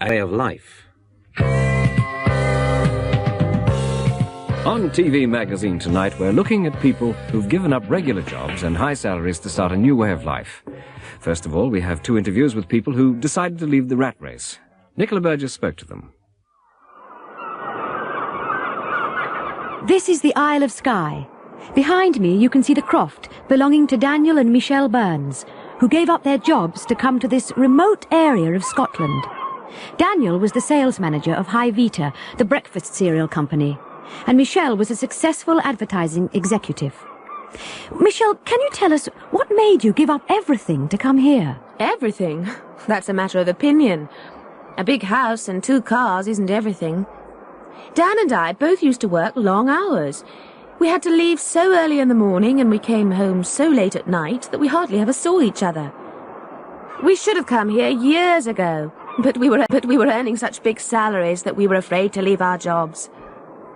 a way of life. On TV Magazine tonight, we're looking at people who've given up regular jobs and high salaries to start a new way of life. First of all, we have 2 interviews with people who decided to leave the rat race. Nicola Burgess spoke to them. This is the Isle of Skye. Behind me, you can see the croft belonging to Daniel and Michelle Burns, who gave up their jobs to come to this remote area of Scotland. Daniel was the sales manager of High Vita, the breakfast cereal company, and Michelle was a successful advertising executive. Michelle, can you tell us what made you give up everything to come here? Everything? That's a matter of opinion. A big house and 2 cars isn't everything. Dan and I both used to work long hours. We had to leave so early in the morning and we came home so late at night that we hardly ever saw each other. We should have come here years ago, but we were earning such big salaries that we were afraid to leave our jobs.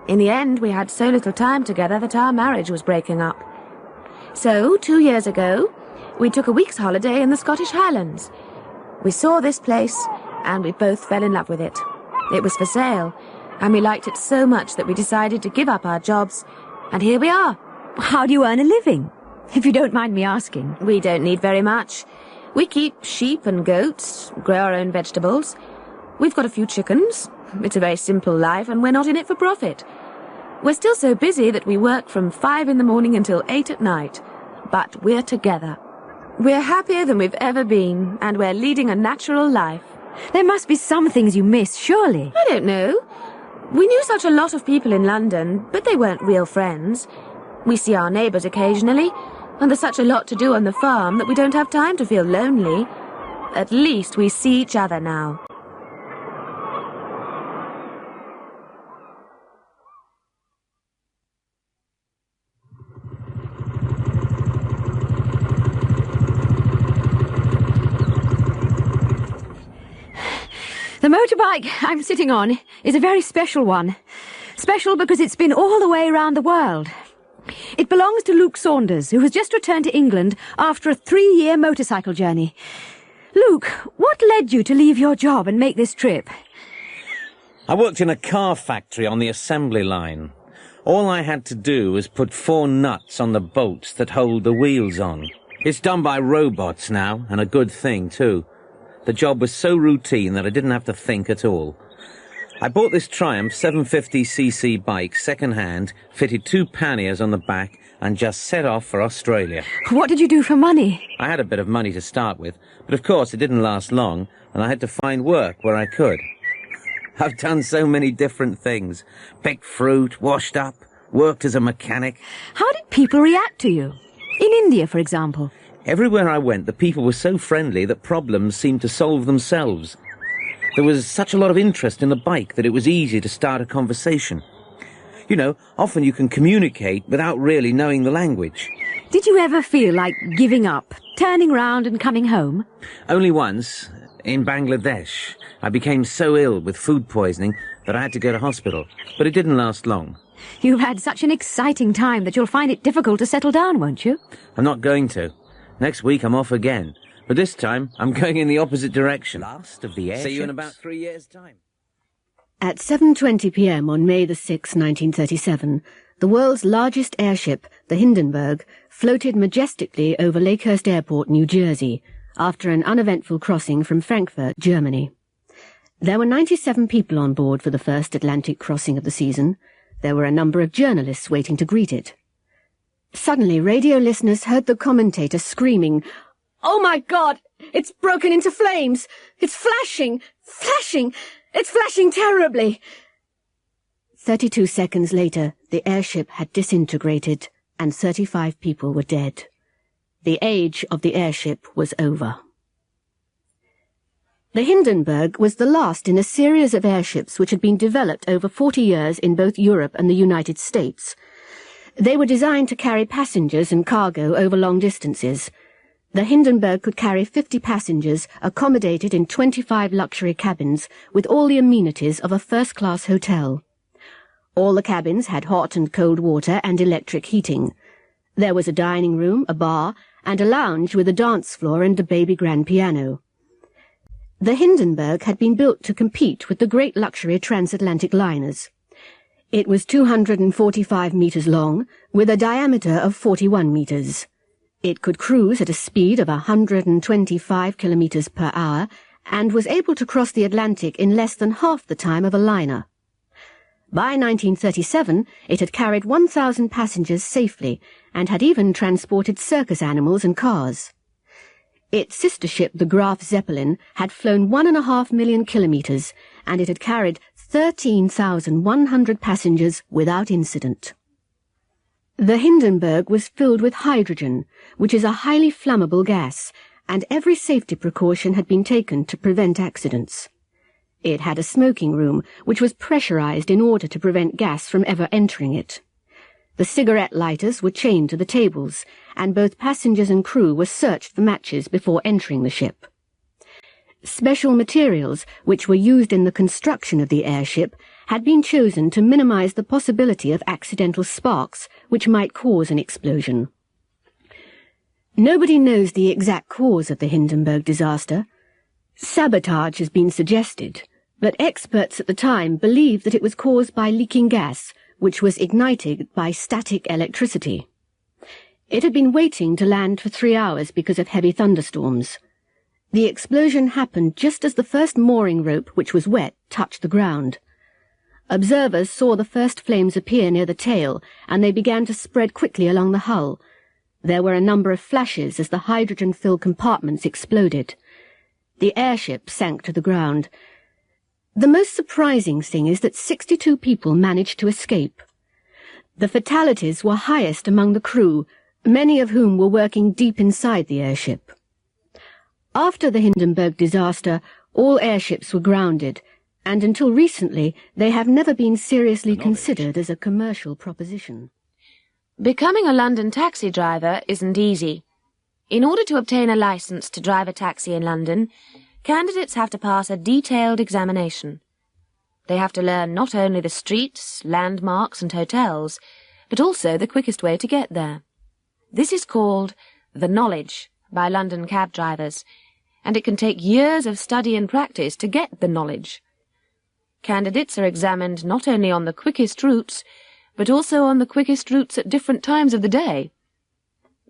In the end, we had so little time together that our marriage was breaking up. So, 2 years ago, we took a week's holiday in the Scottish Highlands. We saw this place, and we both fell in love with it. It was for sale, and we liked it so much that we decided to give up our jobs, and here we are. How do you earn a living, if you don't mind me asking? We don't need very much. We keep sheep and goats, grow our own vegetables. We've got a few chickens. It's a very simple life, and we're not in it for profit. We're still so busy that we work from 5 in the morning until 8 at night. But we're together. We're happier than we've ever been, and we're leading a natural life. There must be some things you miss, surely. I don't know. We knew such a lot of people in London, but they weren't real friends. We see our neighbours occasionally, and there's such a lot to do on the farm that we don't have time to feel lonely. At least we see each other now. The motorbike I'm sitting on is a very special one. Special because it's been all the way around the world. It belongs to Luke Saunders, who has just returned to England after a 3-year motorcycle journey. Luke, what led you to leave your job and make this trip? I worked in a car factory on the assembly line. All I had to do was put 4 nuts on the bolts that hold the wheels on. It's done by robots now, and a good thing, too. The job was so routine that I didn't have to think at all. I bought this Triumph 750cc bike second-hand, fitted 2 panniers on the back, and just set off for Australia. What did you do for money? I had a bit of money to start with, but of course it didn't last long, and I had to find work where I could. I've done so many different things. Picked fruit, washed up, worked as a mechanic. How did people react to you? In India, for example. Everywhere I went, the people were so friendly that problems seemed to solve themselves. There was such a lot of interest in the bike that it was easy to start a conversation. You know, often you can communicate without really knowing the language. Did you ever feel like giving up, turning round and coming home? Only once, in Bangladesh. I became so ill with food poisoning that I had to go to hospital, but it didn't last long. You've had such an exciting time that you'll find it difficult to settle down, won't you? I'm not going to. Next week I'm off again, but this time I'm going in the opposite direction. Last of the airships. See you in about 3 years' time. At 7:20 p.m. on May the 6th, 1937, the world's largest airship, the Hindenburg, floated majestically over Lakehurst Airport, New Jersey, after an uneventful crossing from Frankfurt, Germany. There were 97 people on board for the first Atlantic crossing of the season. There were a number of journalists waiting to greet it. Suddenly, radio listeners heard the commentator screaming, "Oh my God! It's broken into flames! It's flashing! Flashing! It's flashing terribly!" 32 seconds later, the airship had disintegrated and 35 people were dead. The age of the airship was over. The Hindenburg was the last in a series of airships which had been developed over 40 years in both Europe and the United States. They were designed to carry passengers and cargo over long distances. The Hindenburg could carry 50 passengers, accommodated in 25 luxury cabins, with all the amenities of a first-class hotel. All the cabins had hot and cold water and electric heating. There was a dining room, a bar, and a lounge with a dance floor and a baby grand piano. The Hindenburg had been built to compete with the great luxury transatlantic liners. It was 245 metres long, with a diameter of 41 metres. It could cruise at a speed of 125 kilometres per hour and was able to cross the Atlantic in less than half the time of a liner. By 1937, it had carried 1,000 passengers safely and had even transported circus animals and cars. Its sister ship, the Graf Zeppelin, had flown 1.5 million kilometres, and it had carried 13,100 passengers without incident. The Hindenburg was filled with hydrogen, which is a highly flammable gas, and every safety precaution had been taken to prevent accidents. It had a smoking room, which was pressurized in order to prevent gas from ever entering it. The cigarette lighters were chained to the tables, and both passengers and crew were searched for matches before entering the ship. Special materials, which were used in the construction of the airship, had been chosen to minimize the possibility of accidental sparks, which might cause an explosion. Nobody knows the exact cause of the Hindenburg disaster. Sabotage has been suggested, but experts at the time believed that it was caused by leaking gas, which was ignited by static electricity. It had been waiting to land for 3 hours because of heavy thunderstorms. The explosion happened just as the first mooring rope, which was wet, touched the ground. Observers saw the first flames appear near the tail, and they began to spread quickly along the hull. There were a number of flashes as the hydrogen-filled compartments exploded. The airship sank to the ground. The most surprising thing is that 62 people managed to escape. The fatalities were highest among the crew, many of whom were working deep inside the airship. After the Hindenburg disaster, all airships were grounded, and until recently they have never been seriously considered as a commercial proposition. Becoming a London taxi driver isn't easy. In order to obtain a licence to drive a taxi in London, candidates have to pass a detailed examination. They have to learn not only the streets, landmarks and hotels, but also the quickest way to get there. This is called the knowledge by London cab drivers, and it can take years of study and practice to get the knowledge. Candidates are examined not only on the quickest routes, but also on the quickest routes at different times of the day.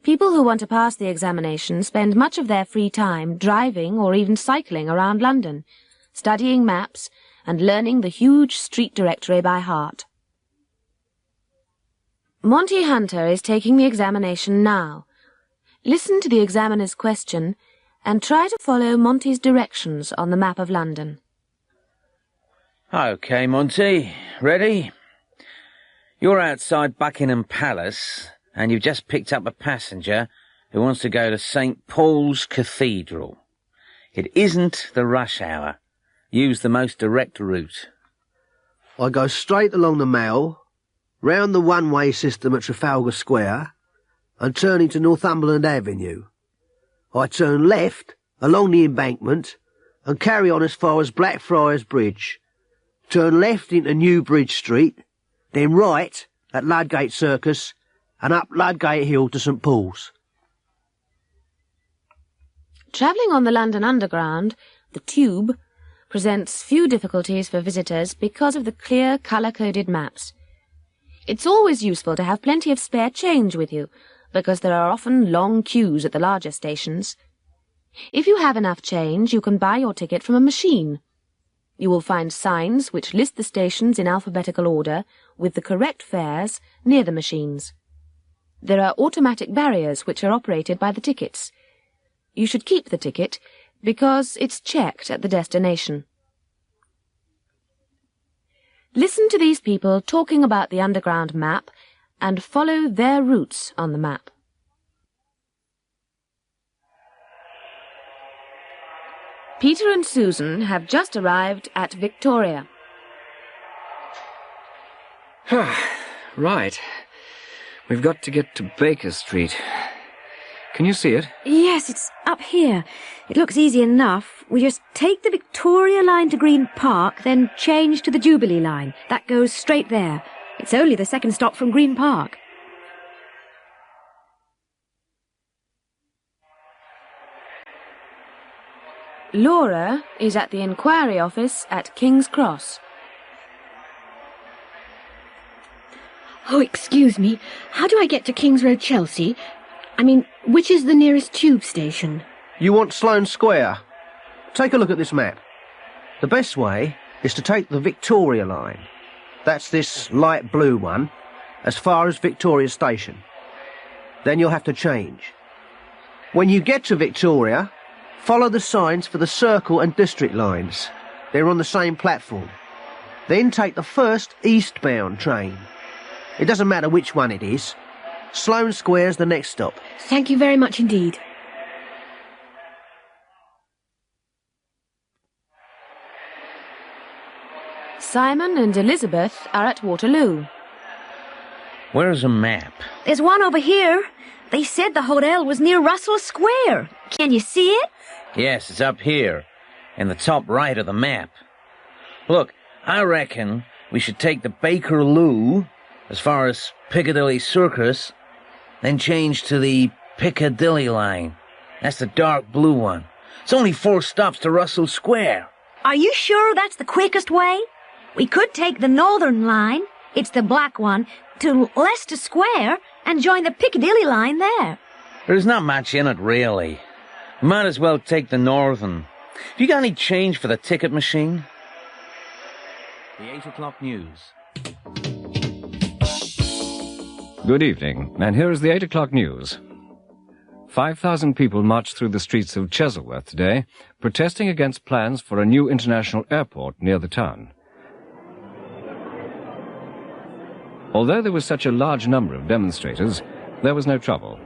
People who want to pass the examination spend much of their free time driving or even cycling around London, studying maps and learning the huge street directory by heart. Monty Hunter is taking the examination now. Listen to the examiner's question and try to follow Monty's directions on the map of London. OK, Monty. Ready? You're outside Buckingham Palace, and you've just picked up a passenger who wants to go to St. Paul's Cathedral. It isn't the rush hour. Use the most direct route. I go straight along the Mall, round the one-way system at Trafalgar Square, and turn into Northumberland Avenue. I turn left along the embankment and carry on as far as Blackfriars Bridge. Turn left into New Bridge Street, then right at Ludgate Circus and up Ludgate Hill to St. Paul's. Travelling on the London Underground, the Tube, presents few difficulties for visitors because of the clear, colour-coded maps. It's always useful to have plenty of spare change with you, because there are often long queues at the larger stations. If you have enough change, you can buy your ticket from a machine. You will find signs which list the stations in alphabetical order with the correct fares near the machines. There are automatic barriers which are operated by the tickets. You should keep the ticket because it's checked at the destination. Listen to these people talking about the underground map and follow their routes on the map. Peter and Susan have just arrived at Victoria. Right. We've got to get to Baker Street. Can you see it? Yes, it's up here. It looks easy enough. We just take the Victoria line to Green Park, then change to the Jubilee line. That goes straight there. It's only the second stop from Green Park. Laura is at the inquiry office at King's Cross. Oh, excuse me. How do I get to King's Road, Chelsea? I mean, which is the nearest tube station? You want Sloane Square? Take a look at this map. The best way is to take the Victoria line. That's this light blue one, as far as Victoria Station. Then you'll have to change. When you get to Victoria, follow the signs for the Circle and District lines. They're on the same platform. Then take the first eastbound train. It doesn't matter which one it is. Sloane Square's the next stop. Thank you very much indeed. Simon and Elizabeth are at Waterloo. Where's a map? There's one over here. They said the hotel was near Russell Square. Can you see it? Yes, it's up here, in the top right of the map. Look, I reckon we should take the Bakerloo as far as Piccadilly Circus, then change to the Piccadilly line. That's the dark blue one. It's only 4 stops to Russell Square. Are you sure that's the quickest way? We could take the Northern line, it's the black one, to Leicester Square and join the Piccadilly line there. There's not much in it, really. We might as well take the Northern. Have you got any change for the ticket machine? The 8 o'clock news. Good evening, and here is the 8 o'clock news. 5,000 people marched through the streets of Chesilworth today, protesting against plans for a new international airport near the town. Although there was such a large number of demonstrators, there was no trouble.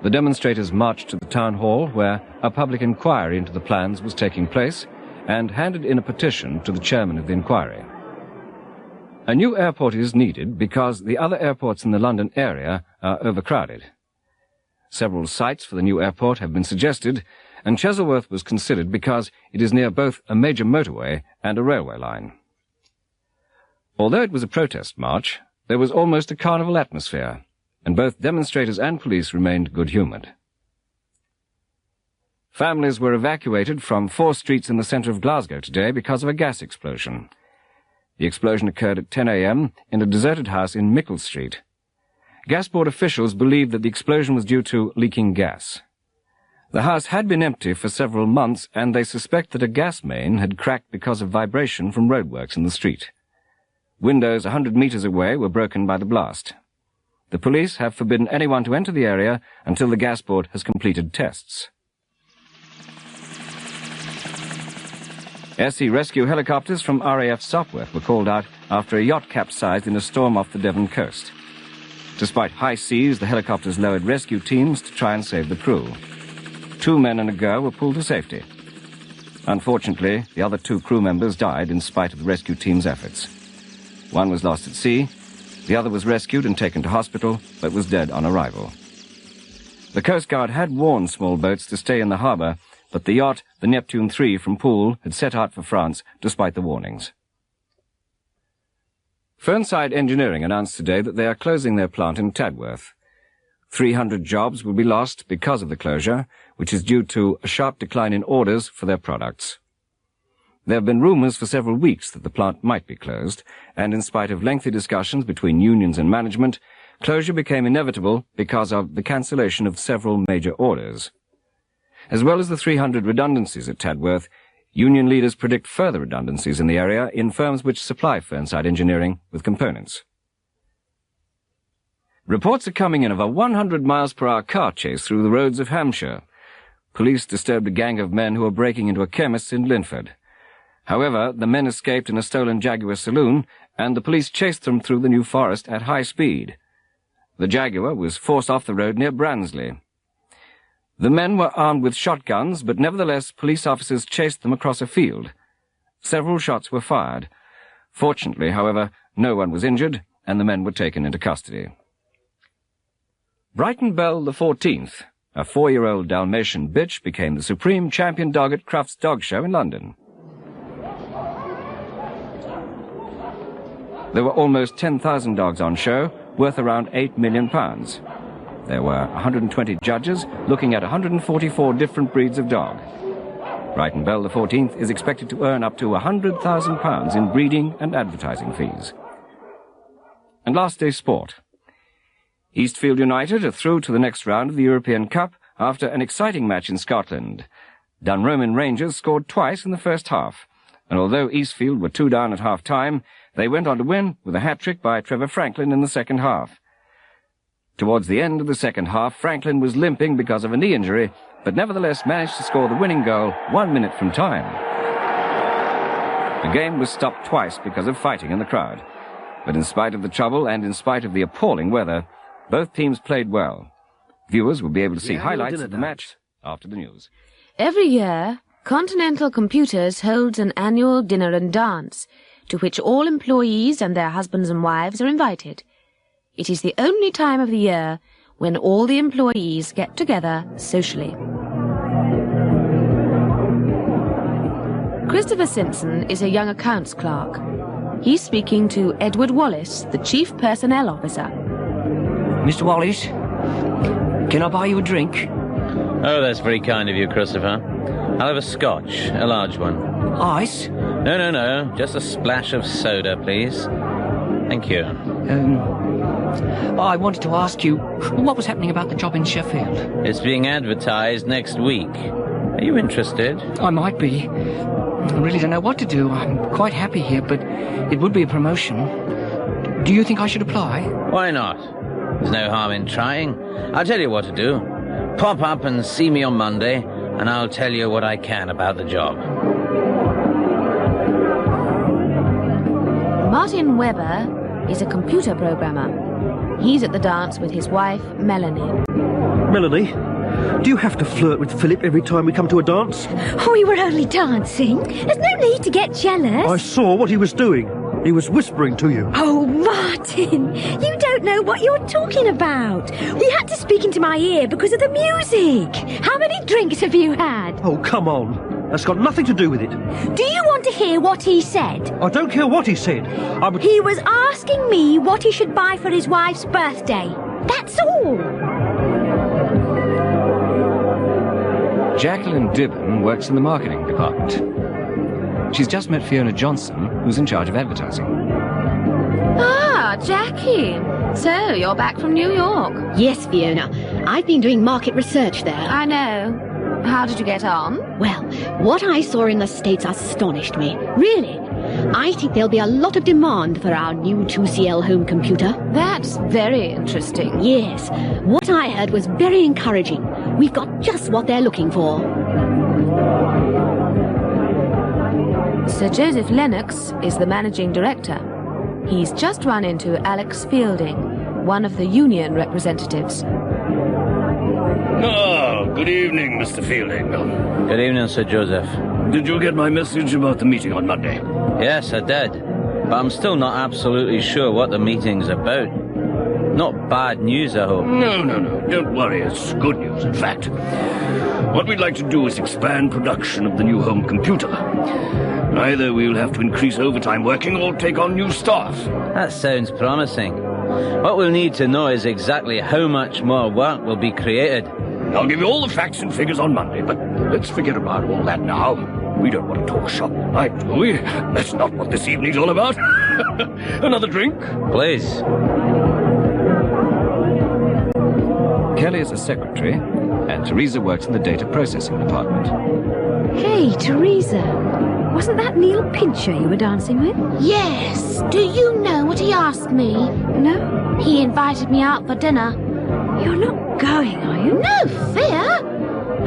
The demonstrators marched to the town hall, where a public inquiry into the plans was taking place, and handed in a petition to the chairman of the inquiry. A new airport is needed because the other airports in the London area are overcrowded. Several sites for the new airport have been suggested, and Chesilworth was considered because it is near both a major motorway and a railway line. Although it was a protest march, there was almost a carnival atmosphere, and both demonstrators and police remained good-humoured. Families were evacuated from 4 streets in the centre of Glasgow today because of a gas explosion. The explosion occurred at 10 a.m. in a deserted house in Mickle Street. Gas board officials believe that the explosion was due to leaking gas. The house had been empty for several months, and they suspect that a gas main had cracked because of vibration from roadworks in the street. Windows 100 metres away were broken by the blast. The police have forbidden anyone to enter the area until the gas board has completed tests. SC rescue helicopters from RAF Sopwith were called out after a yacht capsized in a storm off the Devon coast. Despite high seas, the helicopters lowered rescue teams to try and save the crew. 2 men and a girl were pulled to safety. Unfortunately, the other 2 crew members died in spite of the rescue team's efforts. One was lost at sea, the other was rescued and taken to hospital, but was dead on arrival. The Coast Guard had warned small boats to stay in the harbour, but the yacht, the Neptune III from Poole, had set out for France despite the warnings. Fernside Engineering announced today that they are closing their plant in Tadworth. 300 jobs will be lost because of the closure, which is due to a sharp decline in orders for their products. There have been rumours for several weeks that the plant might be closed, and in spite of lengthy discussions between unions and management, closure became inevitable because of the cancellation of several major orders. As well as the 300 redundancies at Tadworth, union leaders predict further redundancies in the area in firms which supply Fernside Engineering with components. Reports are coming in of a 100 miles-per-hour car chase through the roads of Hampshire. Police disturbed a gang of men who were breaking into a chemist's in Linford. However, the men escaped in a stolen Jaguar saloon, and the police chased them through the New Forest at high speed. The Jaguar was forced off the road near Bransley. The men were armed with shotguns, but nevertheless police officers chased them across a field. Several shots were fired. Fortunately, however, no one was injured, and the men were taken into custody. Brighton Belle the 14th, a 4-year-old Dalmatian bitch, became the supreme champion dog at Crufts Dog Show in London. There were almost 10,000 dogs on show, worth around £8 million. There were 120 judges looking at 144 different breeds of dog. Brighton Bell the 14th is expected to earn up to £100,000 in breeding and advertising fees. And last day's sport. Eastfield United are through to the next round of the European Cup after an exciting match in Scotland. Dunroman Rangers scored twice in the first half, and although Eastfield were 2 down at half-time, they went on to win with a hat-trick by Trevor Franklin in the second half. Towards the end of the second half, Franklin was limping because of a knee injury, but nevertheless managed to score the winning goal 1 minute from time. The game was stopped twice because of fighting in the crowd, but in spite of the trouble and in spite of the appalling weather, both teams played well. Viewers will be able to see highlights of the match after the news. Every year, Continental Computers holds an annual dinner and dance, to which all employees and their husbands and wives are invited. It is the only time of the year when all the employees get together socially. Christopher Simpson is a young accounts clerk. He's speaking to Edward Wallace, the Chief Personnel Officer. Mr. Wallace, can I buy you a drink? Oh, that's very kind of you, Christopher. I'll have a scotch, a large one. Ice? No, just a splash of soda, please. Thank you. I wanted to ask you, what was happening about the job in Sheffield? It's being advertised next week. Are you interested? I might be. I really don't know what to do. I'm quite happy here, but it would be a promotion. Do you think I should apply? Why not? There's no harm in trying. I'll tell you what to do. Pop up and see me on Monday, and I'll tell you what I can about the job. Martin Webber is a computer programmer. He's at the dance with his wife, Melanie. Melanie, do you have to flirt with Philip every time we come to a dance? We were only dancing. There's no need to get jealous. I saw what he was doing. He was whispering to you. Oh, Martin, you don't know what you're talking about. He had to speak into my ear because of the music. How many drinks have you had? Oh, come on. That's got nothing to do with it. Do you want to hear what he said? I don't care what he said. He was asking me what he should buy for his wife's birthday. That's all. Jacqueline Dibben works in the marketing department. She's just met Fiona Johnson, who's in charge of advertising. Ah, Jackie. So, you're back from New York. Yes, Fiona. I've been doing market research there. I know. How did you get on? Well, what I saw in the States astonished me. Really. I think there'll be a lot of demand for our new 2CL home computer. That's very interesting. Yes. What I heard was very encouraging. We've got just what they're looking for. Sir Joseph Lennox is the managing director. He's just run into Alex Fielding, one of the union representatives. Oh, good evening, Mr. Fielding. Good evening, Sir Joseph. Did you get my message about the meeting on Monday? Yes, I did. But I'm still not absolutely sure what the meeting's about. Not bad news, I hope. No. Don't worry. It's good news, in fact. What we'd like to do is expand production of the new home computer. Either we'll have to increase overtime working or take on new staff. That sounds promising. What we'll need to know is exactly how much more work will be created. I'll give you all the facts and figures on Monday, but let's forget about all that now. We don't want to talk shop all night, do we? That's not what this evening's all about. Another drink? Please. Kelly is a secretary, and Teresa works in the data processing department. Hey, Teresa. Wasn't that Neil Pincher you were dancing with? Yes. Do you know what he asked me? No. He invited me out for dinner. You're not going, are you? No fear.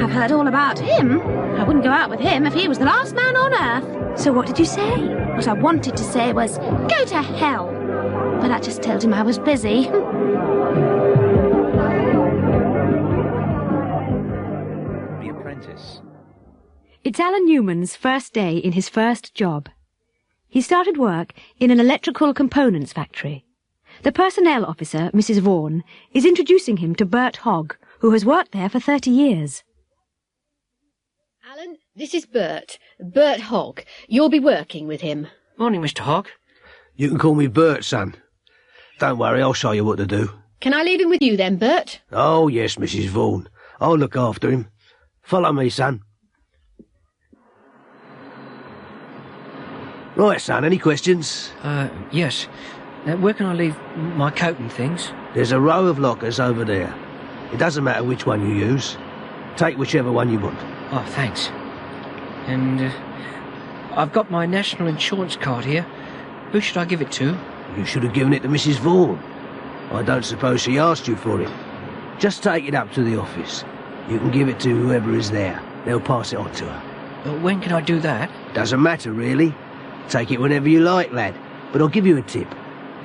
I've heard all about him. I wouldn't go out with him if he was the last man on earth. So what did you say? What I wanted to say was, go to hell. But I just told him I was busy. The Apprentice. It's Alan Newman's first day in his first job. He started work in an electrical components factory. The personnel officer, Mrs. Vaughan, is introducing him to Bert Hogg, who has worked there for 30 years. Alan, this is Bert. Bert Hogg. You'll be working with him. Morning, Mr. Hogg. You can call me Bert, son. Don't worry, I'll show you what to do. Can I leave him with you then, Bert? Oh, yes, Mrs. Vaughan. I'll look after him. Follow me, son. Right, son, any questions? Yes. Where can I leave my coat and things? There's a row of lockers over there. It doesn't matter which one you use. Take whichever one you want. Oh, thanks. And, I've got my national insurance card here. Who should I give it to? You should have given it to Mrs. Vaughan. I don't suppose she asked you for it. Just take it up to the office. You can give it to whoever is there. They'll pass it on to her. When can I do that? Doesn't matter, really. Take it whenever you like, lad. But I'll give you a tip.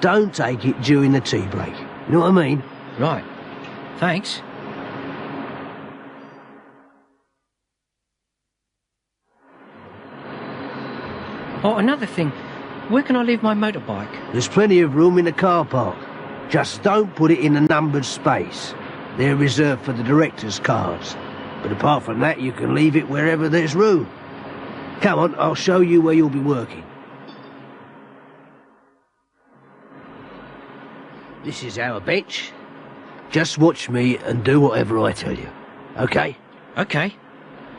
Don't take it during the tea break. You know what I mean? Right. Thanks. Oh, another thing. Where can I leave my motorbike? There's plenty of room in the car park. Just don't put it in a numbered space. They're reserved for the directors' cars. But apart from that, you can leave it wherever there's room. Come on, I'll show you where you'll be working. This is our bench. Just watch me and do whatever I tell you. Okay? Okay.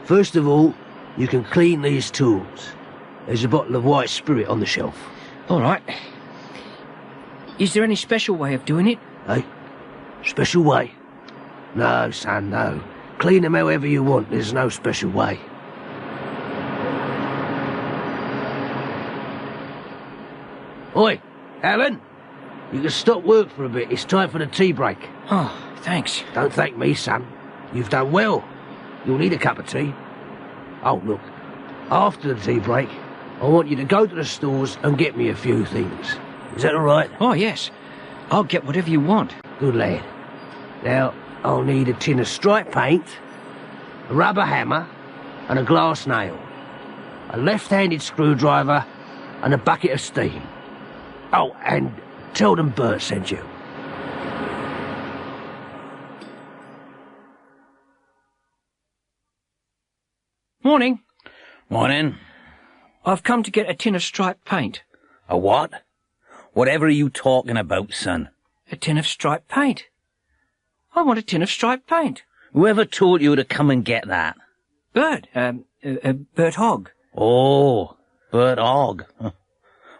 First of all, you can clean these tools. There's a bottle of white spirit on the shelf. All right. Is there any special way of doing it? Eh? Special way? No, son, no. Clean them however you want. There's no special way. Oi, Alan. You can stop work for a bit. It's time for the tea break. Oh, thanks. Don't thank me, son. You've done well. You'll need a cup of tea. Oh, look. After the tea break, I want you to go to the stores and get me a few things. Is that all right? Oh, yes. I'll get whatever you want. Good lad. Now, I'll need a tin of striped paint, a rubber hammer, and a glass nail, a left-handed screwdriver, and a bucket of steam. Oh, and tell them Bert sent you. Morning. Morning. I've come to get a tin of striped paint. A what? Whatever are you talking about, son? A tin of striped paint. I want a tin of striped paint. Whoever told you to come and get that? Bert. Bert Hogg. Oh, Bert Hogg.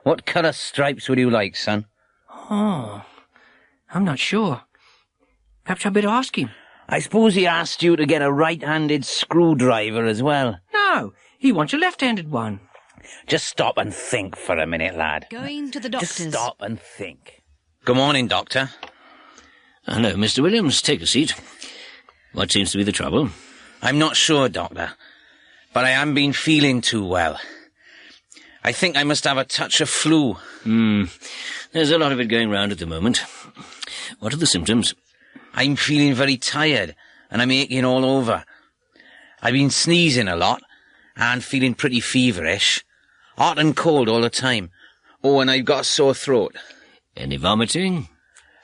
What colour stripes would you like, son? Oh, I'm not sure. Perhaps I'd better ask him. I suppose he asked you to get a right-handed screwdriver as well. No, he wants a left-handed one. Just stop and think for a minute, lad. Going to the doctor's. Just stop and think. Good morning, Doctor. Hello, Mr. Williams. Take a seat. What seems to be the trouble? I'm not sure, Doctor, but I haven't been feeling too well. I think I must have a touch of flu. There's a lot of it going round at the moment. What are the symptoms? I'm feeling very tired, and I'm aching all over. I've been sneezing a lot, and feeling pretty feverish. Hot and cold all the time. Oh, and I've got a sore throat. Any vomiting?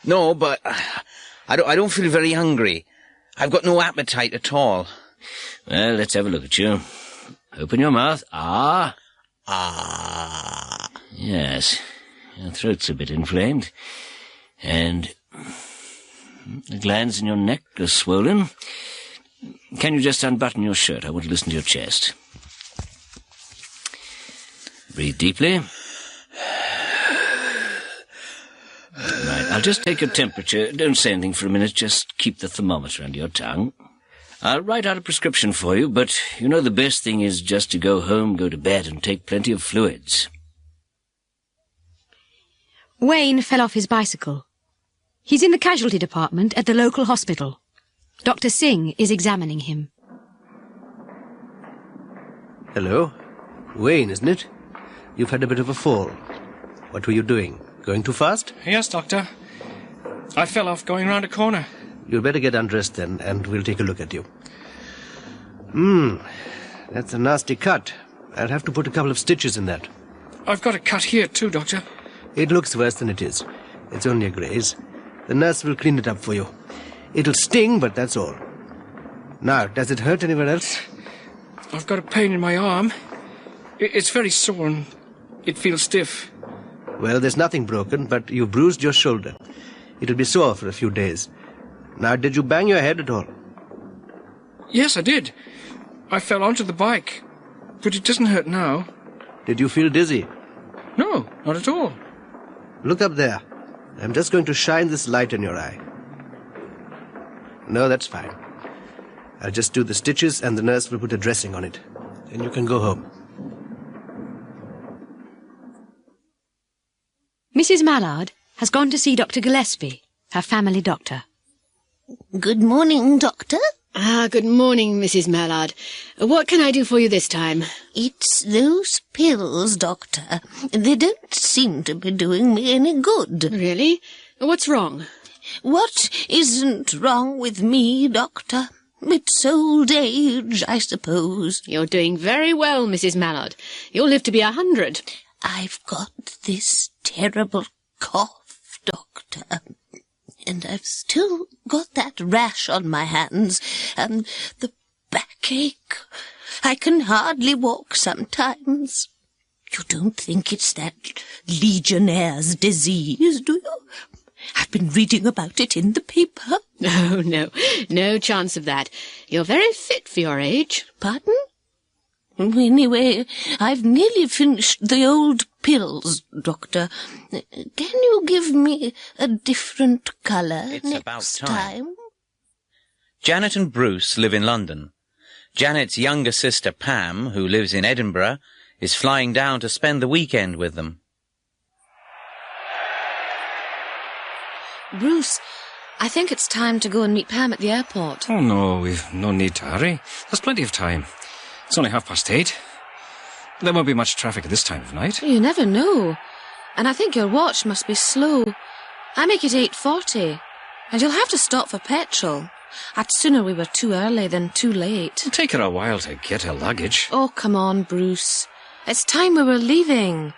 No, but I don't feel very hungry. I've got no appetite at all. Well, let's have a look at you. Open your mouth. Ah. Ah. Yes. Your throat's a bit inflamed. And the glands in your neck are swollen. Can you just unbutton your shirt? I want to listen to your chest. Breathe deeply. Right, I'll just take your temperature. Don't say anything for a minute. Just keep the thermometer under your tongue. I'll write out a prescription for you, but you know the best thing is just to go home, go to bed, and take plenty of fluids. Wayne fell off his bicycle. He's in the casualty department at the local hospital. Dr. Singh is examining him. Hello. Wayne, isn't it? You've had a bit of a fall. What were you doing? Going too fast? Yes, Doctor. I fell off going round a corner. You'd better get undressed then, and we'll take a look at you. That's a nasty cut. I'll have to put a couple of stitches in that. I've got a cut here too, Doctor. It looks worse than it is. It's only a graze. The nurse will clean it up for you. It'll sting, but that's all. Now, does it hurt anywhere else? I've got a pain in my arm. It's very sore and it feels stiff. Well, there's nothing broken, but you bruised your shoulder. It'll be sore for a few days. Now, did you bang your head at all? Yes, I did. I fell onto the bike, but it doesn't hurt now. Did you feel dizzy? No, not at all. Look up there. I'm just going to shine this light in your eye. No, that's fine. I'll just do the stitches and the nurse will put a dressing on it. Then you can go home. Mrs. Mallard has gone to see Dr. Gillespie, her family doctor. Good morning, Doctor. Good morning, Mrs. Mallard. What can I do for you this time? It's those pills, Doctor. They don't seem to be doing me any good. Really? What's wrong? What isn't wrong with me, Doctor? It's old age, I suppose. You're doing very well, Mrs. Mallard. You'll live to be 100. I've got this terrible cough, Doctor. And I've still got that rash on my hands, and the backache. I can hardly walk sometimes. You don't think it's that Legionnaire's disease, do you? I've been reading about it in the paper. Oh, no. No chance of that. You're very fit for your age. Pardon? Anyway, I've nearly finished the old pills, Doctor. Can you give me a different colour next time? Janet and Bruce live in London. Janet's younger sister, Pam, who lives in Edinburgh, is flying down to spend the weekend with them. Bruce, I think it's time to go and meet Pam at the airport. Oh, no, we've no need to hurry. There's plenty of time. It's only 8:30. There won't be much traffic at this time of night. You never know. And I think your watch must be slow. I make it 8:40, and you'll have to stop for petrol. I'd sooner we were too early than too late. It'll take her a while to get her luggage. Oh, come on, Bruce. It's time we were leaving.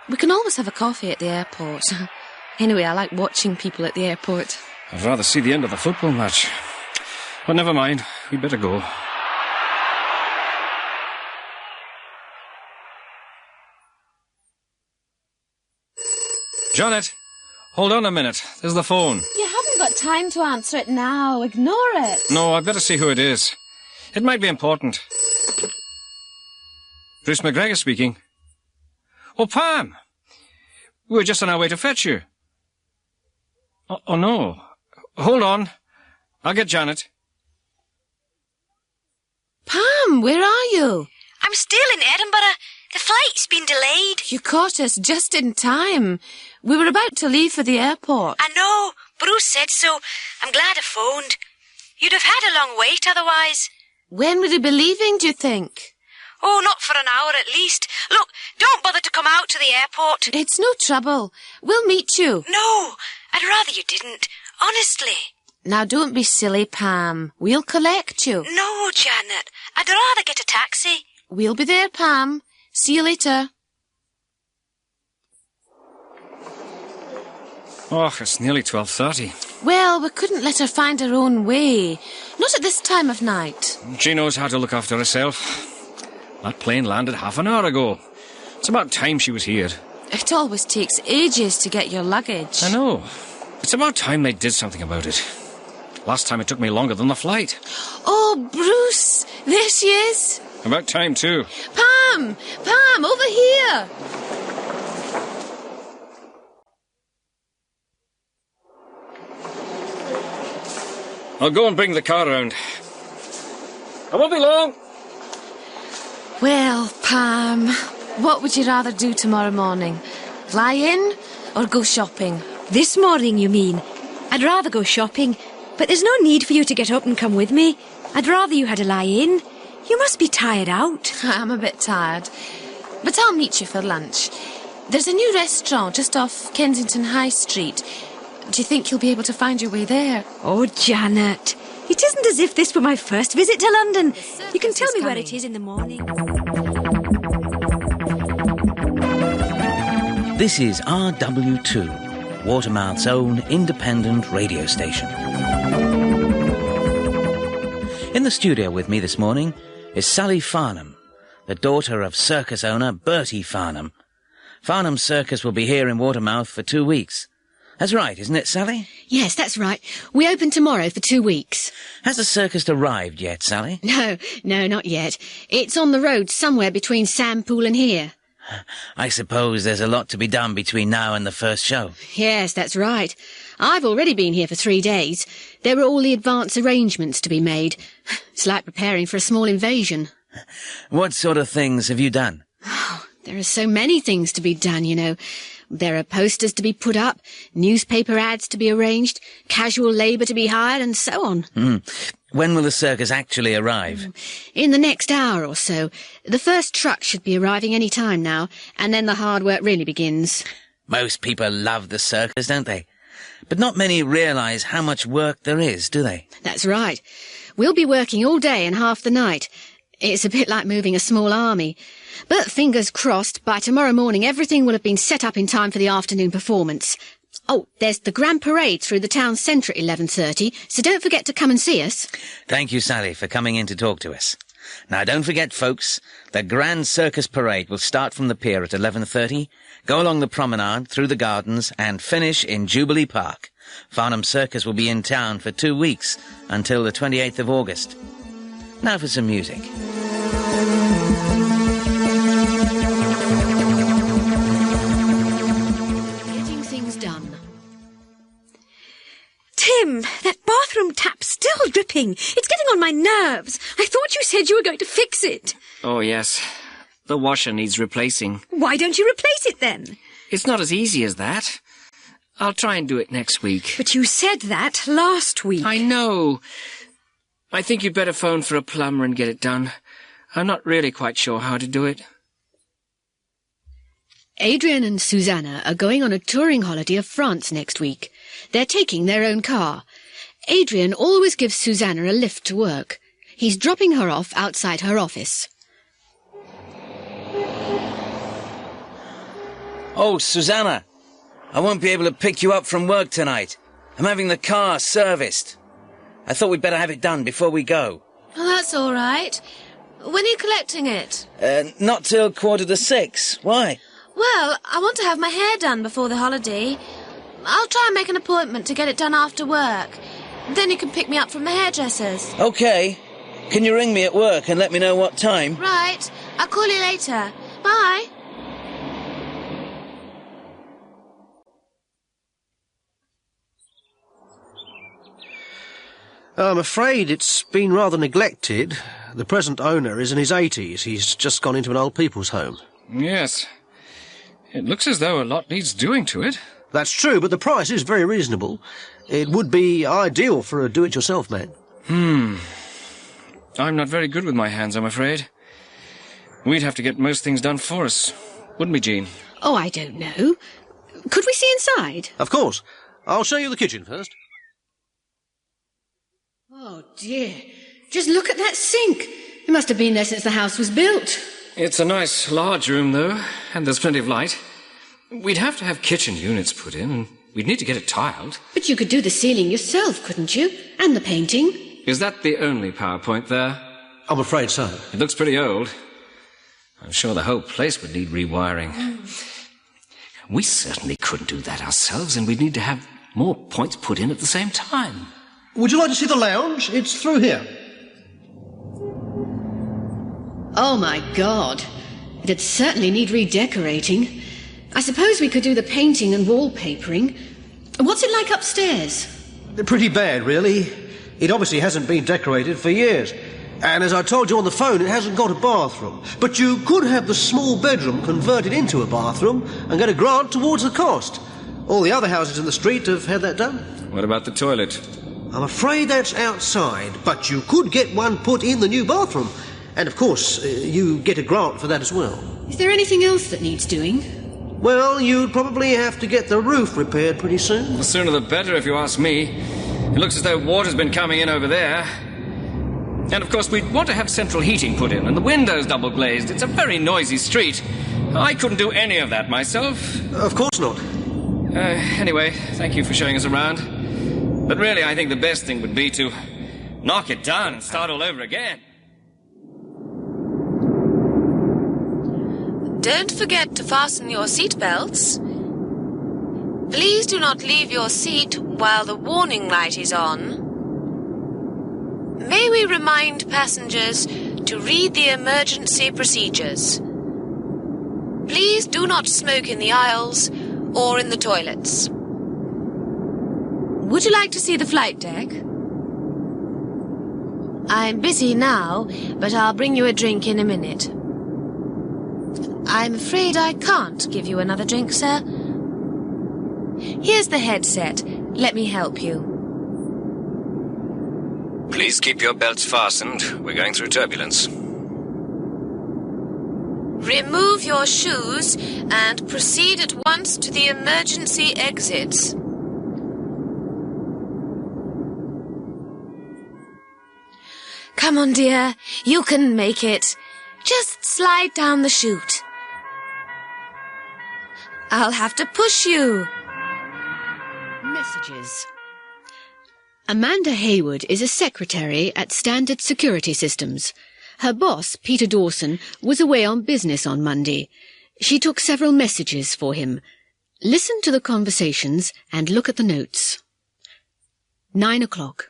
We can always have a coffee at the airport. Anyway, I like watching people at the airport. I'd rather see the end of the football match. But never mind, we'd better go. Janet, hold on a minute. There's the phone. You haven't got time to answer it now. Ignore it. No, I'd better see who it is. It might be important. Bruce McGregor speaking. Oh, Pam! We were just on our way to fetch you. Oh, no. Hold on. I'll get Janet. Pam, where are you? I'm still in Edinburgh. The flight's been delayed. You caught us just in time. We were about to leave for the airport. I know. Bruce said so. I'm glad I phoned. You'd have had a long wait otherwise. When would he be leaving, do you think? Oh, not for an hour at least. Look, don't bother to come out to the airport. It's no trouble. We'll meet you. No, I'd rather you didn't. Honestly. Now, don't be silly, Pam. We'll collect you. No, Janet. I'd rather get a taxi. We'll be there, Pam. See you later. Oh, it's nearly 12:30. Well, we couldn't let her find her own way. Not at this time of night. She knows how to look after herself. That plane landed half an hour ago. It's about time she was here. It always takes ages to get your luggage. I know. It's about time they did something about it. Last time it took me longer than the flight. Oh, Bruce! There she is. About time, too. Pam! Pam, over here! I'll go and bring the car round. I won't be long. Well, Pam, what would you rather do tomorrow morning? Lie in or go shopping? This morning, you mean? I'd rather go shopping, but there's no need for you to get up and come with me. I'd rather you had a lie in. You must be tired out. I'm a bit tired, but I'll meet you for lunch. There's a new restaurant just off Kensington High Street. Do you think you'll be able to find your way there? Oh, Janet, it isn't as if this were my first visit to London. You can tell me where it is in the morning. This is RW2, Watermouth's own independent radio station. In the studio with me this morning is Sally Farnham, the daughter of circus owner Bertie Farnham. Farnham's Circus will be here in Watermouth for 2 weeks. That's right, isn't it, Sally? Yes, that's right. We open tomorrow for 2 weeks. Has the circus arrived yet, Sally? No, not yet. It's on the road somewhere between Sampool and here. I suppose there's a lot to be done between now and the first show. Yes, that's right. I've already been here for 3 days. There were all the advance arrangements to be made. It's like preparing for a small invasion. What sort of things have you done? There are so many things to be done, you know. There are posters to be put up, newspaper ads to be arranged, casual labour to be hired, and so on. When will the circus actually arrive? In the next hour or so. The first truck should be arriving any time now, and then the hard work really begins. Most people love the circus, don't they? But not many realise how much work there is, do they? That's right. We'll be working all day and half the night. It's a bit like moving a small army. But fingers crossed, by tomorrow morning everything will have been set up in time for the afternoon performance. Oh, there's the grand parade through the town centre at 11:30, so don't forget to come and see us. Thank you, Sally, for coming in to talk to us. Now, don't forget, folks, the Grand Circus Parade will start from the pier at 11:30, go along the promenade, through the gardens, and finish in Jubilee Park. Farnham Circus will be in town for 2 weeks, until the 28th of August. Now for some music. Getting things done. Tim, that bathroom tap's still dripping. It's getting on my nerves. I thought you said you were going to fix it. Oh, yes. The washer needs replacing. Why don't you replace it then? It's not as easy as that. I'll try and do it next week. But you said that last week. I know. I think you'd better phone for a plumber and get it done. I'm not really quite sure how to do it. Adrian and Susanna are going on a touring holiday of France next week. They're taking their own car. Adrian always gives Susanna a lift to work. He's dropping her off outside her office. Oh, Susanna, I won't be able to pick you up from work tonight. I'm having the car serviced. I thought we'd better have it done before we go. Oh, that's all right. When are you collecting it? Not till 5:45. Why? Well, I want to have my hair done before the holiday. I'll try and make an appointment to get it done after work. Then you can pick me up from the hairdresser's. OK. Can you ring me at work and let me know what time? Right. I'll call you later. Bye. I'm afraid it's been rather neglected. The present owner is in his 80s. He's just gone into an old people's home. Yes. It looks as though a lot needs doing to it. That's true, but the price is very reasonable. It would be ideal for a do-it-yourself man. I'm not very good with my hands, I'm afraid. We'd have to get most things done for us, wouldn't we, Jean? Oh, I don't know. Could we see inside? Of course. I'll show you the kitchen first. Oh, dear. Just look at that sink. It must have been there since the house was built. It's a nice, large room, though, and there's plenty of light. We'd have to have kitchen units put in, and we'd need to get it tiled. But you could do the ceiling yourself, couldn't you? And the painting. Is that the only PowerPoint there? I'm afraid so. It looks pretty old. I'm sure the whole place would need rewiring. We certainly couldn't do that ourselves, and we'd need to have more points put in at the same time. Would you like to see the lounge? It's through here. Oh, my God. It'd certainly need redecorating. I suppose we could do the painting and wallpapering. What's it like upstairs? Pretty bad, really. It obviously hasn't been decorated for years. And as I told you on the phone, it hasn't got a bathroom. But you could have the small bedroom converted into a bathroom and get a grant towards the cost. All the other houses in the street have had that done. What about the toilet? I'm afraid that's outside, but you could get one put in the new bathroom. And, of course, you get a grant for that as well. Is there anything else that needs doing? Well, you'd probably have to get the roof repaired pretty soon. The sooner the better, if you ask me. It looks as though water's been coming in over there. And, of course, we'd want to have central heating put in, and the windows double-glazed. It's a very noisy street. I couldn't do any of that myself. Of course not. Anyway, thank you for showing us around. But really, I think the best thing would be to knock it down and start all over again. Don't forget to fasten your seatbelts. Please do not leave your seat while the warning light is on. May we remind passengers to read the emergency procedures. Please do not smoke in the aisles or in the toilets. Would you like to see the flight deck? I'm busy now, but I'll bring you a drink in a minute. I'm afraid I can't give you another drink, sir. Here's the headset. Let me help you. Please keep your belts fastened. We're going through turbulence. Remove your shoes and proceed at once to the emergency exits. Come on, dear. You can make it. Just slide down the chute. I'll have to push you. Messages. Amanda Hayward is a secretary at Standard Security Systems. Her boss, Peter Dawson, was away on business on Monday. She took several messages for him. Listen to the conversations and look at the notes. 9 o'clock.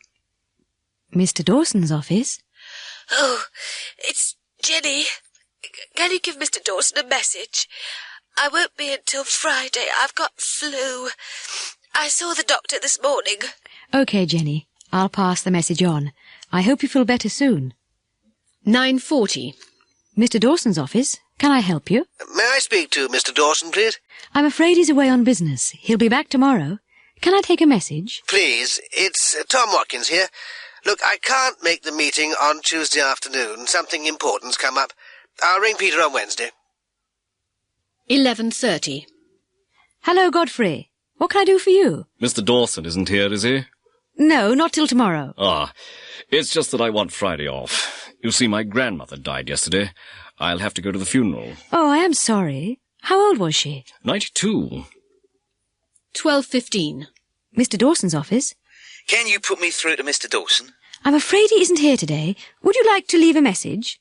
Mr. Dawson's office? Oh, it's Jenny. Can you give Mr. Dawson a message? I won't be until Friday. I've got flu. I saw the doctor this morning. OK, Jenny. I'll pass the message on. I hope you feel better soon. 9:40. Mr. Dawson's office. Can I help you? May I speak to Mr. Dawson, please? I'm afraid he's away on business. He'll be back tomorrow. Can I take a message? Please, it's Tom Watkins here. Look, I can't make the meeting on Tuesday afternoon. Something important's come up. I'll ring Peter on Wednesday. 11:30. Hello, Godfrey. What can I do for you? Mr. Dawson isn't here, is he? No, not till tomorrow. Ah, it's just that I want Friday off. You see, my grandmother died yesterday. I'll have to go to the funeral. Oh, I am sorry. How old was she? 92. 12:15. Mr. Dawson's office. Can you put me through to Mr. Dawson? I'm afraid he isn't here today. Would you like to leave a message?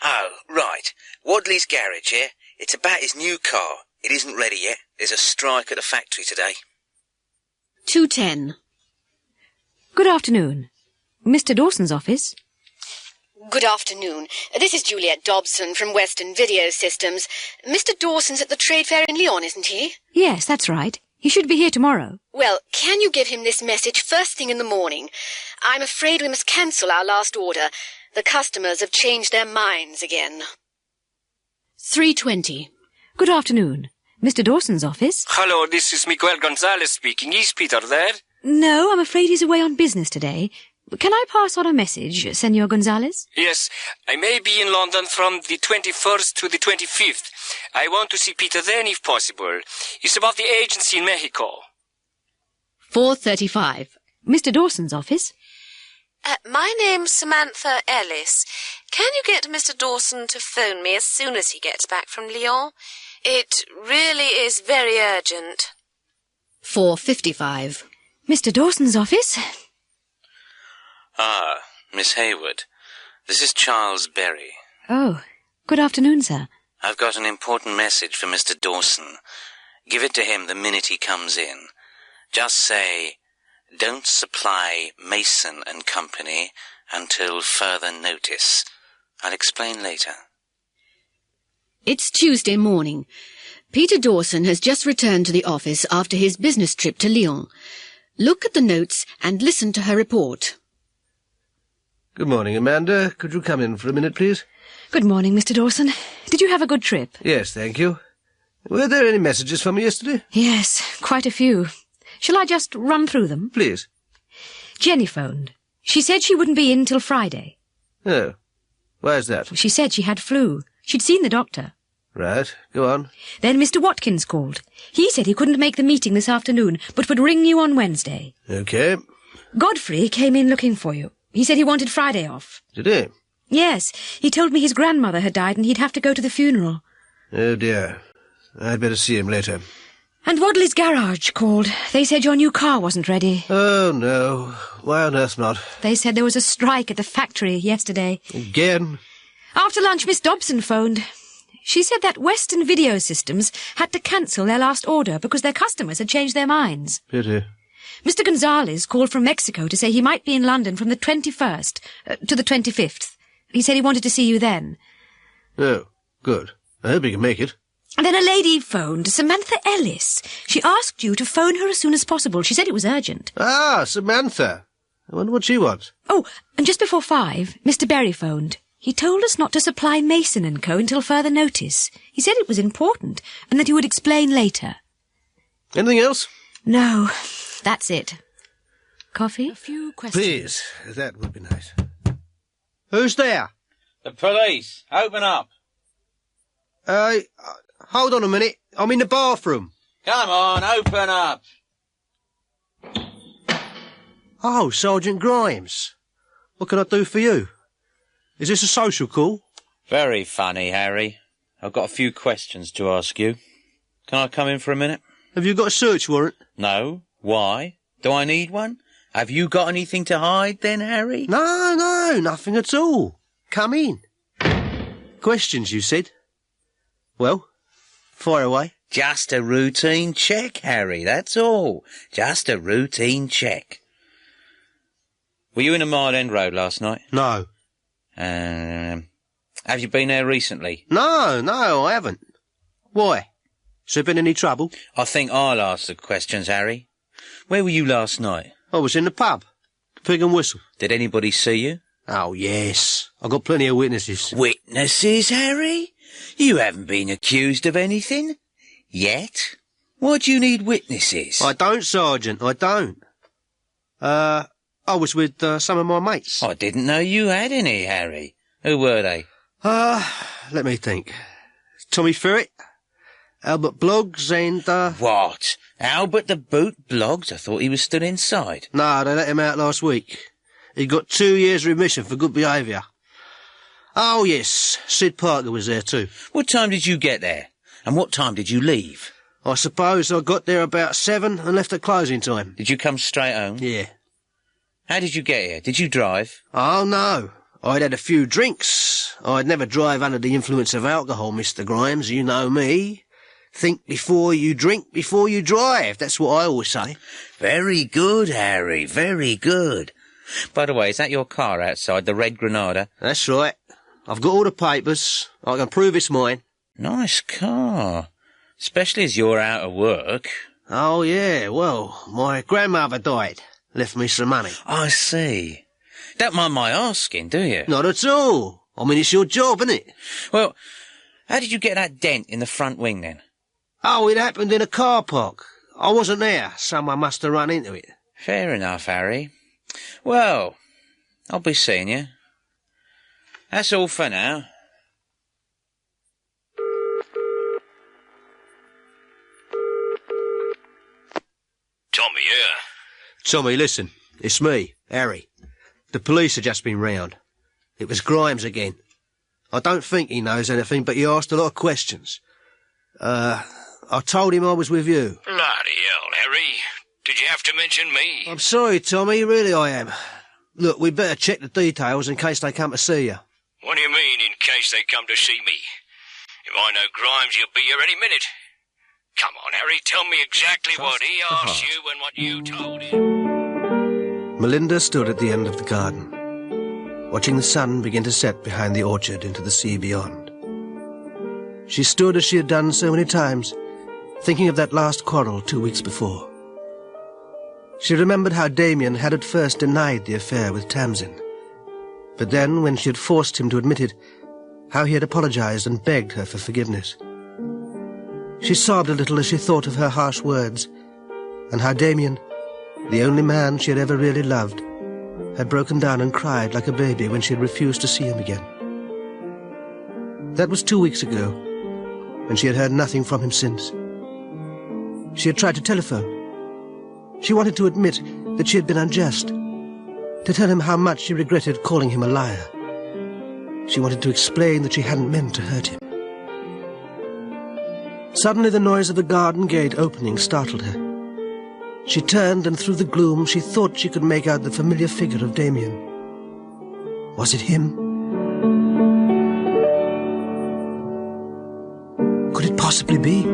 Oh, right. Wadley's garage, yeah? It's about his new car. It isn't ready yet. There's a strike at the factory today. 2:10. Good afternoon. Mr. Dawson's office. Good afternoon. This is Juliet Dobson from Western Video Systems. Mr. Dawson's at the trade fair in Lyon, isn't he? Yes, that's right. He should be here tomorrow. Well, can you give him this message first thing in the morning? I'm afraid we must cancel our last order. The customers have changed their minds again. 3:20. Good afternoon. Mr. Dawson's office. Hello, this is Miguel Gonzalez speaking. Is Peter there? No, I'm afraid he's away on business today. Can I pass on a message, Senor Gonzalez? Yes, I may be in London from the 21st to the 25th. I want to see Peter then if possible. It's about the agency in Mexico. 4:35. Mr. Dawson's office. My name's Samantha Ellis. Can you get Mr. Dawson to phone me as soon as he gets back from Lyon? It really is very urgent. 4:55. Mr. Dawson's office. Ah, Miss Hayward. This is Charles Berry. Oh, good afternoon, sir. I've got an important message for Mr. Dawson. Give it to him the minute he comes in. Just say, don't supply Mason and Company until further notice. I'll explain later. It's Tuesday morning. Peter Dawson has just returned to the office after his business trip to Lyon. Look at the notes and listen to her report. Good morning, Amanda. Could you come in for a minute, please? Good morning, Mr. Dawson. Did you have a good trip? Yes, thank you. Were there any messages from me yesterday? Yes, quite a few. Shall I just run through them? Please. Jenny phoned. She said she wouldn't be in till Friday. Oh. Why's that? She said she had flu. She'd seen the doctor. Right, go on. Then Mr. Watkins called. He said he couldn't make the meeting this afternoon, but would ring you on Wednesday. OK. Godfrey came in looking for you. He said he wanted Friday off. Did he? Yes, he told me his grandmother had died and he'd have to go to the funeral. Oh, dear. I'd better see him later. And Wadley's garage called. They said your new car wasn't ready. Oh, no. Why on earth not? They said there was a strike at the factory yesterday. Again? After lunch, Miss Dobson phoned. She said that Western Video Systems had to cancel their last order because their customers had changed their minds. Pity. Mr. Gonzalez called from Mexico to say he might be in London from the 21st to the 25th. He said he wanted to see you then. Oh, good. I hope he can make it. And then a lady phoned, Samantha Ellis. She asked you to phone her as soon as possible. She said it was urgent. Ah, Samantha. I wonder what she wants. Oh, and just before 5, Mr. Berry phoned. He told us not to supply Mason and Co. until further notice. He said it was important, and that he would explain later. Anything else? No, that's it. Coffee? A few questions. Please, that would be nice. Who's there? The police. Open up. Hold on a minute. I'm in the bathroom. Come on, open up. Oh, Sergeant Grimes. What can I do for you? Is this a social call? Very funny, Harry. I've got a few questions to ask you. Can I come in for a minute? Have you got a search warrant? No. Why? Do I need one? Have you got anything to hide then, Harry? No, nothing at all. Come in. Questions, you said? Well, fire away. Just a routine check, Harry, that's all. Just a routine check. Were you in a Mile End Road last night? No. Have you been there recently? No, I haven't. Why? Has there been any trouble? I think I'll ask the questions, Harry. Where were you last night? I was in the pub. The Pig and Whistle. Did anybody see you? Oh, yes. I've got plenty of witnesses. Witnesses, Harry? You haven't been accused of anything. Yet? Why do you need witnesses? I don't, Sergeant, I don't. I was with some of my mates. I didn't know you had any, Harry. Who were they? Let me think. Tommy Ferret, Albert Bloggs and, What? Albert the Boot Bloggs? I thought he was still inside. No, they let him out last week. He got 2 years remission for good behaviour. Oh, yes, Sid Parker was there too. What time did you get there? And what time did you leave? I suppose I got there about 7 and left at closing time. Did you come straight home? Yeah. How did you get here? Did you drive? Oh, no. I'd had a few drinks. I'd never drive under the influence of alcohol, Mr. Grimes. You know me. Think before you drink, before you drive. That's what I always say. Very good, Harry. Very good. By the way, is that your car outside, the Red Granada? That's right. I've got all the papers. I can prove it's mine. Nice car. Especially as you're out of work. Oh, yeah. Well, my grandmother died. Left me some money. I see. Don't mind my asking, do you? Not at all. I mean, it's your job, isn't it? Well, how did you get that dent in the front wing, then? Oh, it happened in a car park. I wasn't there. Someone must have run into it. Fair enough, Harry. Well, I'll be seeing you. That's all for now. Tommy, yeah? Tommy, listen. It's me, Harry. The police have just been round. It was Grimes again. I don't think he knows anything, but he asked a lot of questions. I told him I was with you. Bloody hell, Harry. Did you have to mention me? I'm sorry, Tommy, really I am. Look, we'd better check the details in case they come to see you. What do you mean, in case they come to see me? If I know Grimes, he'll be here any minute. Come on, Harry, tell me exactly what he asked you and what you told him. Melinda stood at the end of the garden, watching the sun begin to set behind the orchard into the sea beyond. She stood as she had done so many times, thinking of that last quarrel 2 weeks before. She remembered how Damien had at first denied the affair with Tamsin, but then, when she had forced him to admit it, how he had apologized and begged her for forgiveness. She sobbed a little as she thought of her harsh words, and how Damien, the only man she had ever really loved, had broken down and cried like a baby when she had refused to see him again. That was 2 weeks ago, and she had heard nothing from him since. She had tried to telephone. She wanted to admit that she had been unjust, to tell him how much she regretted calling him a liar. She wanted to explain that she hadn't meant to hurt him. Suddenly the noise of the garden gate opening startled her. She turned, and through the gloom she thought she could make out the familiar figure of Damien. Was it him? Could it possibly be?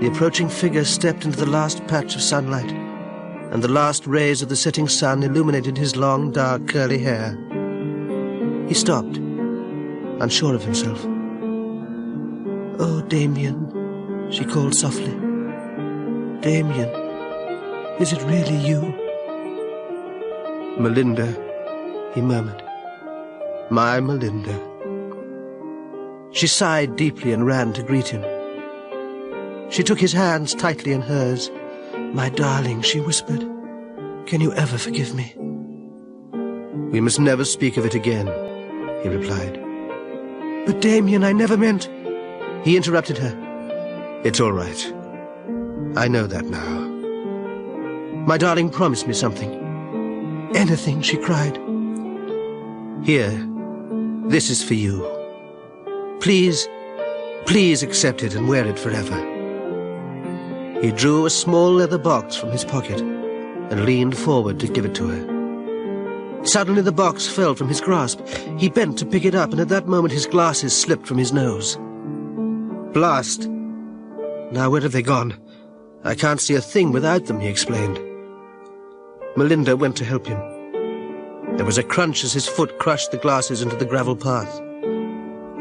The approaching figure stepped into the last patch of sunlight, and the last rays of the setting sun illuminated his long, dark, curly hair. He stopped, unsure of himself. "Oh, Damien," she called softly. "Damien, is it really you?" "Melinda," he murmured. "My Melinda." She sighed deeply and ran to greet him. She took his hands tightly in hers. "My darling," she whispered, "can you ever forgive me?" "We must never speak of it again," he replied. "But Damien, I never meant—" He interrupted her. "It's all right. I know that now. My darling, promise me something." "Anything," she cried. "Here, this is for you. Please, please accept it and wear it forever." He drew a small leather box from his pocket and leaned forward to give it to her. Suddenly the box fell from his grasp. He bent to pick it up, and at that moment his glasses slipped from his nose. "Blast! Now where have they gone? I can't see a thing without them," he explained. Melinda went to help him. There was a crunch as his foot crushed the glasses into the gravel path.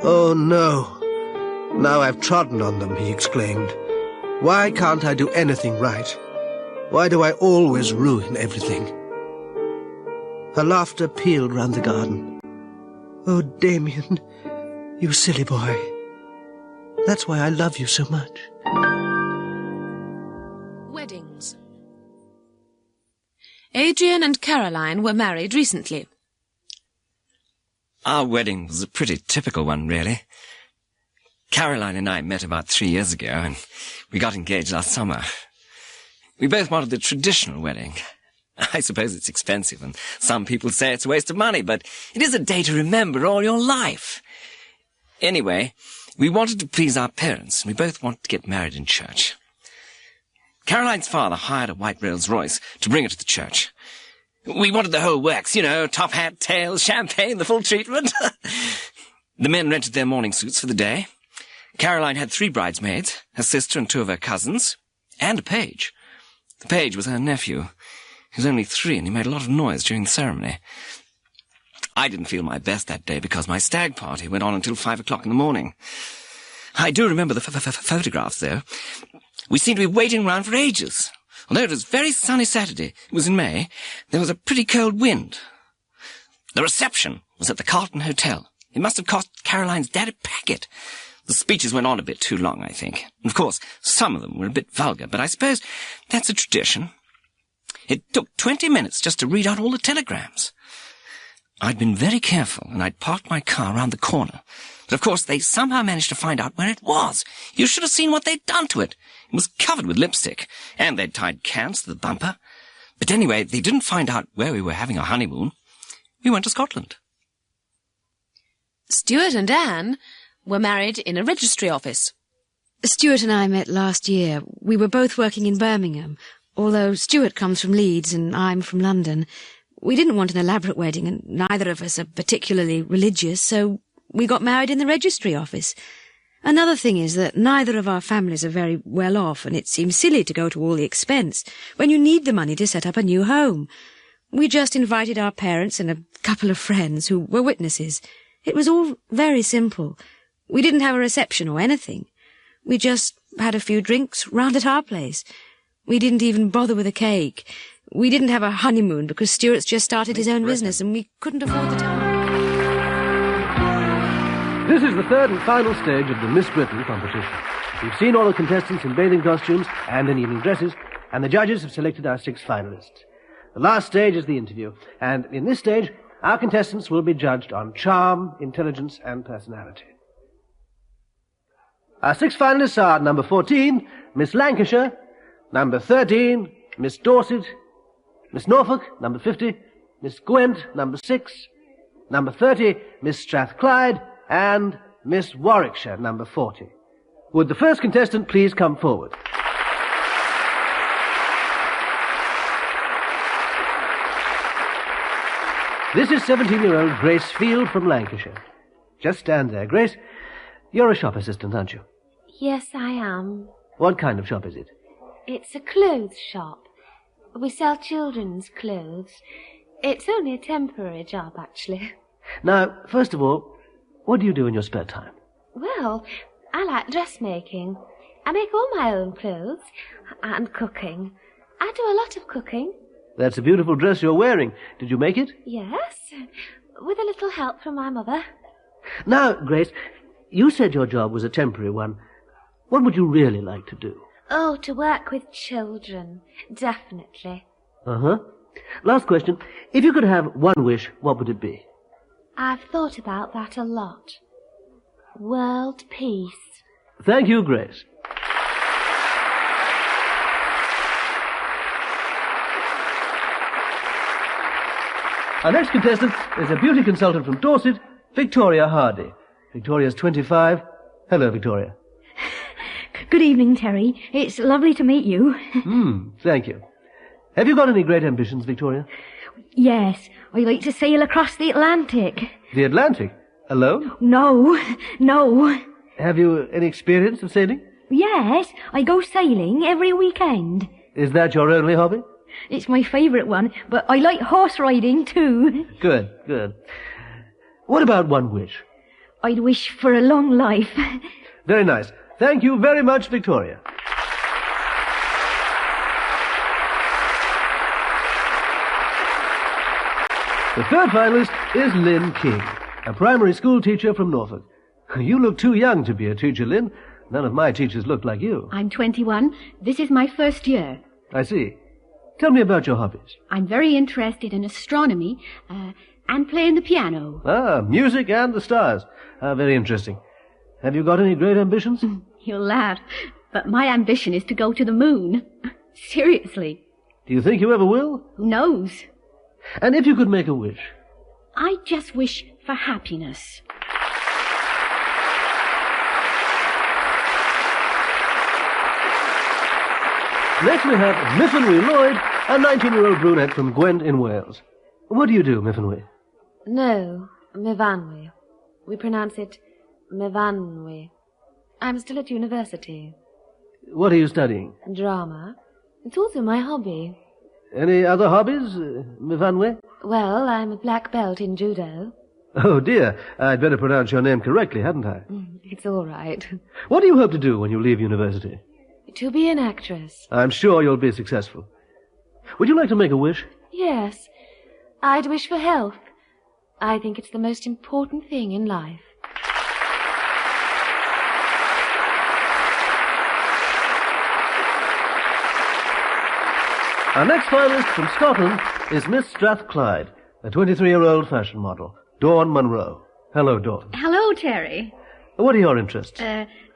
"Oh, no! Now I've trodden on them," he exclaimed. "Why can't I do anything right? Why do I always ruin everything?" Her laughter pealed round the garden. "Oh, Damien, you silly boy. That's why I love you so much." Weddings. Adrian and Caroline were married recently. Our wedding was a pretty typical one, really. Caroline and I met about 3 years ago, and we got engaged last summer. We both wanted the traditional wedding. I suppose it's expensive, and some people say it's a waste of money, but it is a day to remember all your life. Anyway, we wanted to please our parents, and we both wanted to get married in church. Caroline's father hired a white Rolls Royce to bring her to the church. We wanted the whole works, you know, top hat, tails, champagne, the full treatment. The men rented their morning suits for the day. Caroline had 3 bridesmaids, her sister and 2 of her cousins, and a page. The page was her nephew. He was only 3, and he made a lot of noise during the ceremony. I didn't feel my best that day because my stag party went on until 5 o'clock in the morning. I do remember the photographs, though. We seemed to be waiting around for ages. Although it was a very sunny Saturday, it was in May, there was a pretty cold wind. The reception was at the Carlton Hotel. It must have cost Caroline's dad a packet. The speeches went on a bit too long, I think. Of course, some of them were a bit vulgar, but I suppose that's a tradition. It took 20 minutes just to read out all the telegrams. I'd been very careful, and I'd parked my car round the corner. But of course, they somehow managed to find out where it was. You should have seen what they'd done to it. It was covered with lipstick, and they'd tied cans to the bumper. But anyway, they didn't find out where we were having our honeymoon. We went to Scotland. Stuart and Anne were married in a registry office. Stuart and I met last year. We were both working in Birmingham, although Stuart comes from Leeds and I'm from London. We didn't want an elaborate wedding, and neither of us are particularly religious, so we got married in the registry office. Another thing is that neither of our families are very well off, and it seems silly to go to all the expense when you need the money to set up a new home. We just invited our parents and a couple of friends who were witnesses. It was all very simple. We didn't have a reception or anything. We just had a few drinks round at our place. We didn't even bother with a cake. We didn't have a honeymoon because Stuart's just started his own business and we couldn't afford the time. This is the third and final stage of the Miss Britain competition. We've seen all the contestants in bathing costumes and in evening dresses, and the judges have selected our 6 finalists. The last stage is the interview, and in this stage, our contestants will be judged on charm, intelligence, and personality. Our 6 finalists are number 14, Miss Lancashire, number 13, Miss Dorset, Miss Norfolk, number 50, Miss Gwent, number 6, number 30, Miss Strathclyde, and Miss Warwickshire, number 40. Would the first contestant please come forward? This is 17-year-old Grace Field from Lancashire. Just stand there, Grace. You're a shop assistant, aren't you? Yes, I am. What kind of shop is it? It's a clothes shop. We sell children's clothes. It's only a temporary job, actually. Now, first of all, What do you do in your spare time? Well, I like dressmaking. I make all my own clothes. And cooking. I do a lot of cooking. That's a beautiful dress you're wearing. Did you make it? Yes, with a little help from my mother. Now, Grace, you said your job was a temporary one. What would you really like to do? Oh, to work with children. Definitely. Uh-huh. Last question. If you could have one wish, what would it be? I've thought about that a lot. World peace. Thank you, Grace. Our next contestant is a beauty consultant from Dorset, Victoria Hardy. Victoria's 25. Hello, Victoria. Good evening, Terry. It's lovely to meet you. Thank you. Have you got any great ambitions, Victoria? Yes, I'd like to sail across the Atlantic. The Atlantic? Alone? No. Have you any experience of sailing? Yes, I go sailing every weekend. Is that your only hobby? It's my favourite one, but I like horse riding too. Good. What about one wish? I'd wish for a long life. Very nice. Thank you very much, Victoria. The third finalist is Lynn King, a primary school teacher from Norfolk. You look too young to be a teacher, Lynn. None of my teachers look like you. I'm 21. This is my first year. I see. Tell me about your hobbies. I'm very interested in astronomy and playing the piano. Ah, music and the stars. Very interesting. Have you got any great ambitions? You'll laugh, but my ambition is to go to the moon. Seriously. Do you think you ever will? Who knows? And if you could make a wish? I just wish for happiness. Next we have Myfanwy Lloyd, a 19-year-old brunette from Gwent in Wales. What do you do, Myfanwy? No, Myfanwy. We pronounce it Myfanwy. I'm still at university. What are you studying? Drama. It's also my hobby. Any other hobbies, Myfanwy? Well, I'm a black belt in judo. Oh, dear. I'd better pronounce your name correctly, hadn't I? It's all right. What do you hope to do when you leave university? To be an actress. I'm sure you'll be successful. Would you like to make a wish? Yes. I'd wish for health. I think it's the most important thing in life. Our next finalist from Scotland is Miss Strathclyde, a 23-year-old fashion model, Dawn Munro. Hello, Dawn. Hello, Terry. What are your interests?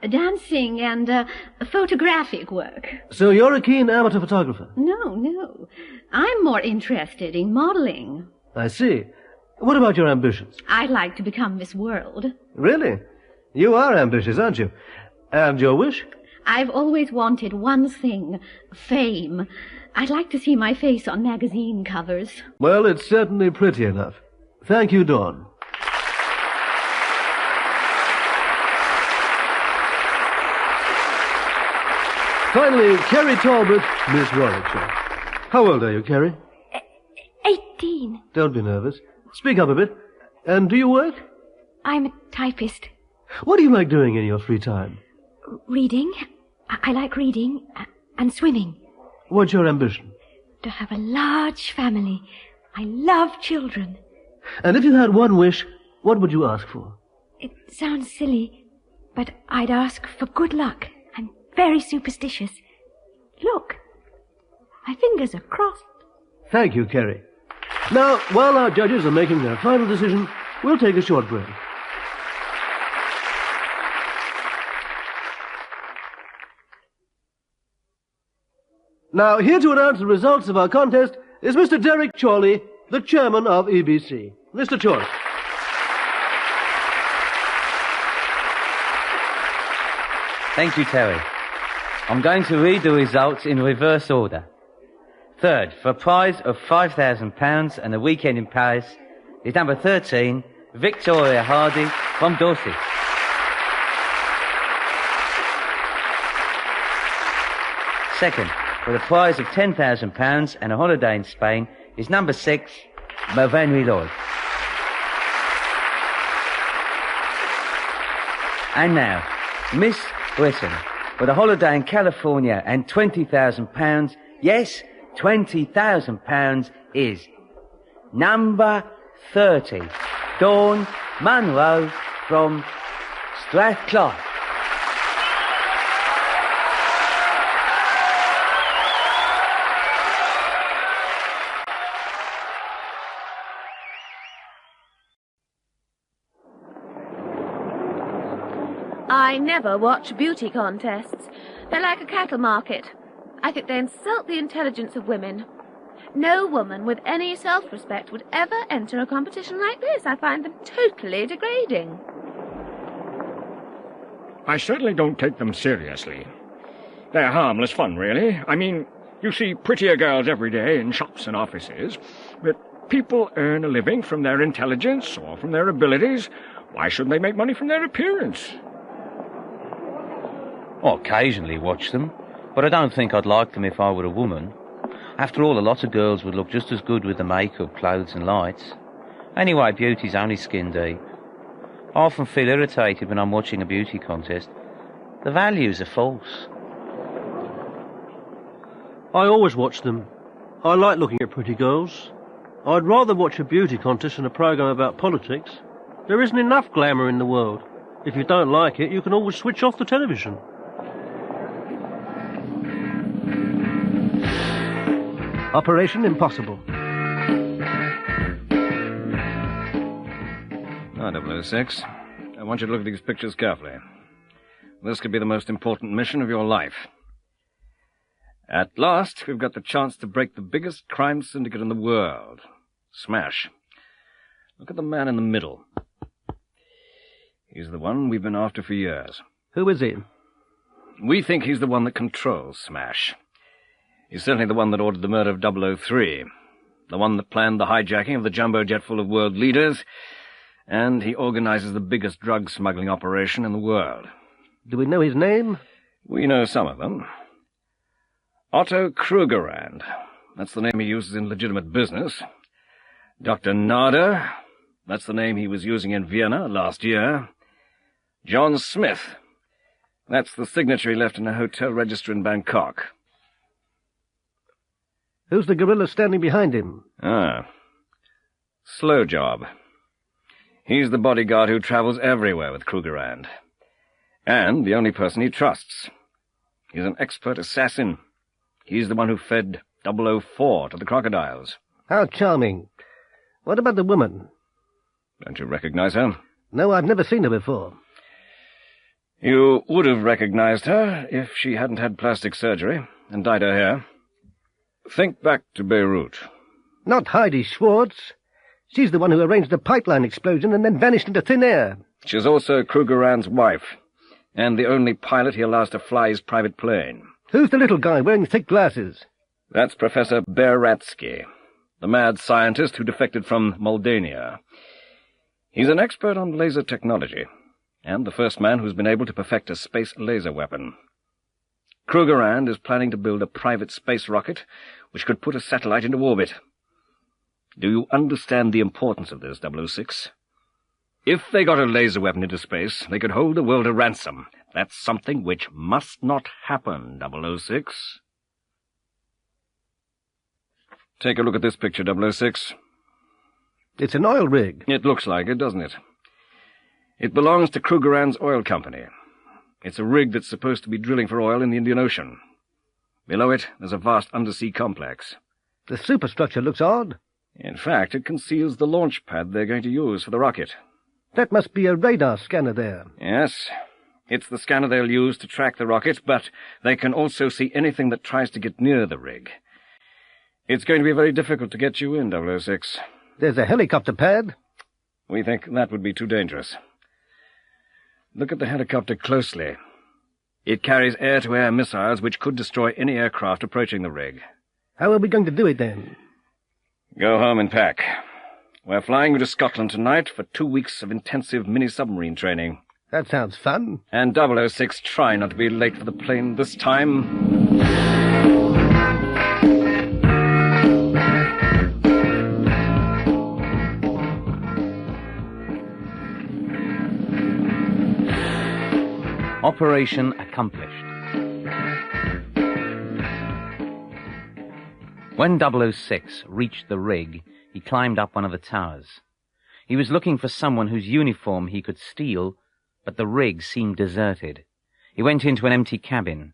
Dancing and photographic work. So you're a keen amateur photographer? No. I'm more interested in modeling. I see. What about your ambitions? I'd like to become Miss World. Really? You are ambitious, aren't you? And your wish? I've always wanted one thing, fame. I'd like to see my face on magazine covers. Well, it's certainly pretty enough. Thank you, Dawn. Finally, Kerry Talbot, Miss Warwickshire. How old are you, Kerry? 18. Don't be nervous. Speak up a bit. And do you work? I'm a typist. What do you like doing in your free time? Reading. I like reading and swimming. What's your ambition? To have a large family. I love children. And if you had one wish, what would you ask for? It sounds silly, but I'd ask for good luck. I'm very superstitious. Look, my fingers are crossed. Thank you, Kerry. Now, while our judges are making their final decision, we'll take a short break. Now, here to announce the results of our contest is Mr. Derek Chorley, the chairman of EBC. Mr. Chorley. Thank you, Terry. I'm going to read the results in reverse order. Third, for a prize of £5,000 and a weekend in Paris, is number 13, Victoria Hardy from Dorset. Second, for the prize of £10,000 and a holiday in Spain, is number 6, Myfanwy Lloyd. And now, Miss Whitton, with a holiday in California and £20,000, yes, £20,000 is number 30, Dawn Munro from Strathclyde. I never watch beauty contests. They're like a cattle market. I think they insult the intelligence of women. No woman with any self-respect would ever enter a competition like this. I find them totally degrading. I certainly don't take them seriously. They're harmless fun, really. I mean, you see prettier girls every day in shops and offices, but people earn a living from their intelligence or from their abilities. Why shouldn't they make money from their appearance? I occasionally watch them, but I don't think I'd like them if I were a woman. After all, a lot of girls would look just as good with the makeup, clothes and lights. Anyway, beauty's only skin deep. I often feel irritated when I'm watching a beauty contest. The values are false. I always watch them. I like looking at pretty girls. I'd rather watch a beauty contest than a programme about politics. There isn't enough glamour in the world. If you don't like it, you can always switch off the television. Operation Impossible. Now, 006, I want you to look at these pictures carefully. This could be the most important mission of your life. At last, we've got the chance to break the biggest crime syndicate in the world. Smash. Look at the man in the middle. He's the one we've been after for years. Who is he? We think he's the one that controls Smash. He's certainly the one that ordered the murder of 003, the one that planned the hijacking of the jumbo jet full of world leaders, and he organizes the biggest drug smuggling operation in the world. Do we know his name? We know some of them. Otto Krugerrand. That's the name he uses in legitimate business. Dr. Nader. That's the name he was using in Vienna last year. John Smith. That's the signature he left in a hotel register in Bangkok. Who's the gorilla standing behind him? Slow Job. He's the bodyguard who travels everywhere with Krugerrand. And the only person he trusts. He's an expert assassin. He's the one who fed 004 to the crocodiles. How charming. What about the woman? Don't you recognize her? No, I've never seen her before. You would have recognized her if she hadn't had plastic surgery and dyed her hair. Think back to Beirut. Not Heidi Schwartz. She's the one who arranged the pipeline explosion and then vanished into thin air. She's also Krugerrand's wife, and the only pilot he allows to fly his private plane. Who's the little guy wearing thick glasses? That's Professor Beratsky, the mad scientist who defected from Moldania. He's an expert on laser technology, and the first man who's been able to perfect a space laser weapon. Krugerrand is planning to build a private space rocket which could put a satellite into orbit. Do you understand the importance of this, 006? If they got a laser weapon into space, they could hold the world a ransom. That's something which must not happen, 006. Take a look at this picture, 006. It's an oil rig. It looks like it, doesn't it? It belongs to Krugerrand's oil company. It's a rig that's supposed to be drilling for oil in the Indian Ocean. Below it, there's a vast undersea complex. The superstructure looks odd. In fact, it conceals the launch pad they're going to use for the rocket. That must be a radar scanner there. Yes. It's the scanner they'll use to track the rocket, but they can also see anything that tries to get near the rig. It's going to be very difficult to get you in, 006. There's a helicopter pad. We think that would be too dangerous. Look at the helicopter closely. It carries air-to-air missiles which could destroy any aircraft approaching the rig. How are we going to do it, then? Go home and pack. We're flying you to Scotland tonight for 2 weeks of intensive mini-submarine training. That sounds fun. And 006, try not to be late for the plane this time. Operation accomplished. When 006 reached the rig, he climbed up one of the towers. He was looking for someone whose uniform he could steal, but the rig seemed deserted. He went into an empty cabin.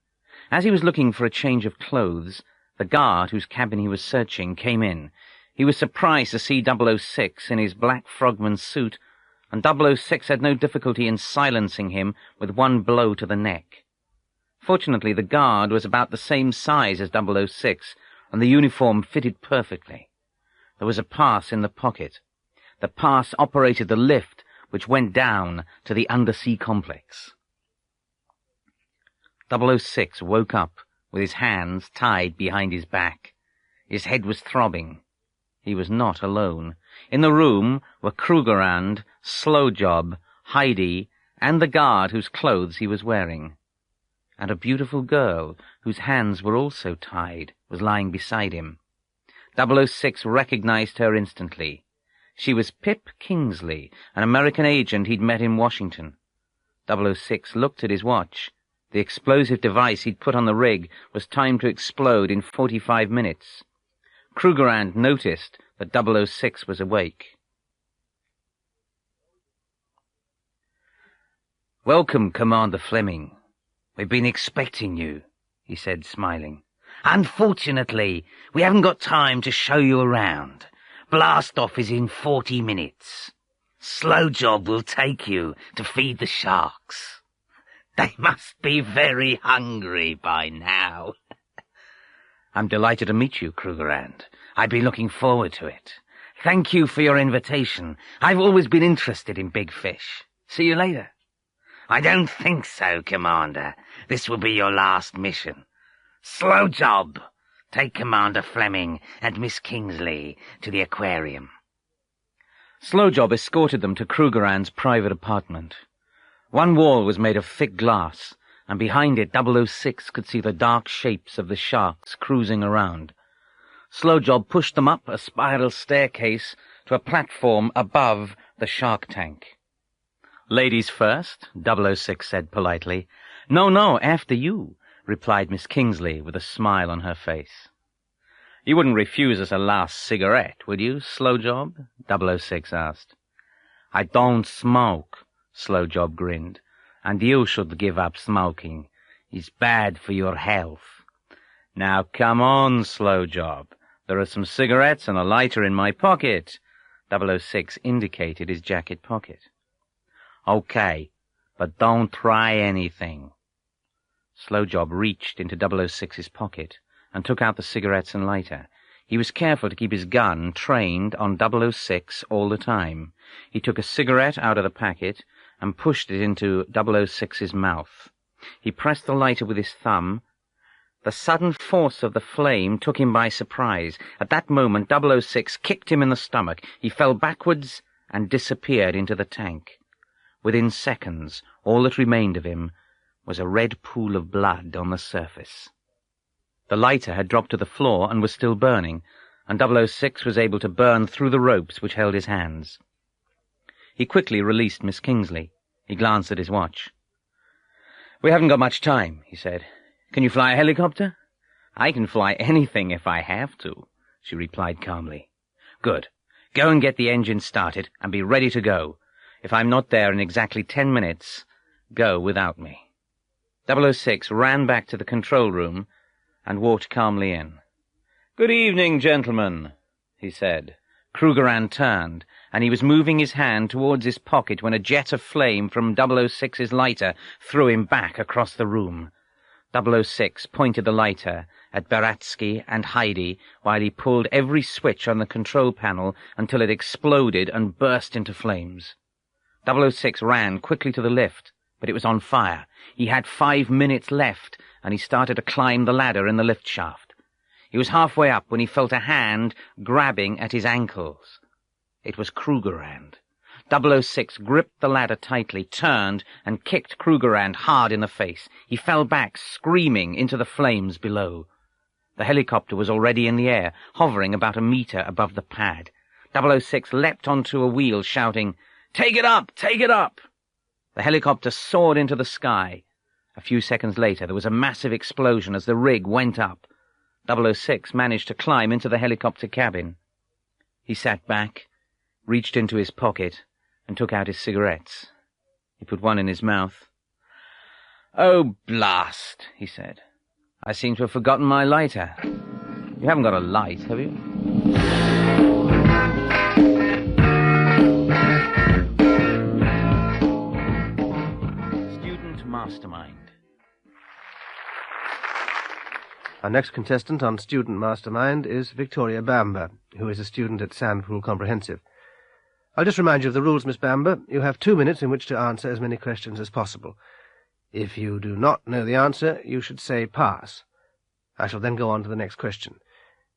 As he was looking for a change of clothes, the guard whose cabin he was searching came in. He was surprised to see 006 in his black frogman suit, and 006 had no difficulty in silencing him with one blow to the neck. Fortunately, the guard was about the same size as 006, and the uniform fitted perfectly. There was a pass in the pocket. The pass operated the lift which went down to the undersea complex. 006 woke up with his hands tied behind his back. His head was throbbing. He was not alone. In the room were Krugerrand, Slowjob, Heidi, and the guard whose clothes he was wearing. And a beautiful girl, whose hands were also tied, was lying beside him. 006 recognized her instantly. She was Pip Kingsley, an American agent he'd met in Washington. 006 looked at his watch. The explosive device he'd put on the rig was timed to explode in 45 minutes. Krugerrand noticed that 006 was awake. "Welcome, Commander Fleming. We've been expecting you," he said, smiling. "Unfortunately, we haven't got time to show you around. Blast-off is in 40 minutes. Slowjob will take you to feed the sharks. They must be very hungry by now." "I'm delighted to meet you, Krugerrand. I've been looking forward to it. Thank you for your invitation. I've always been interested in big fish. See you later." "I don't think so, Commander. This will be your last mission. Slowjob, take Commander Fleming and Miss Kingsley to the aquarium." Slowjob escorted them to Krugerrand's private apartment. One wall was made of thick glass, and behind it 006 could see the dark shapes of the sharks cruising around. Slowjob pushed them up a spiral staircase to a platform above the shark tank. "Ladies first," 006 said politely. No, after you," replied Miss Kingsley with a smile on her face. "You wouldn't refuse us a last cigarette, would you, Slowjob?" 006 asked. "I don't smoke," Slowjob grinned, "and you should give up smoking. It's bad for your health." "Now come on, Slowjob. There are some cigarettes and a lighter in my pocket." 006 indicated his jacket pocket. "Okay, but don't try anything." Slowjob reached into 006's pocket and took out the cigarettes and lighter. He was careful to keep his gun trained on 006 all the time. He took a cigarette out of the packet and pushed it into 006's mouth. He pressed the lighter with his thumb. The sudden force of the flame took him by surprise. At that moment, 006 kicked him in the stomach. He fell backwards and disappeared into the tank. Within seconds, all that remained of him was a red pool of blood on the surface. The lighter had dropped to the floor and was still burning, and 006 was able to burn through the ropes which held his hands. He quickly released Miss Kingsley. He glanced at his watch. "We haven't got much time," he said. "Can you fly a helicopter?" "I can fly anything if I have to," she replied calmly. "Good. Go and get the engine started and be ready to go. If I'm not there in exactly 10 minutes, go without me." 006 ran back to the control room and walked calmly in. "Good evening, gentlemen," he said. Krugerrand turned, and he was moving his hand towards his pocket when a jet of flame from 006's lighter threw him back across the room. 006 pointed the lighter at Baratsky and Heidi while he pulled every switch on the control panel until it exploded and burst into flames. 006 ran quickly to the lift, but it was on fire. He had 5 minutes left, and he started to climb the ladder in the lift shaft. He was halfway up when he felt a hand grabbing at his ankles. It was Krugerrand. 006 gripped the ladder tightly, turned, and kicked Krugerrand hard in the face. He fell back, screaming, into the flames below. The helicopter was already in the air, hovering about a meter above the pad. 006 leapt onto a wheel, shouting, "Take it up! Take it up!" The helicopter soared into the sky. A few seconds later, there was a massive explosion as the rig went up. 006 managed to climb into the helicopter cabin. He sat back, reached into his pocket, and took out his cigarettes. He put one in his mouth. "Oh, blast," he said. "I seem to have forgotten my lighter. You haven't got a light, have you?" Student Mastermind. Our next contestant on Student Mastermind is Victoria Bamber, who is a student at Sandpool Comprehensive. I'll just remind you of the rules, Miss Bamber. You have 2 minutes in which to answer as many questions as possible. If you do not know the answer, you should say pass. I shall then go on to the next question.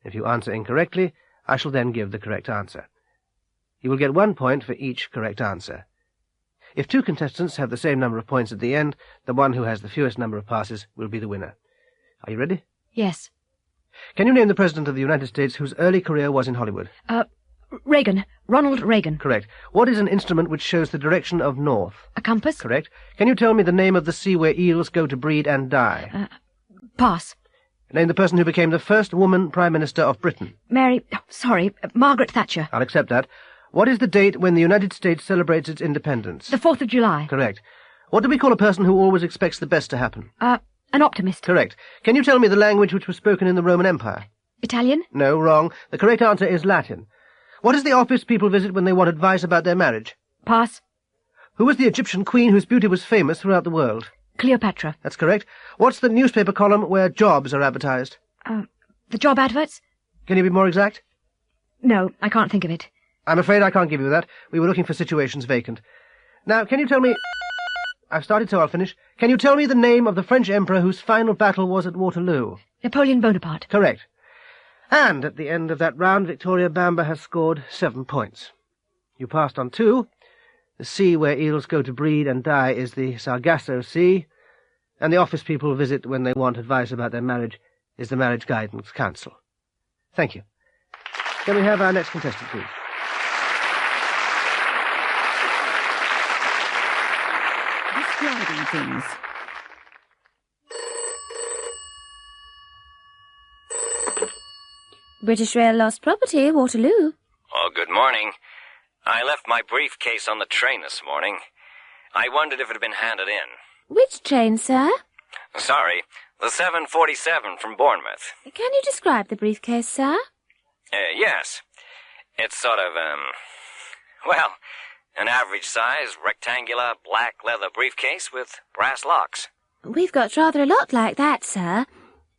If you answer incorrectly, I shall then give the correct answer. You will get 1 point for each correct answer. If 2 contestants have the same number of points at the end, the one who has the fewest number of passes will be the winner. Are you ready? Yes. Can you name the President of the United States whose early career was in Hollywood? Reagan. Ronald Reagan. Correct. What is an instrument which shows the direction of north? A compass? Correct. Can you tell me the name of the sea where eels go to breed and die? Pass. Name the person who became the first woman Prime Minister of Britain. Margaret Thatcher. I'll accept that. What is the date when the United States celebrates its independence? The 4th of July. Correct. What do we call a person who always expects the best to happen? An optimist. Correct. Can you tell me the language which was spoken in the Roman Empire? Italian? No, wrong. The correct answer is Latin. What is the office people visit when they want advice about their marriage? Pass. Who was the Egyptian queen whose beauty was famous throughout the world? Cleopatra. That's correct. What's the newspaper column where jobs are advertised? The job adverts? Can you be more exact? No, I can't think of it. I'm afraid I can't give you that. We were looking for situations vacant. Now, can you tell me... I've started, so I'll finish. Can you tell me the name of the French emperor whose final battle was at Waterloo? Napoleon Bonaparte. Correct. And at the end of that round, Victoria Bamber has scored 7 points. You passed on 2. The sea where eels go to breed and die is the Sargasso Sea, and the office people visit when they want advice about their marriage is the Marriage Guidance Council. Thank you. Can we have our next contestant, please? Describing things. British Rail lost property, Waterloo. Oh, good morning. I left my briefcase on the train this morning. I wondered if it had been handed in. Which train, sir? Sorry, the 747 from Bournemouth. Can you describe the briefcase, sir? Yes. It's sort of, well, an average-size, rectangular, black leather briefcase with brass locks. We've got rather a lot like that, sir.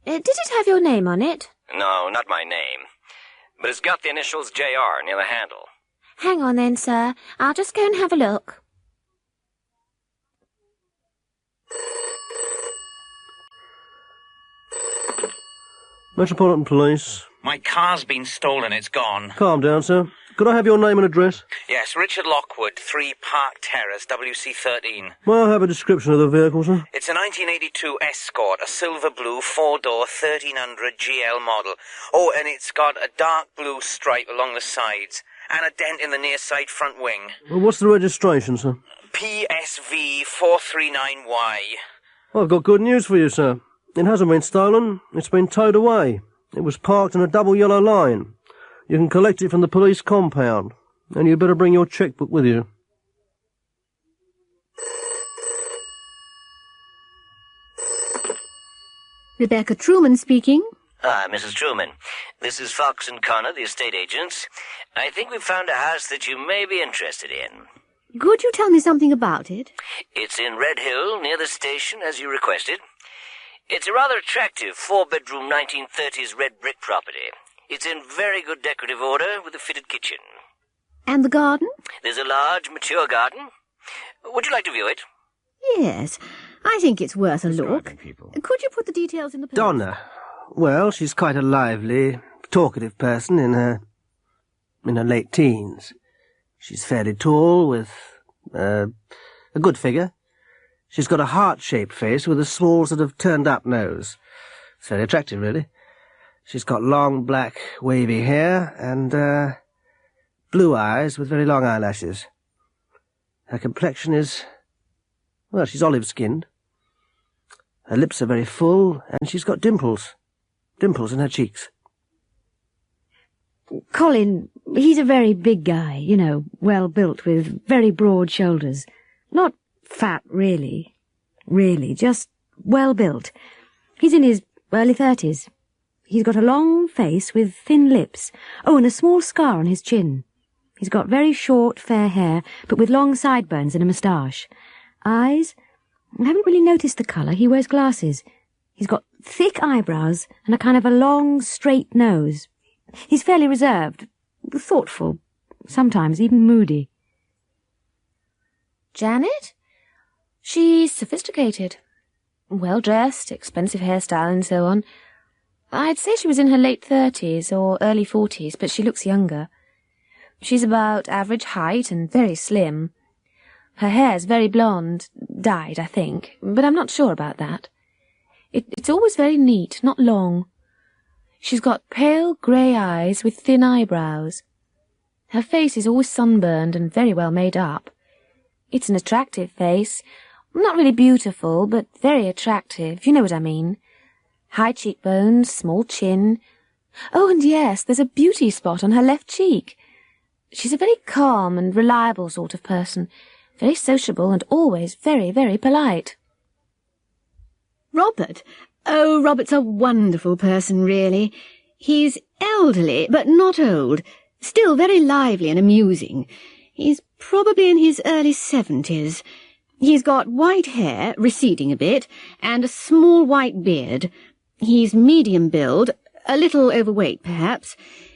Did it have your name on it? No, not my name. But it's got the initials JR near the handle. Hang on then, sir. I'll just go and have a look. Metropolitan Police. My car's been stolen. It's gone. Calm down, sir. Could I have your name and address? Yes, Richard Lockwood, 3 Park Terrace, WC13. May I have a description of the vehicle, sir? It's a 1982 Escort, a silver blue 4-door 1300 GL model. Oh, and it's got a dark blue stripe along the sides and a dent in the near side front wing. Well, what's the registration, sir? PSV 439Y. Well, I've got good news for you, sir. It hasn't been stolen. It's been towed away. It was parked in a double yellow line. You can collect it from the police compound. And you'd better bring your chequebook with you. Rebecca Truman speaking. Ah, Mrs. Truman. This is Fox and Connor, the estate agents. I think we've found a house that you may be interested in. Could you tell me something about it? It's in Red Hill, near the station, as you requested. It's a rather attractive 4-bedroom 1930s red brick property. It's in very good decorative order with a fitted kitchen. And the garden? There's a large, mature garden. Would you like to view it? Yes. I think it's worth a look. Could you put the details in the... Donna. Well, she's quite a lively, talkative person in her late teens. She's fairly tall, with a good figure. She's got a heart-shaped face with a small sort of turned-up nose. It's very attractive, really. She's got long, black, wavy hair and blue eyes with very long eyelashes. Her complexion is... well, she's olive-skinned. Her lips are very full, and she's got dimples. Dimples in her cheeks. Colin, he's a very big guy, you know, well built with very broad shoulders. Not fat, really. Really, just well built. He's in his early 30s. He's got a long face with thin lips. Oh, and a small scar on his chin. He's got very short, fair hair, but with long sideburns and a moustache. Eyes? I haven't really noticed the colour. He wears glasses. He's got thick eyebrows and a kind of a long, straight nose. He's fairly reserved, thoughtful, sometimes even moody. Janet? She's sophisticated. Well-dressed, expensive hairstyle and so on. I'd say she was in her late 30s or early 40s, but she looks younger. She's about average height and very slim. Her hair's very blonde, dyed, I think, but I'm not sure about that. It's always very neat, not long. She's got pale grey eyes with thin eyebrows. Her face is always sunburned and very well made up. It's an attractive face. Not really beautiful, but very attractive, you know what I mean. High cheekbones, small chin. Oh, and yes, there's a beauty spot on her left cheek. She's a very calm and reliable sort of person, very sociable and always very, very polite. Robert? Oh, Robert's a wonderful person, really. He's elderly, but not old. Still very lively and amusing. He's probably in his early 70s. He's got white hair, receding a bit, and a small white beard. He's medium build, a little overweight, perhaps.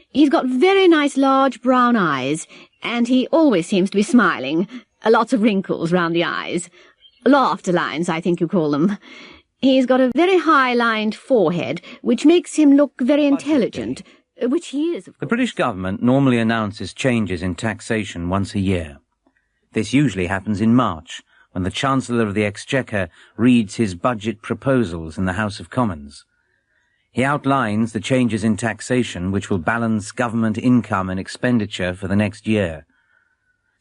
He's got very nice large brown eyes, and he always seems to be smiling. Lots of wrinkles round the eyes. Laughter lines, I think you call them. He's got a very high-lined forehead, which makes him look very intelligent, which he is, of course. The British government normally announces changes in taxation once a year. This usually happens in March, when the Chancellor of the Exchequer reads his budget proposals in the House of Commons. He outlines the changes in taxation which will balance government income and expenditure for the next year.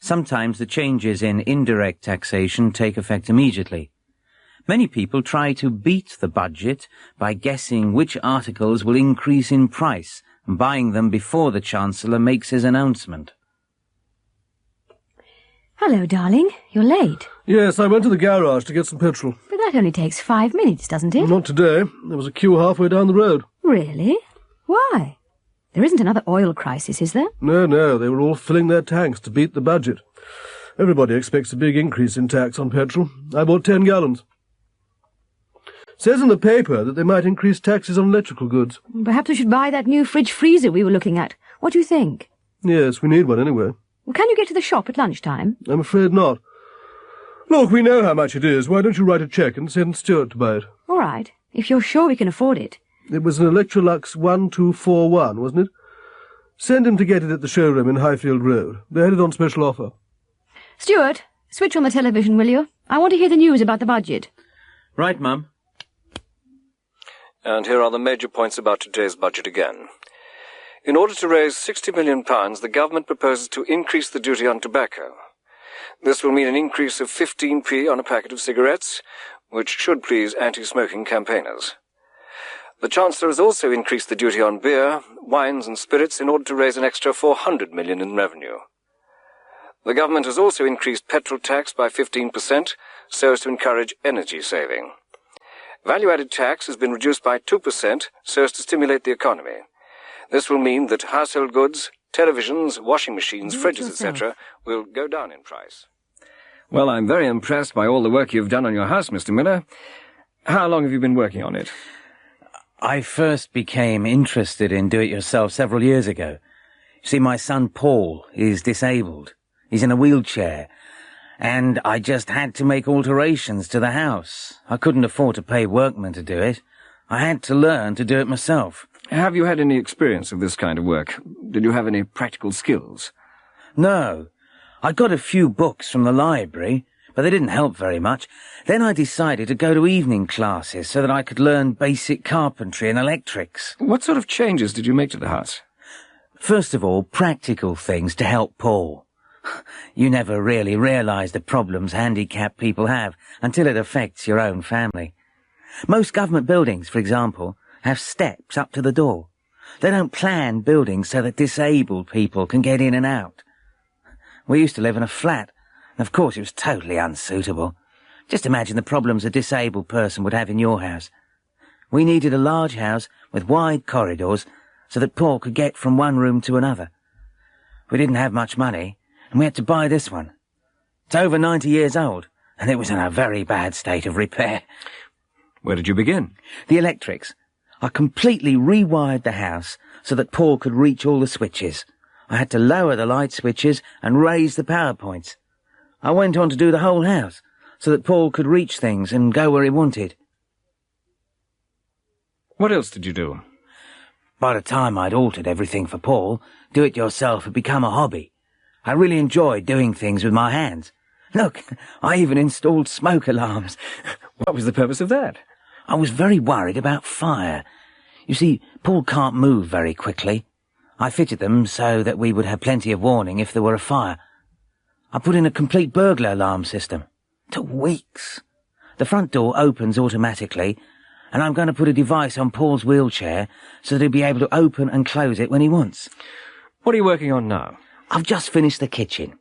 Sometimes the changes in indirect taxation take effect immediately. Many people try to beat the budget by guessing which articles will increase in price and buying them before the Chancellor makes his announcement. Hello, darling. You're late. Yes, I went to the garage to get some petrol. But that only takes 5 minutes, doesn't it? Not today. There was a queue halfway down the road. Really? Why? There isn't another oil crisis, is there? No, they were all filling their tanks to beat the budget. Everybody expects a big increase in tax on petrol. I bought 10 gallons. Says in the paper that they might increase taxes on electrical goods. Perhaps we should buy that new fridge-freezer we were looking at. What do you think? Yes, we need one anyway. Can you get to the shop at lunchtime? I'm afraid not. Look, we know how much it is. Why don't you write a cheque and send Stuart to buy it? All right, if you're sure we can afford it. It was an Electrolux 1241, wasn't it? Send him to get it at the showroom in Highfield Road. They had it on special offer. Stuart, switch on the television, will you? I want to hear the news about the budget. Right, Mum. And here are the major points about today's budget again. In order to raise £60 million, the government proposes to increase the duty on tobacco. This will mean an increase of 15p on a packet of cigarettes, which should please anti-smoking campaigners. The Chancellor has also increased the duty on beer, wines and spirits in order to raise an extra £400 million in revenue. The government has also increased petrol tax by 15% so as to encourage energy saving. Value-added tax has been reduced by 2% so as to stimulate the economy. This will mean that household goods, televisions, washing machines, fridges, etc. will go down in price. Well, I'm very impressed by all the work you've done on your house, Mr. Miller. How long have you been working on it? I first became interested in do-it-yourself several years ago. You see, my son Paul is disabled. He's in a wheelchair. And I just had to make alterations to the house. I couldn't afford to pay workmen to do it. I had to learn to do it myself. Have you had any experience of this kind of work? Did you have any practical skills? No. I got a few books from the library, but they didn't help very much. Then I decided to go to evening classes so that I could learn basic carpentry and electrics. What sort of changes did you make to the house? First of all, practical things to help Paul. You never really realise the problems handicapped people have until it affects your own family. Most government buildings, for example, have steps up to the door. They don't plan buildings so that disabled people can get in and out. We used to live in a flat, and of course it was totally unsuitable. Just imagine the problems a disabled person would have in your house. We needed a large house with wide corridors so that Paul could get from one room to another. We didn't have much money, and we had to buy this one. It's over 90 years old, and it was in a very bad state of repair. Where did you begin? The electrics. I completely rewired the house so that Paul could reach all the switches. I had to lower the light switches and raise the power points. I went on to do the whole house so that Paul could reach things and go where he wanted. What else did you do? By the time I'd altered everything for Paul, do-it-yourself had become a hobby. I really enjoyed doing things with my hands. Look, I even installed smoke alarms. What was the purpose of that? I was very worried about fire. You see, Paul can't move very quickly. I fitted them so that we would have plenty of warning if there were a fire. I put in a complete burglar alarm system. It took weeks. The front door opens automatically, and I'm going to put a device on Paul's wheelchair so that he'll be able to open and close it when he wants. What are you working on now? I've just finished the kitchen.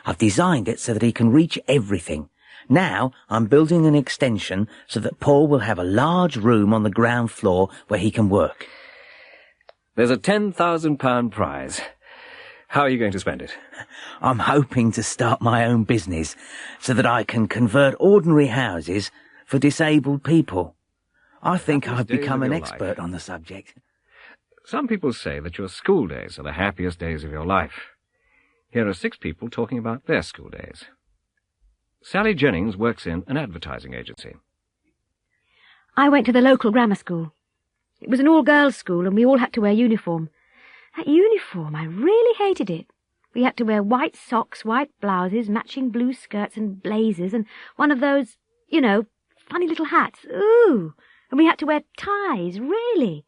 I've designed it so that he can reach everything. Now I'm building an extension so that Paul will have a large room on the ground floor where he can work. There's a £10,000 prize. How are you going to spend it? I'm hoping to start my own business so that I can convert ordinary houses for disabled people. I think I've become an expert on the subject. Some people say that your school days are the happiest days of your life. Here are 6 people talking about their school days. Sally Jennings works in an advertising agency. I went to the local grammar school. It was an all-girls school, and we all had to wear uniform. That uniform, I really hated it. We had to wear white socks, white blouses, matching blue skirts and blazers, and one of those, you know, funny little hats. Ooh! And we had to wear ties, really.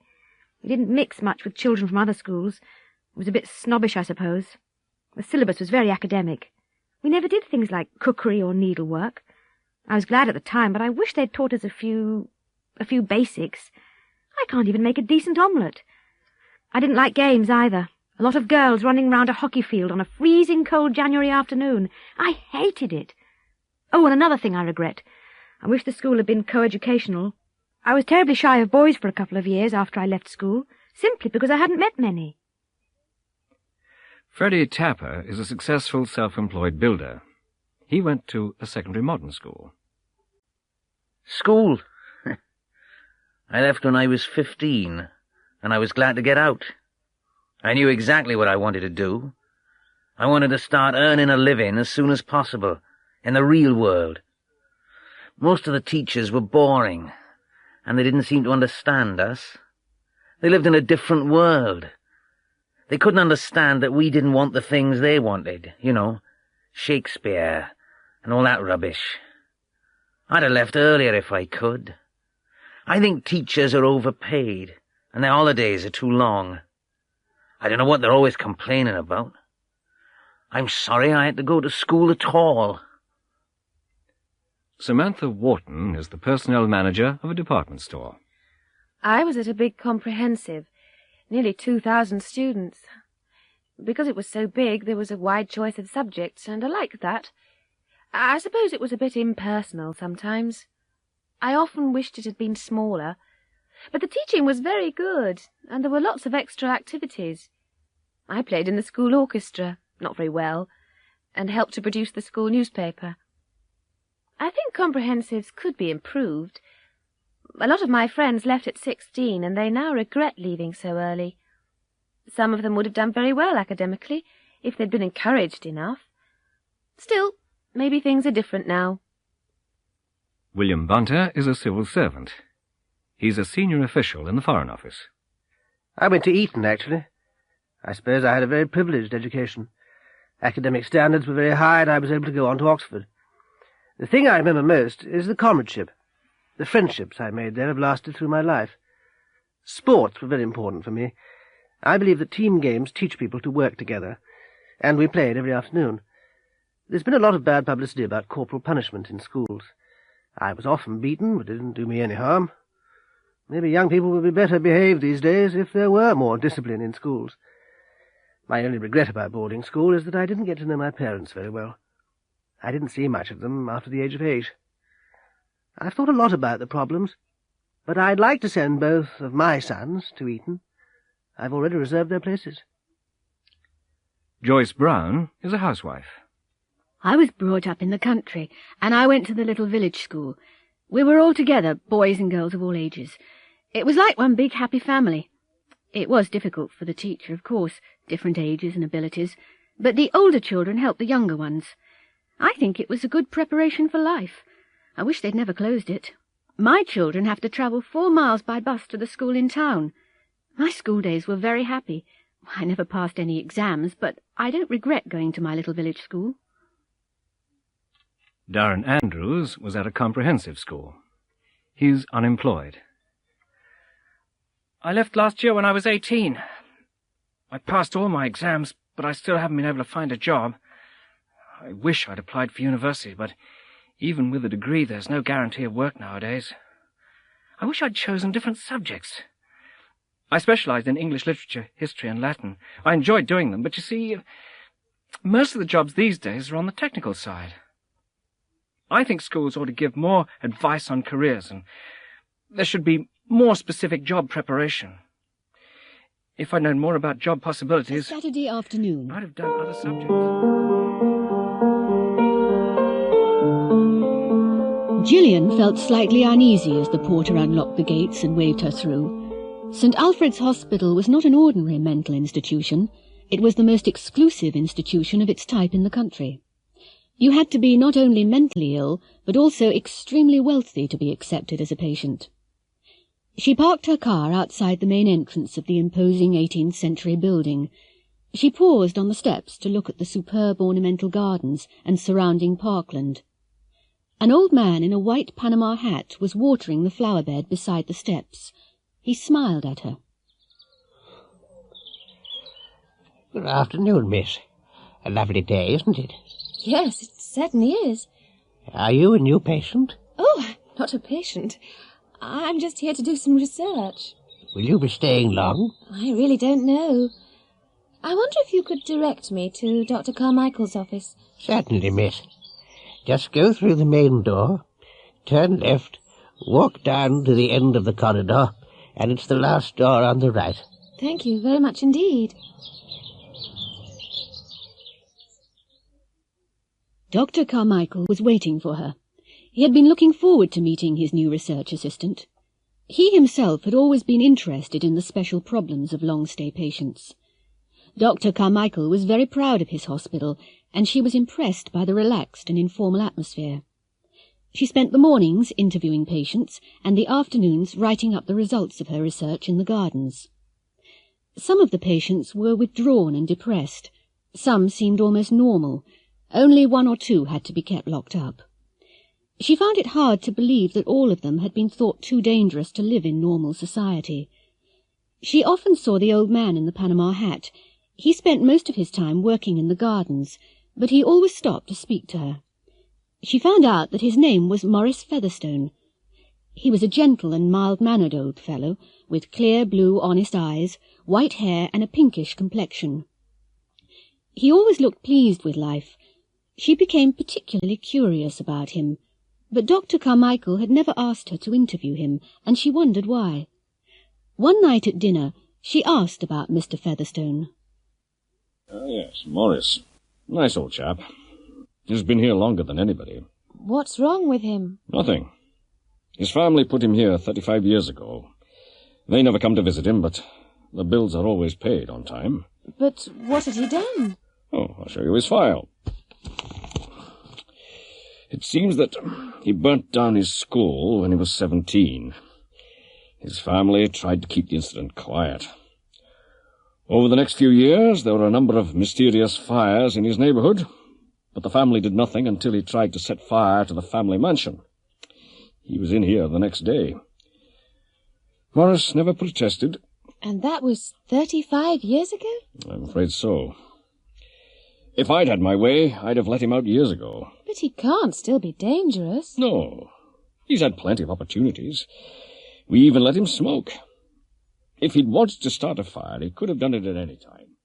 We didn't mix much with children from other schools. It was a bit snobbish, I suppose. The syllabus was very academic. We never did things like cookery or needlework. I was glad at the time, but I wish they'd taught us a few basics. I can't even make a decent omelette. I didn't like games either. A lot of girls running round a hockey field on a freezing cold January afternoon. I hated it. Oh, and another thing I regret. I wish the school had been coeducational. I was terribly shy of boys for a couple of years after I left school, simply because I hadn't met many. Freddie Tapper is a successful self-employed builder. He went to a secondary modern school. School? I left when I was 15, and I was glad to get out. I knew exactly what I wanted to do. I wanted to start earning a living as soon as possible, in the real world. Most of the teachers were boring, and they didn't seem to understand us. They lived in a different world. They couldn't understand that we didn't want the things they wanted, you know, Shakespeare and all that rubbish. I'd have left earlier if I could. I think teachers are overpaid, and their holidays are too long. I don't know what they're always complaining about. I'm sorry I had to go to school at all. Samantha Wharton is the personnel manager of a department store. I was at a big comprehensive, nearly 2,000 students. Because it was so big, there was a wide choice of subjects, and I liked that. I suppose it was a bit impersonal sometimes. I often wished it had been smaller, but the teaching was very good, and there were lots of extra activities. I played in the school orchestra, not very well, and helped to produce the school newspaper. I think comprehensives could be improved. A lot of my friends left at 16, and they now regret leaving so early. Some of them would have done very well academically, if they'd been encouraged enough. Still, maybe things are different now. William Bunter is a civil servant. He's a senior official in the Foreign Office. I went to Eton, actually. I suppose I had a very privileged education. Academic standards were very high, and I was able to go on to Oxford. The thing I remember most is the comradeship. The friendships I made there have lasted through my life. Sports were very important for me. I believe that team games teach people to work together, and we played every afternoon. There's been a lot of bad publicity about corporal punishment in schools. I was often beaten, but it didn't do me any harm. Maybe young people would be better behaved these days if there were more discipline in schools. My only regret about boarding school is that I didn't get to know my parents very well. I didn't see much of them after the age of 8. I've thought a lot about the problems, but I'd like to send both of my sons to Eton. I've already reserved their places. Joyce Brown is a housewife. I was brought up in the country, and I went to the little village school. We were all together, boys and girls of all ages. It was like one big happy family. It was difficult for the teacher, of course, different ages and abilities, but the older children helped the younger ones. I think it was a good preparation for life. I wish they'd never closed it. My children have to travel 4 miles by bus to the school in town. My school days were very happy. I never passed any exams, but I don't regret going to my little village school. Darren Andrews was at a comprehensive school. He's unemployed. I left last year when I was 18. I passed all my exams, but I still haven't been able to find a job. I wish I'd applied for university, but even with a degree, there's no guarantee of work nowadays. I wish I'd chosen different subjects. I specialized in English literature, history, and Latin. I enjoyed doing them, but you see, most of the jobs these days are on the technical side. I think schools ought to give more advice on careers, and there should be more specific job preparation. If I'd known more about job possibilities... Saturday afternoon. I'd have done other subjects. Gillian felt slightly uneasy as the porter unlocked the gates and waved her through. St. Alfred's Hospital was not an ordinary mental institution. It was the most exclusive institution of its type in the country. You had to be not only mentally ill, but also extremely wealthy to be accepted as a patient. She parked her car outside the main entrance of the imposing 18th century building. She paused on the steps to look at the superb ornamental gardens and surrounding parkland. An old man in a white Panama hat was watering the flower bed beside the steps. He smiled at her. Good afternoon, miss. A lovely day, isn't it? Yes, it certainly is. Are you a new patient? Oh, not a patient. I'm just here to do some research. Will you be staying long? I really don't know. I wonder if you could direct me to Dr. Carmichael's office. Certainly, miss. Just go through the main door, turn left, walk down to the end of the corridor, and it's the last door on the right. Thank you very much indeed. Dr. Carmichael was waiting for her. He had been looking forward to meeting his new research assistant. He himself had always been interested in the special problems of long-stay patients. Dr. Carmichael was very proud of his hospital, and she was impressed by the relaxed and informal atmosphere. She spent the mornings interviewing patients and the afternoons writing up the results of her research in the gardens. Some of the patients were withdrawn and depressed. Some seemed almost normal. Only 1 or 2 had to be kept locked up. She found it hard to believe that all of them had been thought too dangerous to live in normal society. She often saw the old man in the Panama hat. He spent most of his time working in the gardens, but he always stopped to speak to her. She found out that his name was Maurice Featherstone. He was a gentle and mild-mannered old fellow, with clear blue honest eyes, white hair, and a pinkish complexion. He always looked pleased with life. She became particularly curious about him, but Dr. Carmichael had never asked her to interview him, and she wondered why. One night at dinner, she asked about Mr. Featherstone. Oh, yes, Morris. Nice old chap. He's been here longer than anybody. What's wrong with him? Nothing. His family put him here 35 years ago. They never come to visit him, but the bills are always paid on time. But what had he done? Oh, I'll show you his file. It seems that he burnt down his school when he was 17. His family tried to keep the incident quiet. Over the next few years, there were a number of mysterious fires in his neighborhood, but the family did nothing until he tried to set fire to the family mansion. He was in here the next day. Morris never protested. And that was 35 years ago? I'm afraid so. If I'd had my way, I'd have let him out years ago. But he can't still be dangerous. No. He's had plenty of opportunities. We even let him smoke. If he'd wanted to start a fire, he could have done it at any time.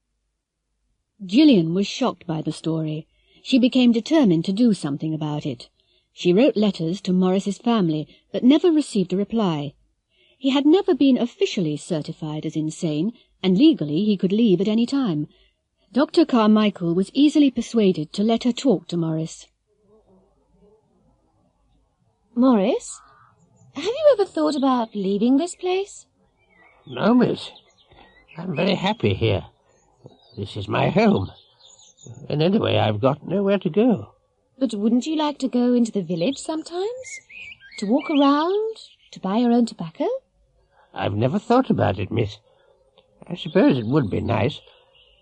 Gillian was shocked by the story. She became determined to do something about it. She wrote letters to Morris's family, but never received a reply. He had never been officially certified as insane, and legally he could leave at any time. Dr. Carmichael was easily persuaded to let her talk to Morris. Morris, have you ever thought about leaving this place? No, miss. I'm very happy here. This is my home. And anyway, I've got nowhere to go. But wouldn't you like to go into the village sometimes? To walk around? To buy your own tobacco? I've never thought about it, miss. I suppose it would be nice,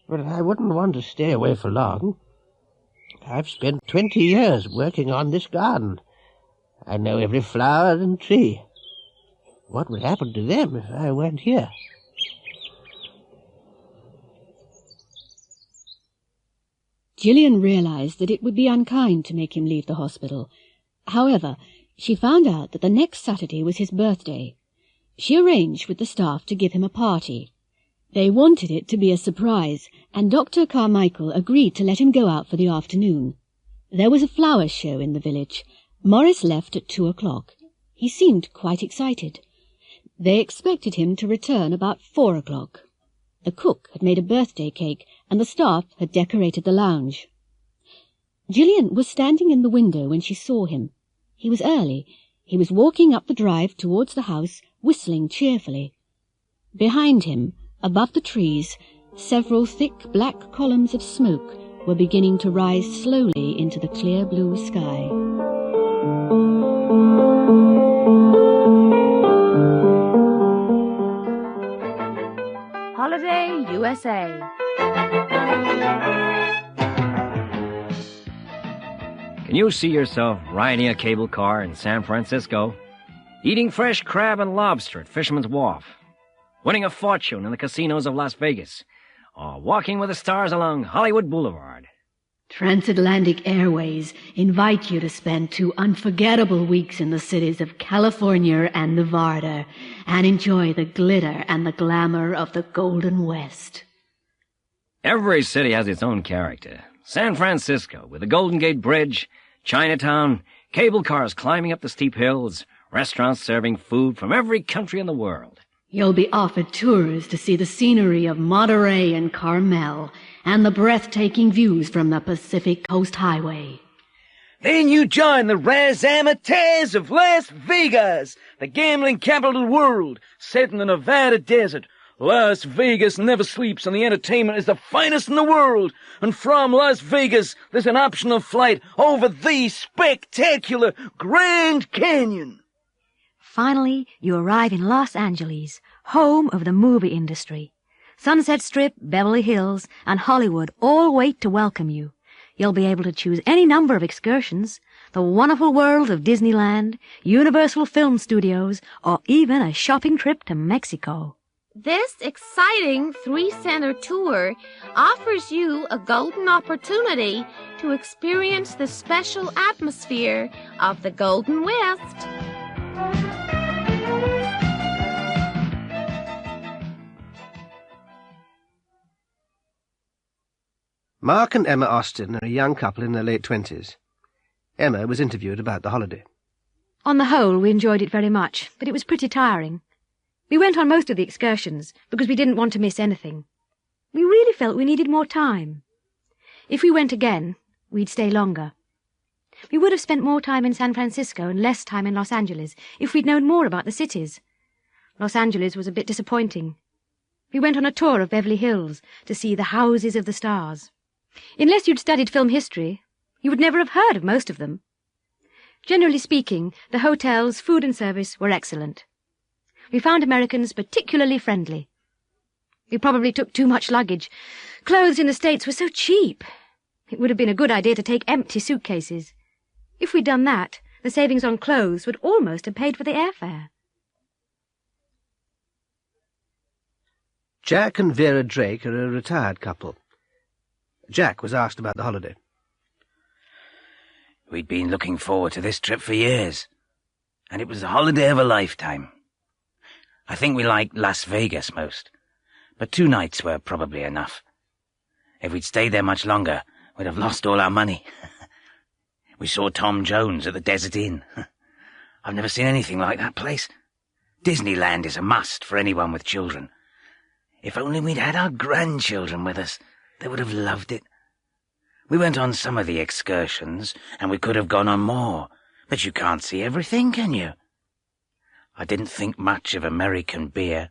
but I wouldn't want to stay away for long. I've spent 20 years working on this garden. I know every flower and tree. What would happen to them if I went here? Gillian realized that it would be unkind to make him leave the hospital. However, she found out that the next Saturday was his birthday. She arranged with the staff to give him a party. They wanted it to be a surprise, and Dr. Carmichael agreed to let him go out for the afternoon. There was a flower show in the village. Morris left at 2 o'clock. He seemed quite excited. They expected him to return about 4 o'clock. The cook had made a birthday cake, and the staff had decorated the lounge. Gillian was standing in the window when she saw him. He was early. He was walking up the drive towards the house, whistling cheerfully. Behind him, above the trees, several thick black columns of smoke were beginning to rise slowly into the clear blue sky. Holiday USA. Can you see yourself riding a cable car in San Francisco, eating fresh crab and lobster at Fisherman's Wharf, winning a fortune in the casinos of Las Vegas, or walking with the stars along Hollywood Boulevard? Transatlantic Airways invite you to spend 2 unforgettable weeks in the cities of California and Nevada and enjoy the glitter and the glamour of the Golden West. Every city has its own character. San Francisco, with the Golden Gate Bridge, Chinatown, cable cars climbing up the steep hills, restaurants serving food from every country in the world. You'll be offered tours to see the scenery of Monterey and Carmel and the breathtaking views from the Pacific Coast Highway. Then you join the razzmatazz of Las Vegas, the gambling capital of the world, set in the Nevada desert. Las Vegas never sleeps, and the entertainment is the finest in the world. And from Las Vegas, there's an optional flight over the spectacular Grand Canyon. Finally, you arrive in Los Angeles, home of the movie industry. Sunset Strip, Beverly Hills, and Hollywood all wait to welcome you. You'll be able to choose any number of excursions, the wonderful world of Disneyland, Universal Film Studios, or even a shopping trip to Mexico. This exciting 3-center tour offers you a golden opportunity to experience the special atmosphere of the Golden West. Mark and Emma Austin are a young couple in their late 20s. Emma was interviewed about the holiday. On the whole, we enjoyed it very much, but it was pretty tiring. We went on most of the excursions because we didn't want to miss anything. We really felt we needed more time. If we went again, we'd stay longer. We would have spent more time in San Francisco and less time in Los Angeles if we'd known more about the cities. Los Angeles was a bit disappointing. We went on a tour of Beverly Hills to see the houses of the stars. Unless you'd studied film history, you would never have heard of most of them. Generally speaking, the hotels, food and service were excellent. We found Americans particularly friendly. We probably took too much luggage. Clothes in the States were so cheap. It would have been a good idea to take empty suitcases. If we'd done that, the savings on clothes would almost have paid for the airfare. Jack and Vera Drake are a retired couple. Jack was asked about the holiday. We'd been looking forward to this trip for years. and it was the holiday of a lifetime. I think we liked Las Vegas most, but 2 nights were probably enough. If we'd stayed there much longer, we'd have lost all our money. We saw Tom Jones at the Desert Inn. I've never seen anything like that place. Disneyland is a must for anyone with children. If only we'd had our grandchildren with us, they would have loved it. We went on some of the excursions, and we could have gone on more, but you can't see everything, can you? I didn't think much of American beer,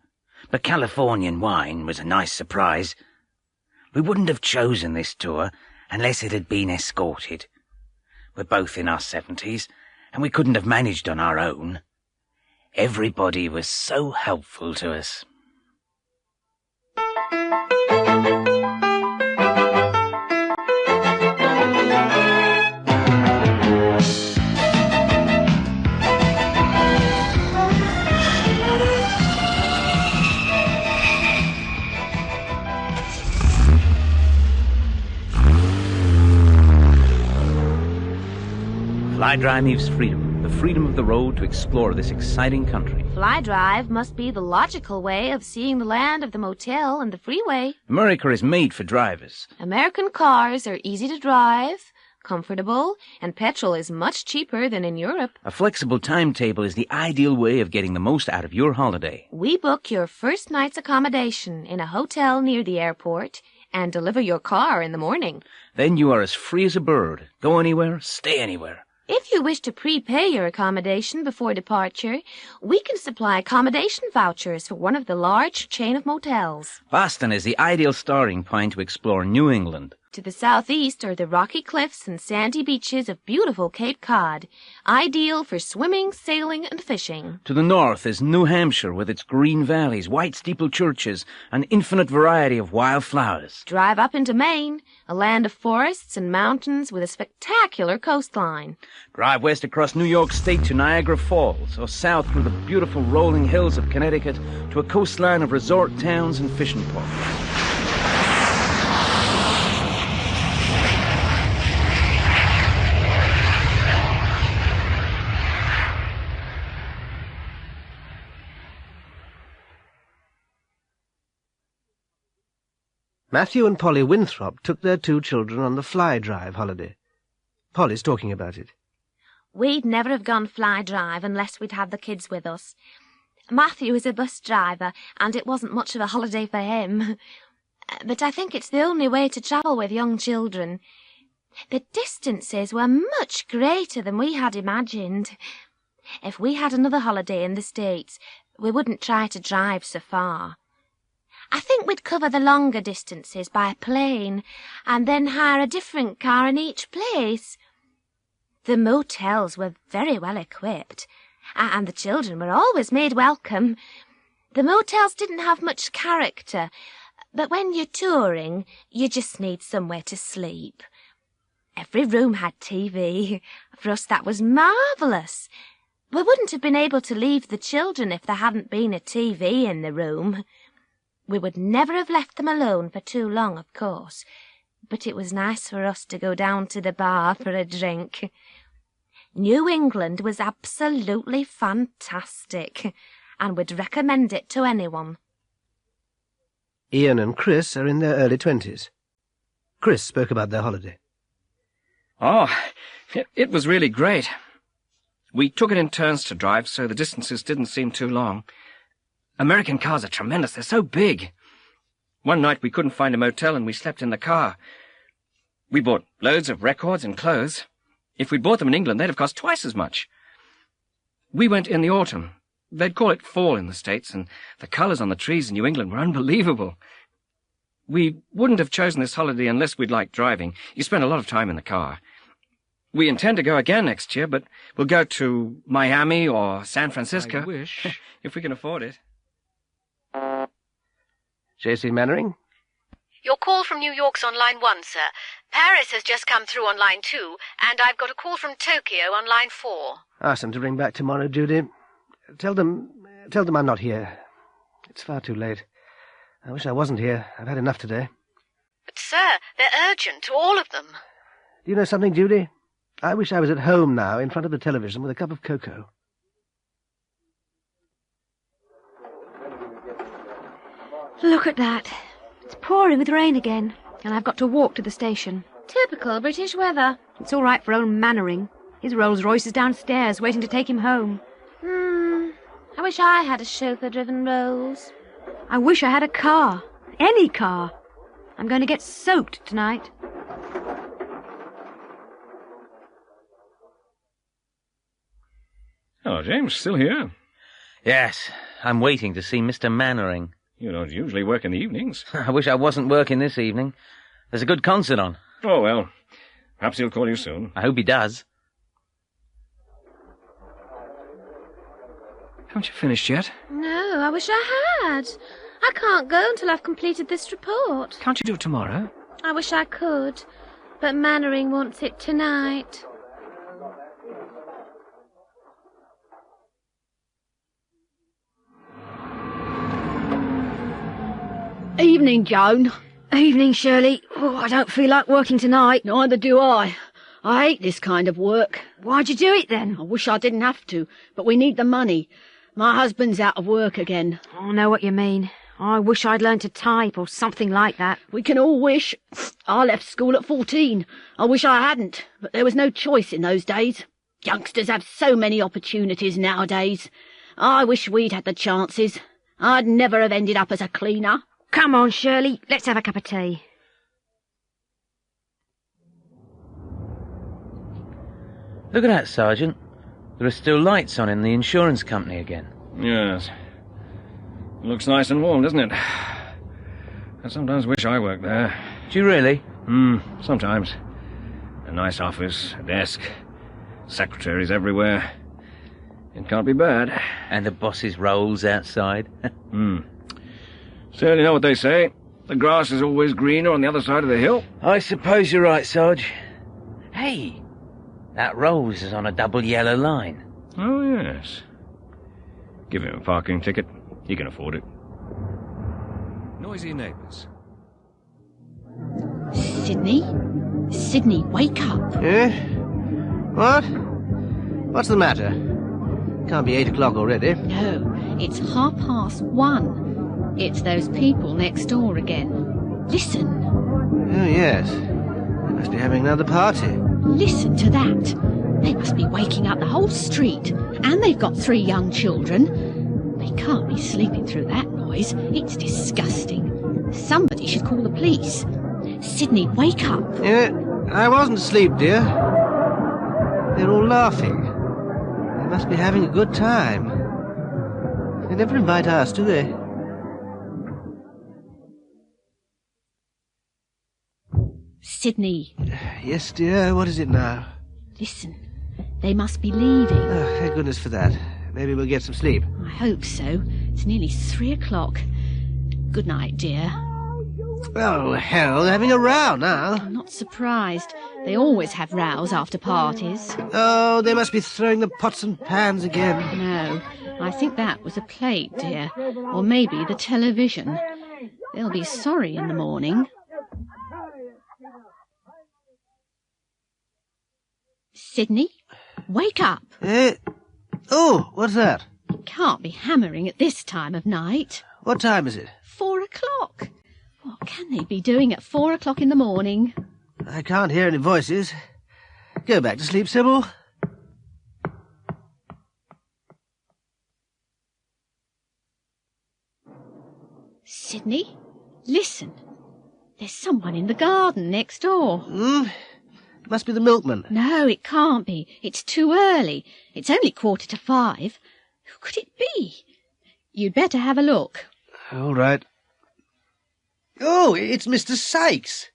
but Californian wine was a nice surprise. We wouldn't have chosen this tour unless it had been escorted. We're both in our 70s, and we couldn't have managed on our own. Everybody was so helpful to us. Fly Drive means freedom, the freedom of the road to explore this exciting country. Fly Drive must be the logical way of seeing the land of the motel and the freeway. America is made for drivers. American cars are easy to drive, comfortable, and petrol is much cheaper than in Europe. A flexible timetable is the ideal way of getting the most out of your holiday. We book your first night's accommodation in a hotel near the airport and deliver your car in the morning. Then you are as free as a bird. Go anywhere, stay anywhere. If you wish to prepay your accommodation before departure, we can supply accommodation vouchers for one of the large chain of motels. Boston is the ideal starting point to explore New England. To the southeast are the rocky cliffs and sandy beaches of beautiful Cape Cod, ideal for swimming, sailing, and fishing. To the north is New Hampshire with its green valleys, white steeple churches, an infinite variety of wild flowers. Drive up into Maine, a land of forests and mountains with a spectacular coastline. Drive west across New York State to Niagara Falls, or south through the beautiful rolling hills of Connecticut to a coastline of resort towns and fishing ports. Matthew and Polly Winthrop took their 2 children on the Fly Drive holiday. Polly's talking about it. We'd never have gone Fly Drive unless we'd had the kids with us. Matthew is a bus driver, and it wasn't much of a holiday for him. But I think it's the only way to travel with young children. The distances were much greater than we had imagined. If we had another holiday in the States, we wouldn't try to drive so far. I think we'd cover the longer distances by plane, and then hire a different car in each place. The motels were very well equipped, and the children were always made welcome. The motels didn't have much character, but when you're touring, you just need somewhere to sleep. Every room had TV. For us, that was marvellous. We wouldn't have been able to leave the children if there hadn't been a TV in the room. We would never have left them alone for too long, of course, but it was nice for us to go down to the bar for a drink. New England was absolutely fantastic, and would recommend it to anyone. Ian and Chris are in their early 20s. Chris spoke about their holiday. Oh, it was really great. We took it in turns to drive, so the distances didn't seem too long. American cars are tremendous. They're so big. One night we couldn't find a motel and we slept in the car. We bought loads of records and clothes. If we'd bought them in England, they'd have cost twice as much. We went in the autumn. They'd call it fall in the States, and the colours on the trees in New England were unbelievable. We wouldn't have chosen this holiday unless we'd liked driving. You spend a lot of time in the car. We intend to go again next year, but we'll go to Miami or San Francisco. I wish. If we can afford it. J.C. Mannering? Your call from New York's on line 1, sir. Paris has just come through on line 2, and I've got a call from Tokyo on line 4. Ask them to ring back tomorrow, Judy. Tell them I'm not here. It's far too late. I wish I wasn't here. I've had enough today. But, sir, they're urgent, all of them. Do you know something, Judy? I wish I was at home now, in front of the television, with a cup of cocoa. Look at that. It's pouring with rain again, and I've got to walk to the station. Typical British weather. It's all right for old Mannering. His Rolls-Royce is downstairs, waiting to take him home. I wish I had a chauffeur-driven Rolls. I wish I had a car. Any car. I'm going to get soaked tonight. Hello, James. Still here? Yes, I'm waiting to see Mr. Mannering. You don't usually work in the evenings. I wish I wasn't working this evening. There's a good concert on. Oh, well. Perhaps he'll call you soon. I hope he does. Haven't you finished yet? No, I wish I had. I can't go until I've completed this report. Can't you do it tomorrow? I wish I could, but Mannering wants it tonight. Evening, Joan. Evening, Shirley. Oh, I don't feel like working tonight. Neither do I. I hate this kind of work. Why'd you do it, then? I wish I didn't have to, but we need the money. My husband's out of work again. I know what you mean. I wish I'd learned to type or something like that. We can all wish. I left school at 14. I wish I hadn't, but there was no choice in those days. Youngsters have so many opportunities nowadays. I wish we'd had the chances. I'd never have ended up as a cleaner. Come on, Shirley. Let's have a cup of tea. Look at that, Sergeant. There are still lights on in the insurance company again. Yes. Looks nice and warm, doesn't it? I sometimes wish I worked there. Do you really? Sometimes. A nice office, a desk, secretaries everywhere. It can't be bad. And the boss's rolls outside. Still, you know what they say. The grass is always greener on the other side of the hill. I suppose you're right, Sarge. Hey, that Rolls is on a double yellow line. Oh, yes. Give him a parking ticket. He can afford it. Noisy neighbours. Sydney? Sydney, wake up. Eh? What? What's the matter? Can't be 8 o'clock already. No, it's 1:30. It's those people next door again. Listen. Oh, yes. They must be having another party. Listen to that. They must be waking up the whole street. And they've got 3 young children. They can't be sleeping through that noise. It's disgusting. Somebody should call the police. Sydney, wake up. Yeah, I wasn't asleep, dear. They're all laughing. They must be having a good time. They never invite us, do they? Sydney. Yes, dear. What is it now? Listen. They must be leaving. Oh, thank goodness for that. Maybe we'll get some sleep. I hope so. It's nearly 3 o'clock. Good night, dear. Oh, hell, they're having a row now. I'm not surprised. They always have rows after parties. Oh, they must be throwing the pots and pans again. No, I think that was a plate, dear. Or maybe the television. They'll be sorry in the morning. Sydney, wake up. Oh, what's that? You can't be hammering at this time of night. What time is it? 4 o'clock. What can they be doing at 4 o'clock in the morning? I can't hear any voices. Go back to sleep, Sybil. Sydney, listen. There's someone in the garden next door. Must be the milkman. No, it can't be. It's too early. It's only 5:15. Who could it be? You'd better have a look. All right. Oh, it's Mr. Sykes.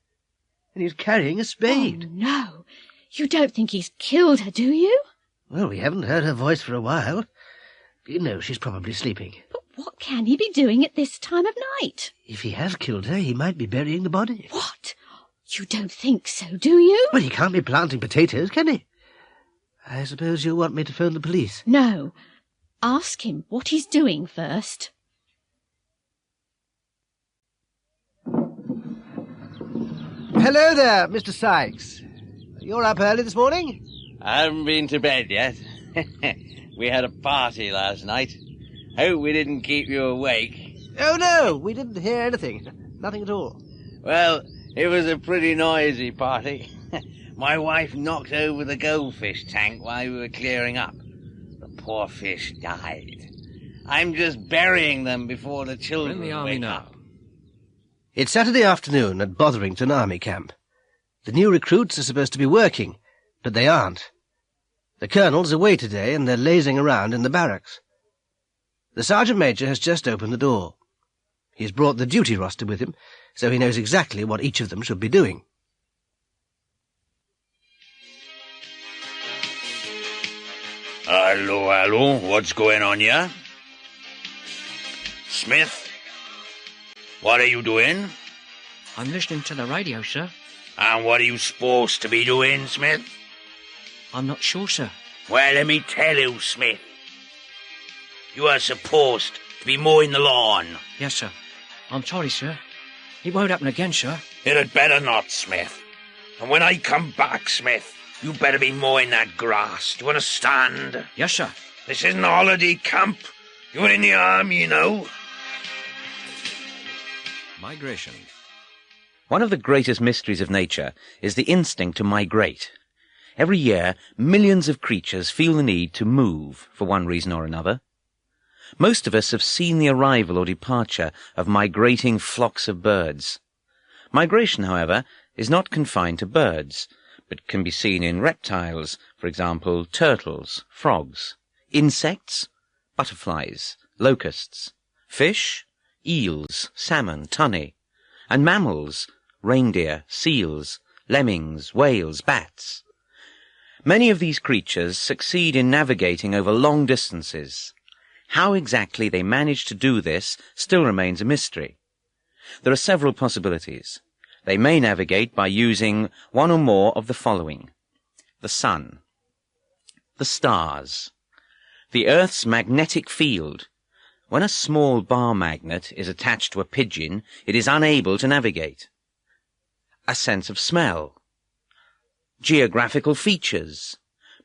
And he's carrying a spade. Oh, no. You don't think he's killed her, do you? Well, we haven't heard her voice for a while. You know she's probably sleeping. But what can he be doing at this time of night? If he has killed her, he might be burying the body. What? You don't think so, do you? Well, he can't be planting potatoes, can he? I suppose you'll want me to phone the police. No. Ask him what he's doing first. Hello there, Mr. Sykes. You're up early this morning? I haven't been to bed yet. We had a party last night. Hope we didn't keep you awake. Oh, no, we didn't hear anything. Nothing at all. Well, it was a pretty noisy party. My wife knocked over the goldfish tank while we were clearing up. The poor fish died. I'm just burying them before the children We're in the army wake now. up. It's Saturday afternoon at Botherington Army Camp. The new recruits are supposed to be working, but they aren't. The colonel's away today and they're lazing around in the barracks. The sergeant major has just opened the door. He's brought the duty roster with him, so he knows exactly what each of them should be doing. Hello, what's going on here? Smith? What are you doing? I'm listening to the radio, sir. And what are you supposed to be doing, Smith? I'm not sure, sir. Well, let me tell you, Smith. You are supposed to be mowing the lawn. Yes, sir. I'm sorry, sir. It won't happen again, sir. It had better not, Smith. And when I come back, Smith, you better be mowing that grass. Do you understand? Yes, sir. This isn't a holiday camp. You're in the army, you know. Migration. One of the greatest mysteries of nature is the instinct to migrate. Every year, millions of creatures feel the need to move for one reason or another. Most of us have seen the arrival or departure of migrating flocks of birds. Migration, however, is not confined to birds, but can be seen in reptiles, for example, turtles, frogs, insects, butterflies, locusts, fish, eels, salmon, tunny, and mammals, reindeer, seals, lemmings, whales, bats. Many of these creatures succeed in navigating over long distances. How exactly they manage to do this still remains a mystery. There are several possibilities. They may navigate by using one or more of the following: the sun, the stars, the Earth's magnetic field. When a small bar magnet is attached to a pigeon, it is unable to navigate. A sense of smell. Geographical features.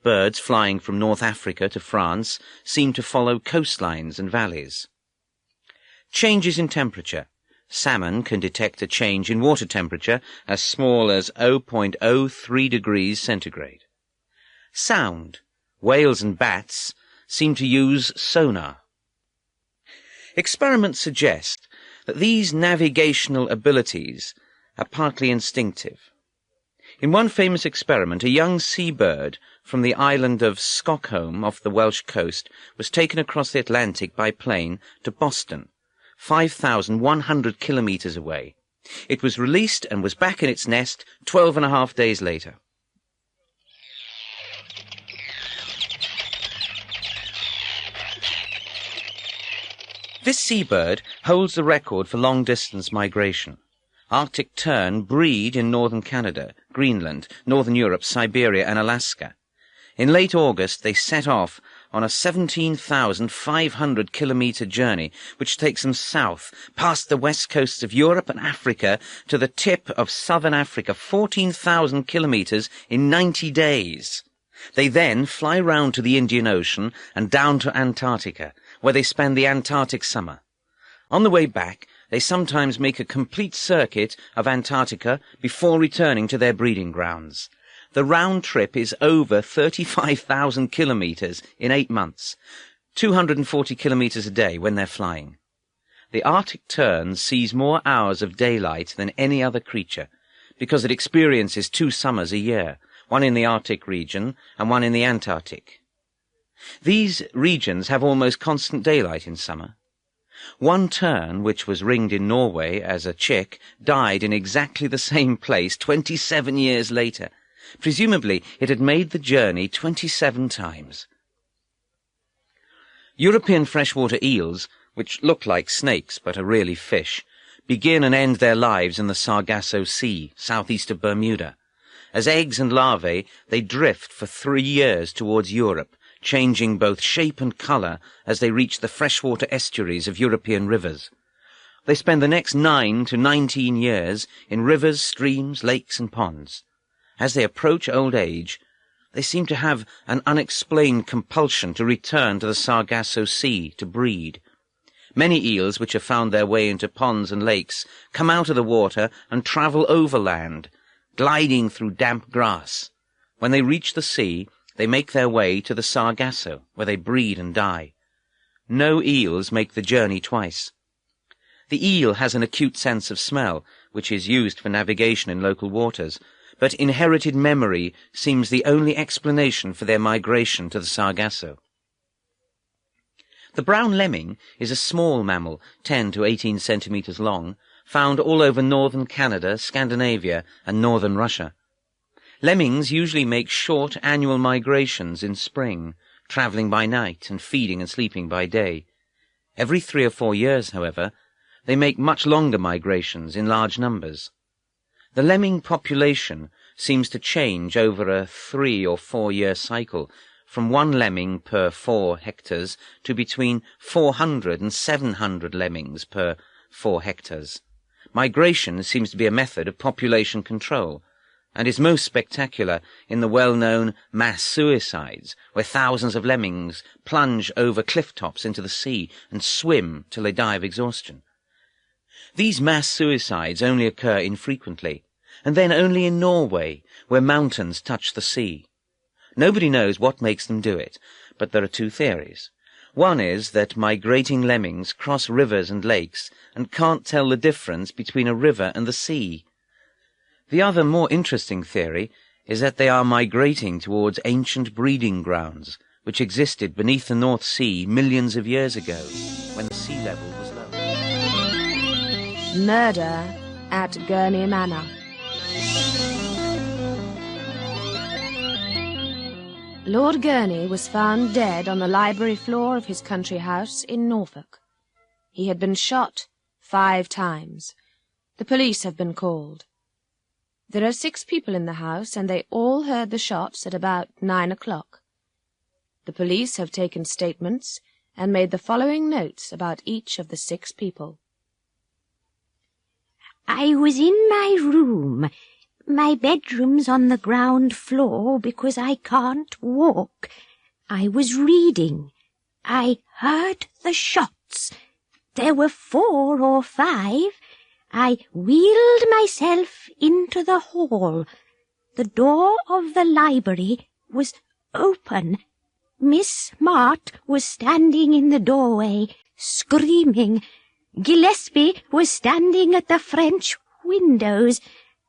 Birds flying from North Africa to France seem to follow coastlines and valleys. Changes in temperature. Salmon can detect a change in water temperature as small as 0.03 degrees centigrade. Sound. Whales and bats seem to use sonar. Experiments suggest that these navigational abilities are partly instinctive. In one famous experiment, a young seabird from the island of Stockholm off the Welsh coast was taken across the Atlantic by plane to Boston, 5,100 kilometers away. It was released and was back in its nest 12.5 days later. This seabird holds the record for long-distance migration. Arctic tern breed in northern Canada, Greenland, northern Europe, Siberia, and Alaska. In late August, they set off on a 17,500-kilometer journey, which takes them south, past the west coasts of Europe and Africa, to the tip of southern Africa, 14,000 kilometers in 90 days. They then fly round to the Indian Ocean and down to Antarctica, where they spend the Antarctic summer. On the way back, they sometimes make a complete circuit of Antarctica before returning to their breeding grounds. The round trip is over 35,000 kilometers in 8 months, 240 kilometers a day when they're flying. The Arctic tern sees more hours of daylight than any other creature, because it experiences 2 summers a year, one in the Arctic region and one in the Antarctic. These regions have almost constant daylight in summer. One tern, which was ringed in Norway as a chick, died in exactly the same place 27 years later. Presumably, it had made the journey 27 times. European freshwater eels, which look like snakes but are really fish, begin and end their lives in the Sargasso Sea, southeast of Bermuda. As eggs and larvae, they drift for 3 years towards Europe, changing both shape and colour as they reach the freshwater estuaries of European rivers. They spend the next 9 to 19 years in rivers, streams, lakes and ponds. As they approach old age, they seem to have an unexplained compulsion to return to the Sargasso Sea to breed. Many eels which have found their way into ponds and lakes come out of the water and travel overland, gliding through damp grass. When they reach the sea, they make their way to the Sargasso, where they breed and die. No eels make the journey twice. The eel has an acute sense of smell, which is used for navigation in local waters, but inherited memory seems the only explanation for their migration to the Sargasso. The brown lemming is a small mammal, 10 to 18 centimetres long, found all over northern Canada, Scandinavia, and northern Russia. Lemmings usually make short annual migrations in spring, travelling by night and feeding and sleeping by day. Every 3 or 4 years, however, they make much longer migrations in large numbers. The lemming population seems to change over a 3 or 4 year cycle, from 1 lemming per 4 hectares to between 400 and 700 lemmings per 4 hectares. Migration seems to be a method of population control, and is most spectacular in the well-known mass suicides, where thousands of lemmings plunge over cliff tops into the sea and swim till they die of exhaustion. These mass suicides only occur infrequently, and then only in Norway, where mountains touch the sea. Nobody knows what makes them do it, but there are 2 theories. One is that migrating lemmings cross rivers and lakes and can't tell the difference between a river and the sea. The other, more interesting theory is that they are migrating towards ancient breeding grounds, which existed beneath the North Sea millions of years ago, when the sea level was low. Murder at Gurney Manor. Lord Gurney was found dead on the library floor of his country house in Norfolk. He had been shot 5 times. The police have been called. There are 6 people in the house, and they all heard the shots at about 9 o'clock. The police have taken statements and made the following notes about each of the 6 people. I was in my room. My bedroom's on the ground floor because I can't walk. I was reading. I heard the shots. There were 4 or 5. I wheeled myself into the hall. The door of the library was open. Miss Smart was standing in the doorway, screaming. Gillespie was standing at the French windows.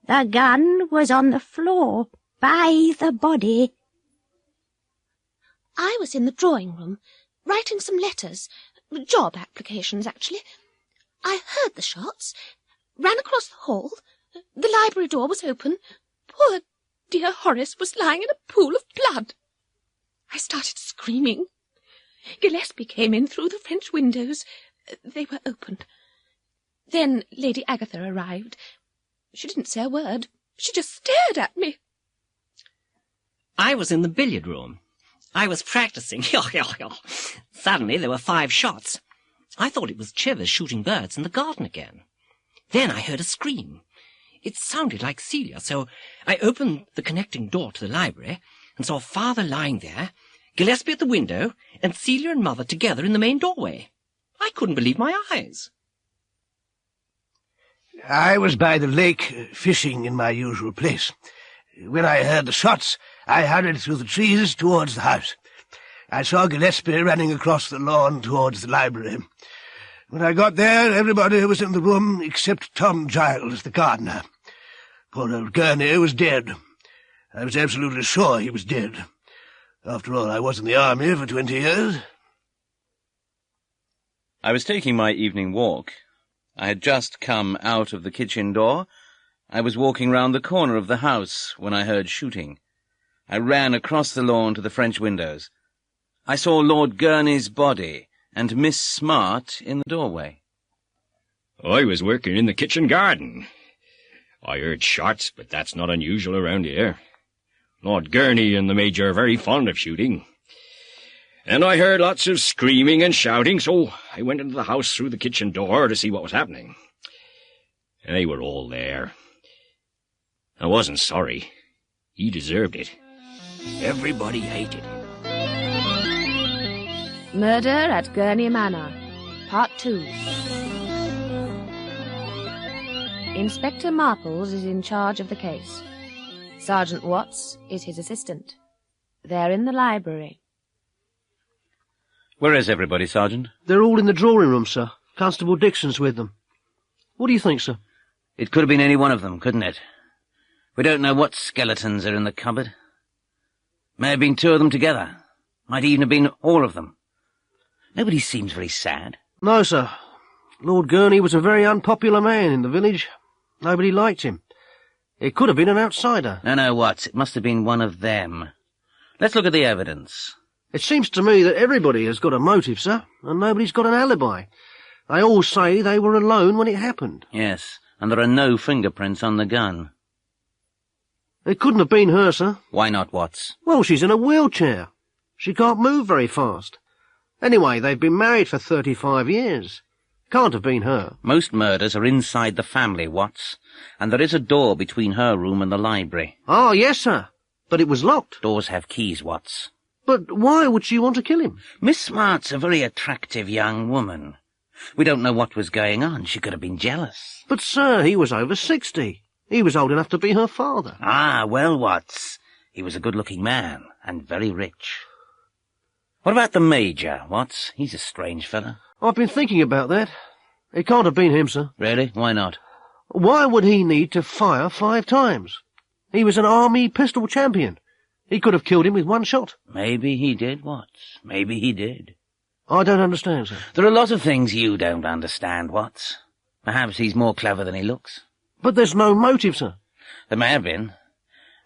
The gun was on the floor by the body. I was in the drawing room, writing some letters, job applications, actually. I heard the shots, ran across the hall. The library door was open. Poor dear Horace was lying in a pool of blood. I started screaming. Gillespie came in through the French windows. They were opened. Then Lady Agatha arrived. She didn't say a word. She just stared at me. I was in the billiard room. I was practicing. Suddenly there were 5 shots. I thought it was Chivers shooting birds in the garden again. Then I heard a scream. It sounded like Celia, so I opened the connecting door to the library and saw Father lying there, Gillespie at the window, and Celia and Mother together in the main doorway. I couldn't believe my eyes. I was by the lake, fishing in my usual place. When I heard the shots, I hurried through the trees towards the house. I saw Gillespie running across the lawn towards the library. When I got there, everybody was in the room except Tom Giles, the gardener. Poor old Gurney was dead. I was absolutely sure he was dead. After all, I was in the army for 20 years. I was taking my evening walk. I had just come out of the kitchen door. I was walking round the corner of the house when I heard shooting. I ran across the lawn to the French windows. I saw Lord Gurney's body and Miss Smart in the doorway. I was working in the kitchen garden. I heard shots, but that's not unusual around here. Lord Gurney and the Major are very fond of shooting. And I heard lots of screaming and shouting, so I went into the house through the kitchen door to see what was happening. And they were all there. I wasn't sorry. He deserved it. Everybody hated him. Murder at Gurney Manor. Part 2. Inspector Marples is in charge of the case. Sergeant Watts is his assistant. They're in the library. Where is everybody, Sergeant? They're all in the drawing room, sir. Constable Dixon's with them. What do you think, sir? It could have been any one of them, couldn't it? We don't know what skeletons are in the cupboard. May have been two of them together. Might even have been all of them. Nobody seems very sad. No, sir. Lord Gurney was a very unpopular man in the village. Nobody liked him. It could have been an outsider. No, Watts. It must have been one of them. Let's look at the evidence. It seems to me that everybody has got a motive, sir, and nobody's got an alibi. They all say they were alone when it happened. Yes, and there are no fingerprints on the gun. It couldn't have been her, sir. Why not, Watts? Well, she's in a wheelchair. She can't move very fast. Anyway, they've been married for 35 years. Can't have been her. Most murders are inside the family, Watts, and there is a door between her room and the library. Oh, yes, sir. But it was locked. Doors have keys, Watts. But why would she want to kill him? Miss Smart's a very attractive young woman. We don't know what was going on. She could have been jealous. But, sir, he was over 60. He was old enough to be her father. Ah, well, Watts, he was a good-looking man, and very rich. What about the Major, Watts? He's a strange fellow. I've been thinking about that. It can't have been him, sir. Really? Why not? Why would he need to fire 5 times? He was an army pistol champion. He could have killed him with one shot. Maybe he did, Watts. Maybe he did. I don't understand, sir. There are a lot of things you don't understand, Watts. Perhaps he's more clever than he looks. But there's no motive, sir. There may have been.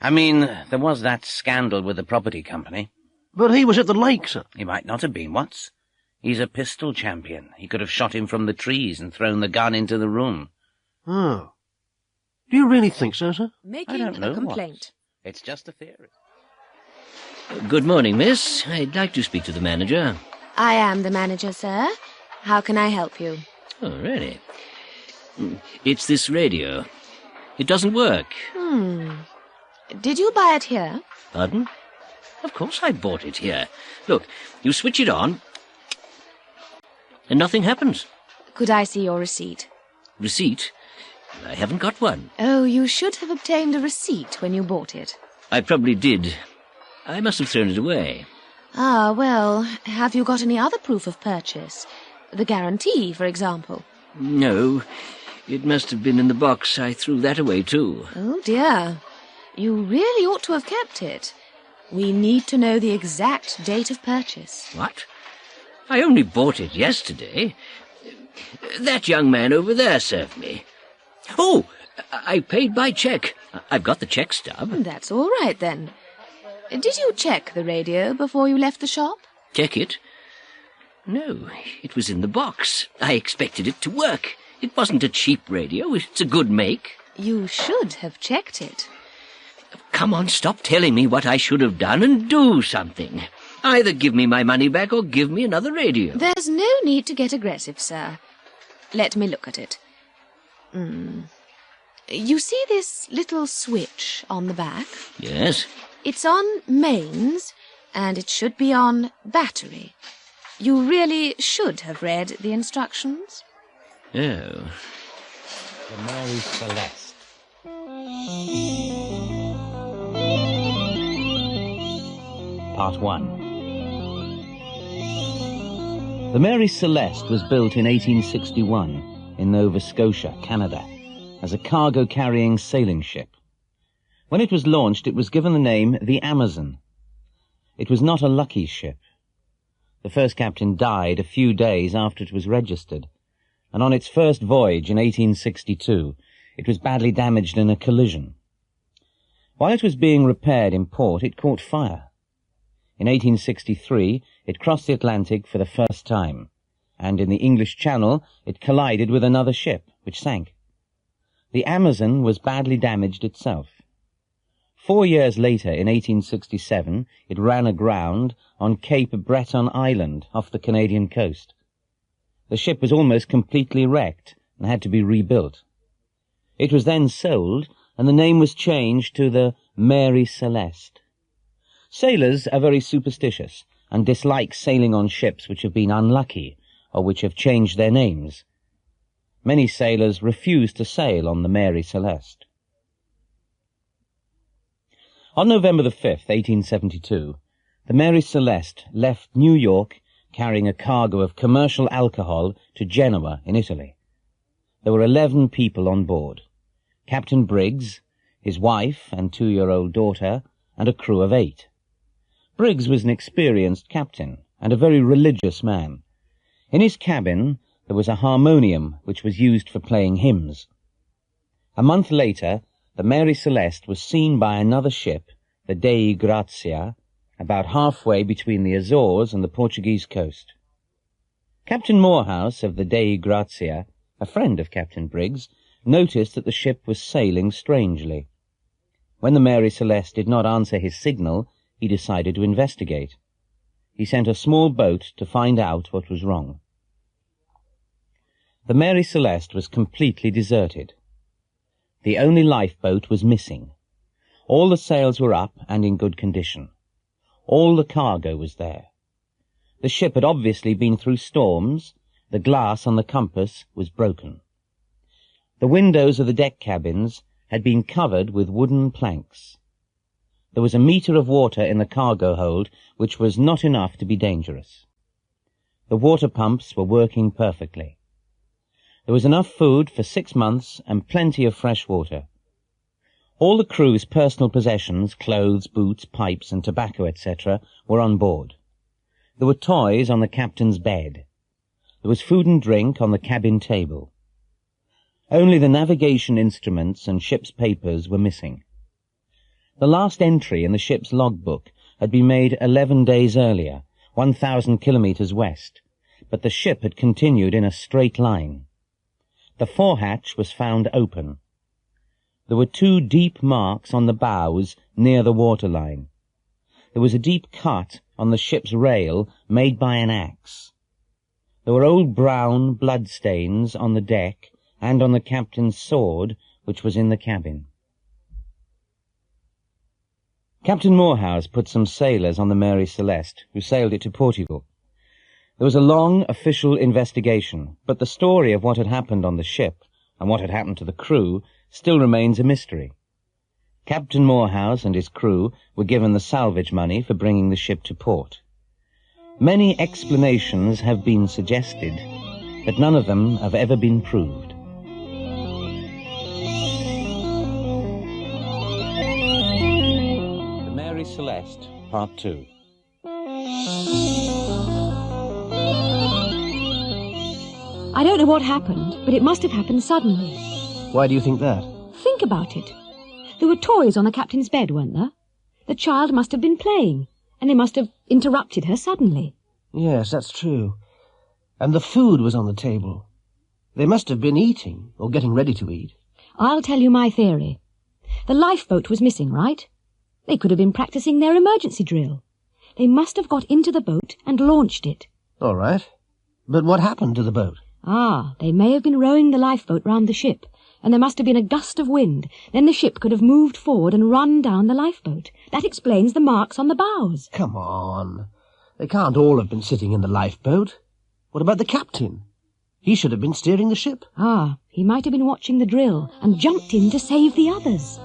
I mean, there was that scandal with the property company. But he was at the lake, sir. He might not have been, Watts. He's a pistol champion. He could have shot him from the trees and thrown the gun into the room. Oh. Do you really think so, sir? Making I don't know, a complaint. Watts. It's just a theory. Good morning, miss. I'd like to speak to the manager. I am the manager, sir. How can I help you? Oh, really? It's this radio. It doesn't work. Did you buy it here? Pardon? Of course I bought it here. Look, you switch it on, and nothing happens. Could I see your receipt? Receipt? I haven't got one. Oh, you should have obtained a receipt when you bought it. I probably did. I must have thrown it away. Ah, well, have you got any other proof of purchase? The guarantee, for example. No, it must have been in the box. I threw that away, too. Oh, dear. You really ought to have kept it. We need to know the exact date of purchase. What? I only bought it yesterday. That young man over there served me. Oh, I paid by cheque. I've got the cheque stub. That's all right, then. Did you check the radio before you left the shop? Check it? No, it was in the box. I expected it to work. It wasn't a cheap radio. It's a good make. You should have checked it. Come on, stop telling me what I should have done and do something. Either give me my money back or give me another radio. There's no need to get aggressive, sir. Let me look at it. You see this little switch on the back? Yes. It's on mains, and it should be on battery. You really should have read the instructions. Oh. The Mary Celeste. Part 1. The Mary Celeste was built in 1861 in Nova Scotia, Canada, as a cargo-carrying sailing ship. When it was launched, it was given the name the Amazon. It was not a lucky ship. The first captain died a few days after it was registered, and on its first voyage in 1862, it was badly damaged in a collision. While it was being repaired in port, it caught fire. In 1863, it crossed the Atlantic for the first time, and in the English Channel, it collided with another ship, which sank. The Amazon was badly damaged itself. 4 years later, in 1867, it ran aground on Cape Breton Island off the Canadian coast. The ship was almost completely wrecked and had to be rebuilt. It was then sold, and the name was changed to the Mary Celeste. Sailors are very superstitious and dislike sailing on ships which have been unlucky or which have changed their names. Many sailors refused to sail on the Mary Celeste. On November the 5th, 1872, the Mary Celeste left New York carrying a cargo of commercial alcohol to Genoa in Italy. There were 11 people on board: Captain Briggs, his wife and 2-year-old daughter, and a crew of 8. Briggs was an experienced captain and a very religious man. In his cabin there was a harmonium which was used for playing hymns. A month later, the Mary Celeste was seen by another ship, the Dei Grazia, about halfway between the Azores and the Portuguese coast. Captain Morehouse of the Dei Grazia, a friend of Captain Briggs, noticed that the ship was sailing strangely. When the Mary Celeste did not answer his signal, he decided to investigate. He sent a small boat to find out what was wrong. The Mary Celeste was completely deserted. The only lifeboat was missing. All the sails were up and in good condition. All the cargo was there. The ship had obviously been through storms. The glass on the compass was broken. The windows of the deck cabins had been covered with wooden planks. There was a metre of water in the cargo hold, which was not enough to be dangerous. The water pumps were working perfectly. There was enough food for 6 months and plenty of fresh water. All the crew's personal possessions, clothes, boots, pipes, and tobacco, etc., were on board. There were toys on the captain's bed. There was food and drink on the cabin table. Only the navigation instruments and ship's papers were missing. The last entry in the ship's logbook had been made 11 days earlier, 1,000 kilometres west, but the ship had continued in a straight line. The forehatch was found open. There were 2 deep marks on the bows near the waterline. There was a deep cut on the ship's rail made by an axe. There were old brown blood stains on the deck and on the captain's sword, which was in the cabin. Captain Morehouse put some sailors on the Mary Celeste, who sailed it to Portugal. There was a long official investigation, but the story of what had happened on the ship and what had happened to the crew still remains a mystery. Captain Morehouse and his crew were given the salvage money for bringing the ship to port. Many explanations have been suggested, but none of them have ever been proved. The Mary Celeste, Part 2. I don't know what happened, but it must have happened suddenly. Why do you think that? Think about it. There were toys on the captain's bed, weren't there? The child must have been playing, and they must have interrupted her suddenly. Yes, that's true. And the food was on the table. They must have been eating, or getting ready to eat. I'll tell you my theory. The lifeboat was missing, right? They could have been practicing their emergency drill. They must have got into the boat and launched it. All right. But what happened to the boat? They may have been rowing the lifeboat round the ship, and there must have been a gust of wind. Then the ship could have moved forward and run down the lifeboat. That explains the marks on the bows. Come on. They can't all have been sitting in the lifeboat. What about the captain? He should have been steering the ship. He might have been watching the drill and jumped in to save the others.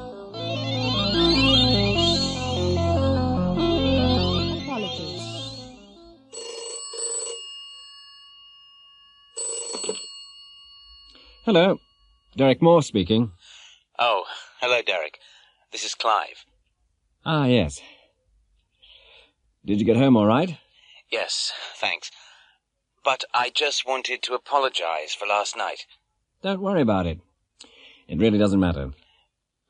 Hello. Derek Moore speaking. Oh, hello, Derek. This is Clive. Yes. Did you get home all right? Yes, thanks. But I just wanted to apologize for last night. Don't worry about it. It really doesn't matter.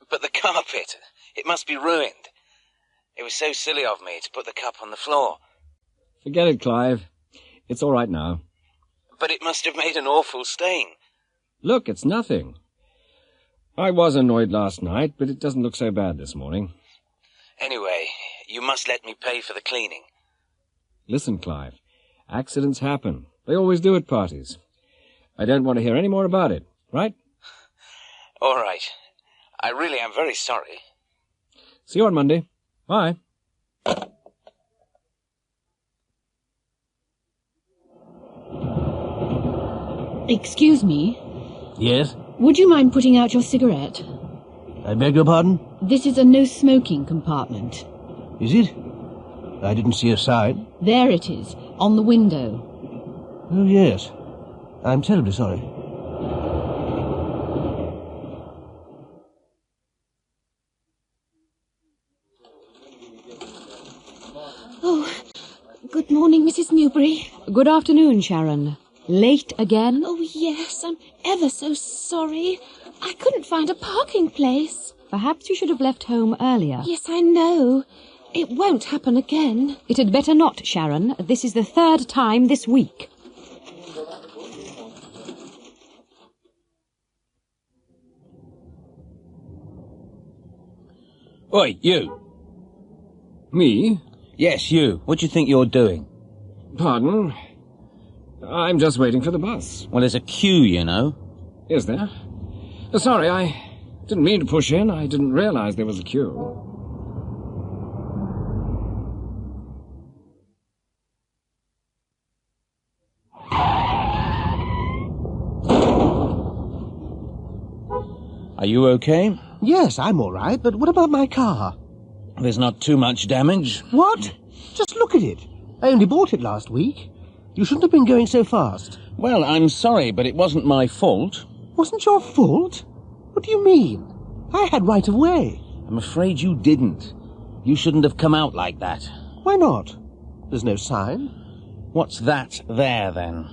But the carpet, it must be ruined. It was so silly of me to put the cup on the floor. Forget it, Clive. It's all right now. But it must have made an awful stain. Look, it's nothing. I was annoyed last night, but it doesn't look so bad this morning. Anyway, you must let me pay for the cleaning. Listen, Clive, accidents happen. They always do at parties. I don't want to hear any more about it, right? All right. I really am very sorry. See you on Monday. Bye. Excuse me. Yes? Would you mind putting out your cigarette? I beg your pardon? This is a no-smoking compartment. Is it? I didn't see a sign. There it is, on the window. Oh, yes. I'm terribly sorry. Oh, good morning, Mrs. Newbury. Good afternoon, Sharon. Late again? Oh, yes, I'm ever so sorry. I couldn't find a parking place. Perhaps you should have left home earlier. Yes, I know. It won't happen again. It had better not, Sharon. This is the third time this week. Oi, you. Me? Yes, you. What do you think you're doing? Pardon? I'm just waiting for the bus. Well, there's a queue, you know. Is there? Sorry, I didn't mean to push in. I didn't realize there was a queue. Are you okay? Yes, I'm all right, but what about my car? There's not too much damage. What? Just look at it. I only bought it last week. You shouldn't have been going so fast. Well, I'm sorry, but it wasn't my fault. Wasn't your fault? What do you mean? I had right of way. I'm afraid you didn't. You shouldn't have come out like that. Why not? There's no sign. What's that there, then?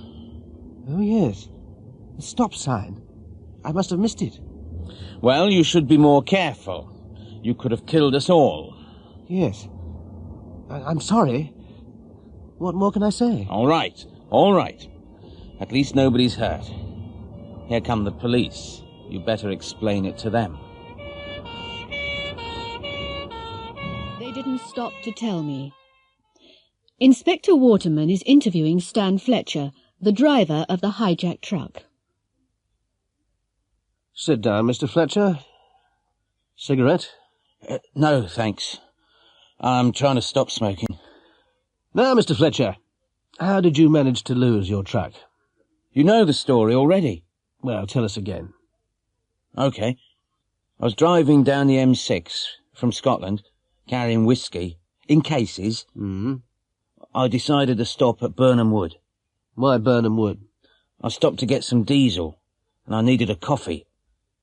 Oh, yes. A stop sign. I must have missed it. Well, you should be more careful. You could have killed us all. Yes. I'm sorry. What more can I say? All right, all right. At least nobody's hurt. Here come the police. You better explain it to them. They didn't stop to tell me. Inspector Waterman is interviewing Stan Fletcher, the driver of the hijacked truck. Sit down, Mr. Fletcher. Cigarette? No, thanks. I'm trying to stop smoking. Now, Mr. Fletcher, how did you manage to lose your truck? You know the story already. Well, tell us again. OK. I was driving down the M6 from Scotland, carrying whiskey, in cases. I decided to stop at Burnham Wood. Why Burnham Wood? I stopped to get some diesel, and I needed a coffee.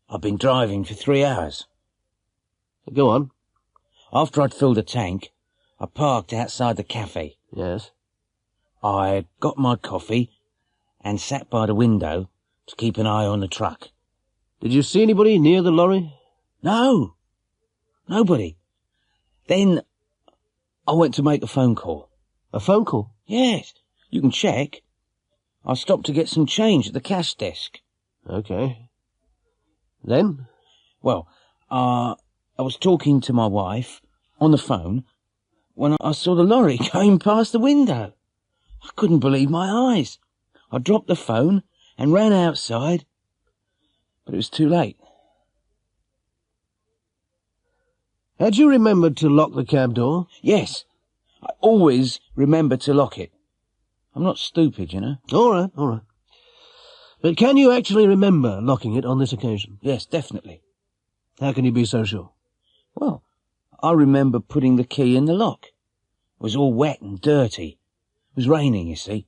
I've been driving for 3 hours. Go on. After I'd filled a tank, I parked outside the cafe. Yes. I got my coffee and sat by the window to keep an eye on the truck. Did you see anybody near the lorry? No. Nobody. Then I went to make a phone call. A phone call? Yes. You can check. I stopped to get some change at the cash desk. OK. Then? Well, I was talking to my wife on the phone when I saw the lorry going past the window. I couldn't believe my eyes. I dropped the phone and ran outside, but it was too late. Had you remembered to lock the cab door? Yes. I always remember to lock it. I'm not stupid, you know. All right, all right. But can you actually remember locking it on this occasion? Yes, definitely. How can you be so sure? Well, I remember putting the key in the lock. It was all wet and dirty. It was raining, you see,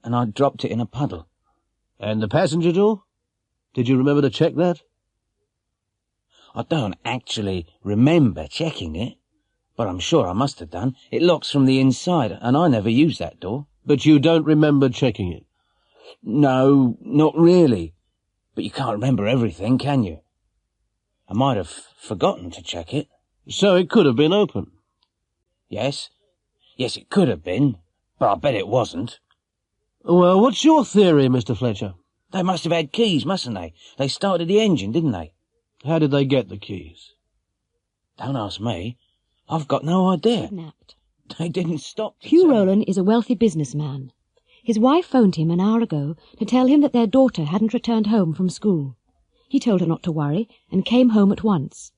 and I dropped it in a puddle. And the passenger door? Did you remember to check that? I don't actually remember checking it, but I'm sure I must have done. It locks from the inside, and I never use that door. But you don't remember checking it? No, not really. But you can't remember everything, can you? I might have forgotten to check it. So it could have been open? Yes. Yes, it could have been, but I bet it wasn't. Well, what's your theory, Mr. Fletcher? They must have had keys, mustn't they? They started the engine, didn't they? How did they get the keys? Don't ask me. I've got no idea. Kidnapped. They didn't stop. Hugh Rowland is a wealthy businessman. His wife phoned him an hour ago to tell him that their daughter hadn't returned home from school. He told her not to worry and came home at once.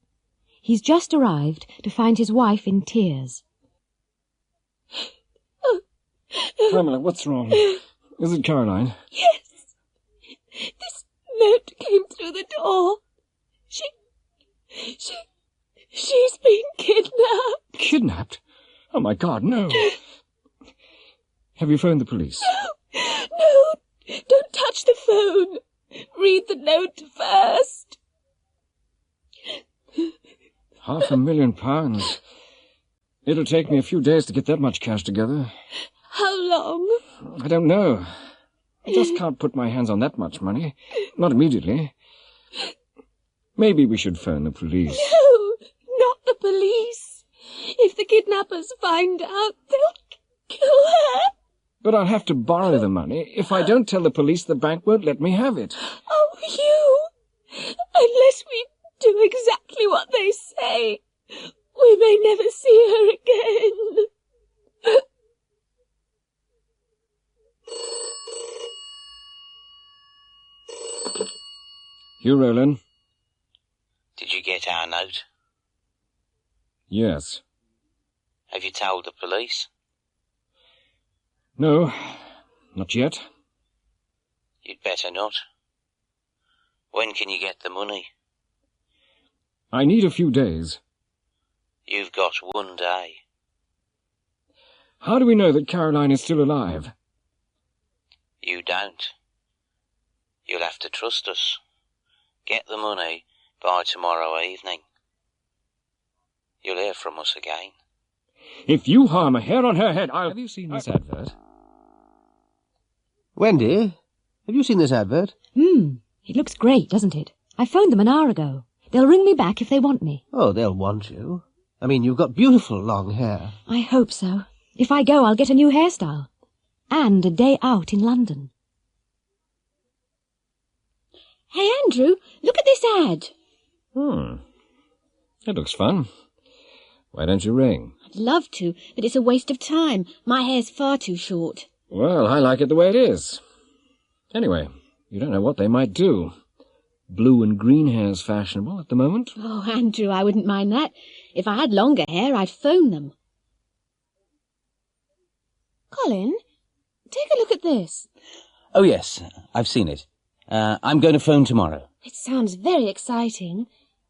He's just arrived to find his wife in tears. Pamela, what's wrong? Is it Caroline? Yes. This note came through the door. She's been kidnapped. Kidnapped? Oh, my God, no. Have you phoned the police? No, don't touch the phone. Read the note first. £500,000. It'll take me a few days to get that much cash together. How long? I don't know. I just can't put my hands on that much money. Not immediately. Maybe we should phone the police. No, not the police. If the kidnappers find out, they'll kill her. But I'll have to borrow the money. If I don't tell the police, the bank won't let me have it. Oh, Hugh! Unless we do exactly what they say, we may never see her again. Hugh Rowland? Did you get our note? Yes. Have you told the police? No, not yet. You'd better not. When can you get the money? I need a few days. You've got 1 day. How do we know that Caroline is still alive? You don't. You'll have to trust us. Get the money by tomorrow evening. You'll hear from us again. If you harm a hair on her head, I'll... Have you seen this advert? Wendy, have you seen this advert? It looks great, doesn't it? I phoned them an hour ago. They'll ring me back if they want me. Oh, they'll want you. I mean, you've got beautiful long hair. I hope so. If I go, I'll get a new hairstyle. And a day out in London. Hey, Andrew, look at this ad. That looks fun. Why don't you ring? I'd love to, but it's a waste of time. My hair's far too short. Well, I like it the way it is. Anyway, you don't know what they might do. Blue and green hair's fashionable at the moment. Oh, Andrew, I wouldn't mind that. If I had longer hair, I'd phone them. Colin, take a look at this. Oh, yes, I've seen it. I'm going to phone tomorrow. It sounds very exciting.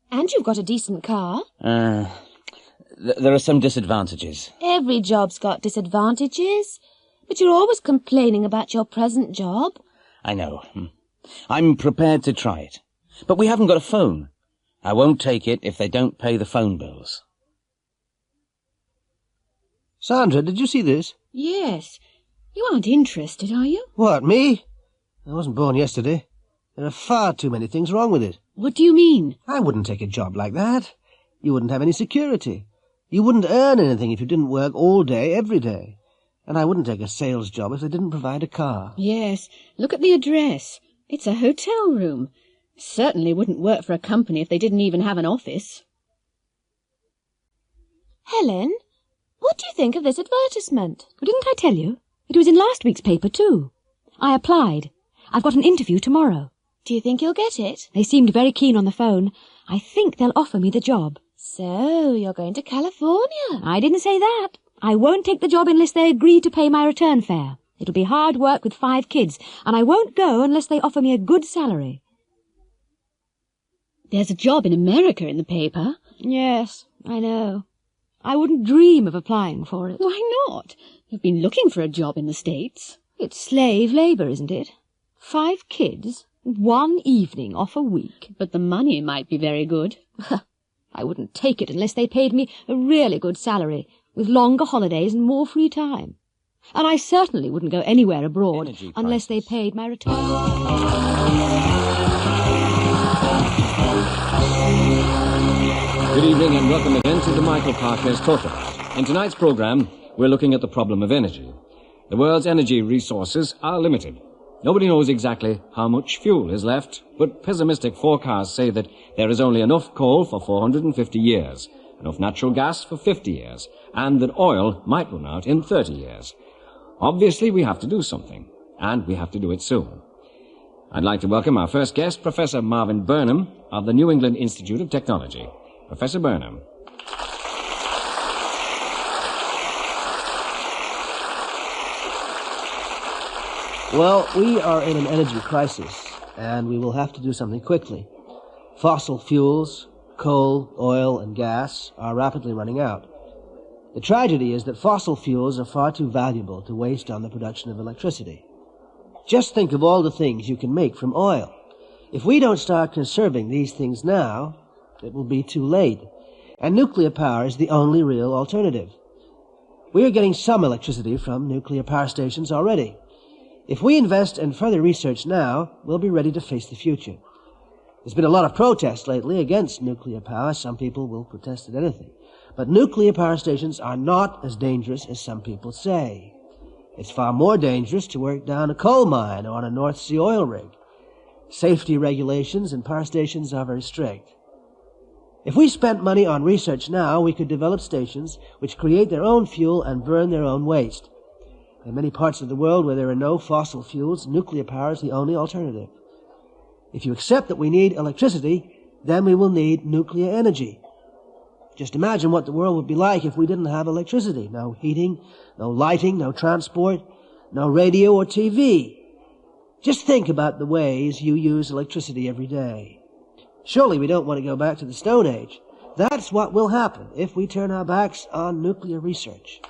And you've got a decent car. There are some disadvantages. Every job's got disadvantages. But you're always complaining about your present job. I know. I'm prepared to try it. But we haven't got a phone. I won't take it if they don't pay the phone bills. Sandra, did you see this? Yes. You aren't interested, are you? What, me? I wasn't born yesterday. There are far too many things wrong with it. What do you mean? I wouldn't take a job like that. You wouldn't have any security. You wouldn't earn anything if you didn't work all day, every day. And I wouldn't take a sales job if they didn't provide a car. Yes. Look at the address. It's a hotel room. Certainly wouldn't work for a company if they didn't even have an office. Helen, what do you think of this advertisement? Didn't I tell you? It was in last week's paper, too. I applied. I've got an interview tomorrow. Do you think you'll get it? They seemed very keen on the phone. I think they'll offer me the job. So, you're going to California? I didn't say that. I won't take the job unless they agree to pay my return fare. It'll be hard work with 5 kids, and I won't go unless they offer me a good salary. There's a job in America in the paper. Yes, I know. I wouldn't dream of applying for it. Why not? You've been looking for a job in the States. It's slave labour, isn't it? 5 kids, 1 evening off a week. But the money might be very good. I wouldn't take it unless they paid me a really good salary, with longer holidays and more free time. And I certainly wouldn't go anywhere abroad unless they paid my return. Good evening and welcome again to the Michael Parker's Talk About. In tonight's program, we're looking at the problem of energy. The world's energy resources are limited. Nobody knows exactly how much fuel is left, but pessimistic forecasts say that there is only enough coal for 450 years, enough natural gas for 50 years, and that oil might run out in 30 years. Obviously, we have to do something, and we have to do it soon. I'd like to welcome our first guest, Professor Marvin Burnham of the New England Institute of Technology. Professor Burnham. Well, we are in an energy crisis. and we will have to do something quickly. Fossil fuels, coal, oil, and gas are rapidly running out. The tragedy is that fossil fuels are far too valuable to waste on the production of electricity. Just think of all the things you can make from oil. If we don't start conserving these things now, it will be too late. And nuclear power is the only real alternative. We are getting some electricity from nuclear power stations already. If we invest in further research now, we'll be ready to face the future. There's been a lot of protest lately against nuclear power. Some people will protest at anything. But nuclear power stations are not as dangerous as some people say. It's far more dangerous to work down a coal mine or on a North Sea oil rig. Safety regulations in power stations are very strict. If we spent money on research now, we could develop stations which create their own fuel and burn their own waste. In many parts of the world where there are no fossil fuels, nuclear power is the only alternative. If you accept that we need electricity, then we will need nuclear energy. Just imagine what the world would be like if we didn't have electricity. No heating, no lighting, no transport, no radio or TV. Just think about the ways you use electricity every day. Surely we don't want to go back to the Stone Age. That's what will happen if we turn our backs on nuclear research.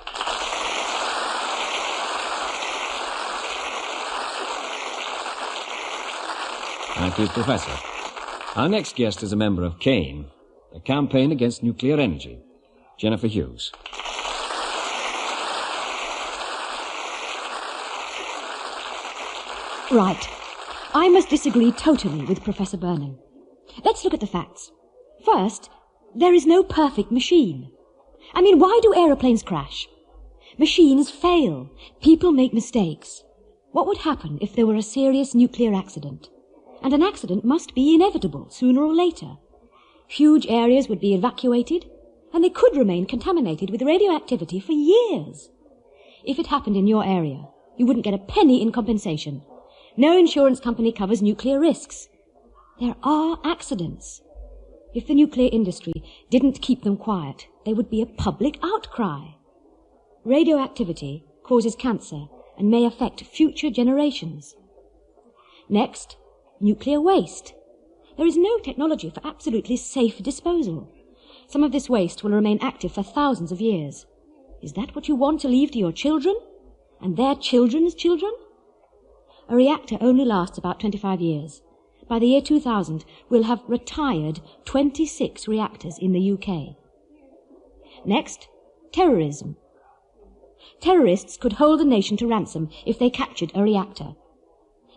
Thank you, Professor. Our next guest is a member of CANE, the Campaign Against Nuclear Energy, Jennifer Hughes. Right. I must disagree totally with Professor Burnham. Let's look at the facts. First, there is no perfect machine. I mean, why do aeroplanes crash? Machines fail. People make mistakes. What would happen if there were a serious nuclear accident? And an accident must be inevitable, sooner or later. Huge areas would be evacuated, and they could remain contaminated with radioactivity for years. If it happened in your area, you wouldn't get a penny in compensation. No insurance company covers nuclear risks. There are accidents. If the nuclear industry didn't keep them quiet, there would be a public outcry. Radioactivity causes cancer and may affect future generations. Next, nuclear waste. There is no technology for absolutely safe disposal. Some of this waste will remain active for thousands of years. Is that what you want to leave to your children? And their children's children? A reactor only lasts about 25 years. By the year 2000, we'll have retired 26 reactors in the UK. Next, terrorism. Terrorists could hold a nation to ransom if they captured a reactor.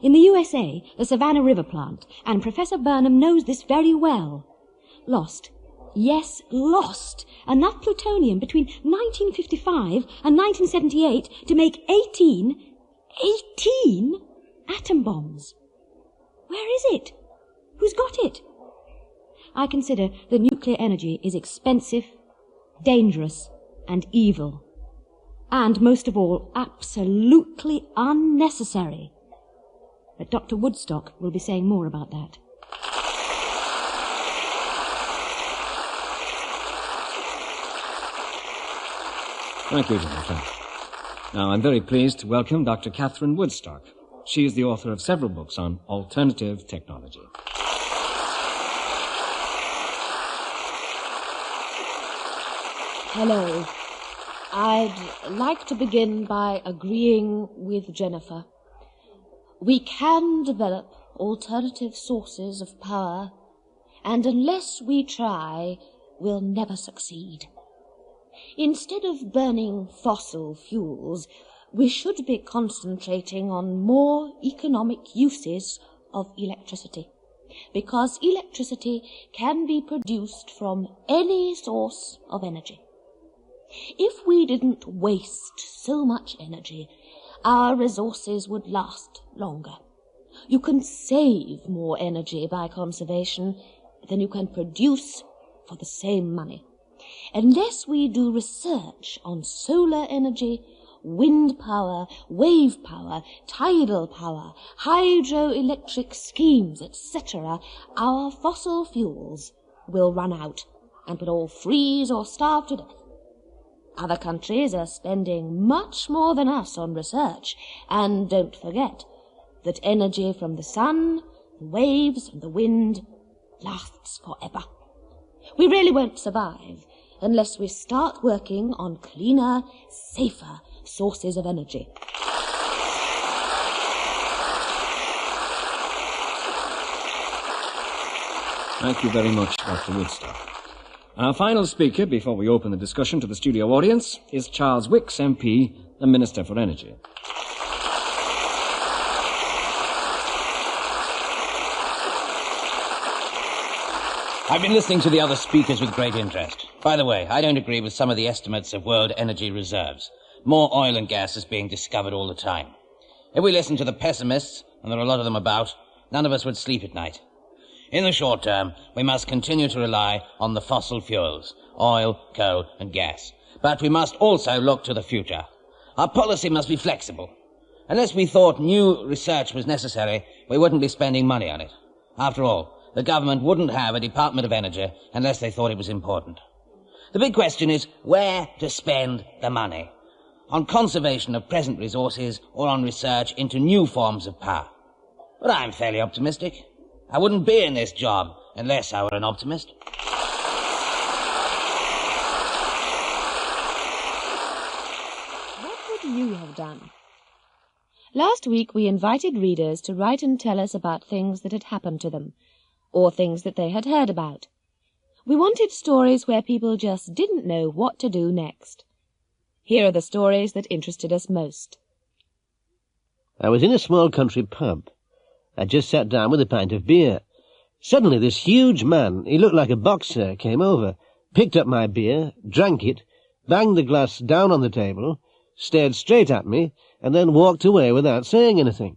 In the USA, the Savannah River plant, and Professor Burnham knows this very well, lost, yes, lost, enough plutonium between 1955 and 1978 to make 18 atom bombs. Where is it? Who's got it? I consider that nuclear energy is expensive, dangerous, and evil. And, most of all, absolutely unnecessary. But Dr. Woodstock will be saying more about that. Thank you, Jennifer. Now, I'm very pleased to welcome Dr. Catherine Woodstock. She is the author of several books on alternative technology. Hello. I'd like to begin by agreeing with Jennifer. We can develop alternative sources of power, and unless we try, we'll never succeed. Instead of burning fossil fuels, we should be concentrating on more economic uses of electricity, because electricity can be produced from any source of energy. If we didn't waste so much energy, our resources would last longer. You can save more energy by conservation than you can produce for the same money. Unless we do research on solar energy, wind power, wave power, tidal power, hydroelectric schemes, etc., our fossil fuels will run out and will all freeze or starve to death. Other countries are spending much more than us on research, and don't forget that energy from the sun, the waves and the wind lasts forever. We really won't survive unless we start working on cleaner, safer sources of energy. Thank you very much, Dr. Woodstock. Our final speaker, before we open the discussion to the studio audience, is Charles Wicks, MP, the Minister for Energy. I've been listening to the other speakers with great interest. By the way, I don't agree with some of the estimates of world energy reserves. More oil and gas is being discovered all the time. If we listen to the pessimists, and there are a lot of them about, none of us would sleep at night. In the short term, we must continue to rely on the fossil fuels, oil, coal and gas. But we must also look to the future. Our policy must be flexible. Unless we thought new research was necessary, we wouldn't be spending money on it. After all, the government wouldn't have a Department of Energy unless they thought it was important. The big question is where to spend the money. On conservation of present resources or on research into new forms of power. But I'm fairly optimistic. I wouldn't be in this job unless I were an optimist. What would you have done? Last week we invited readers to write and tell us about things that had happened to them, or things that they had heard about. We wanted stories where people just didn't know what to do next. Here are the stories that interested us most. I was in a small country pub. I just sat down with a pint of beer. Suddenly this huge man, he looked like a boxer, came over, picked up my beer, drank it, banged the glass down on the table, stared straight at me, and then walked away without saying anything.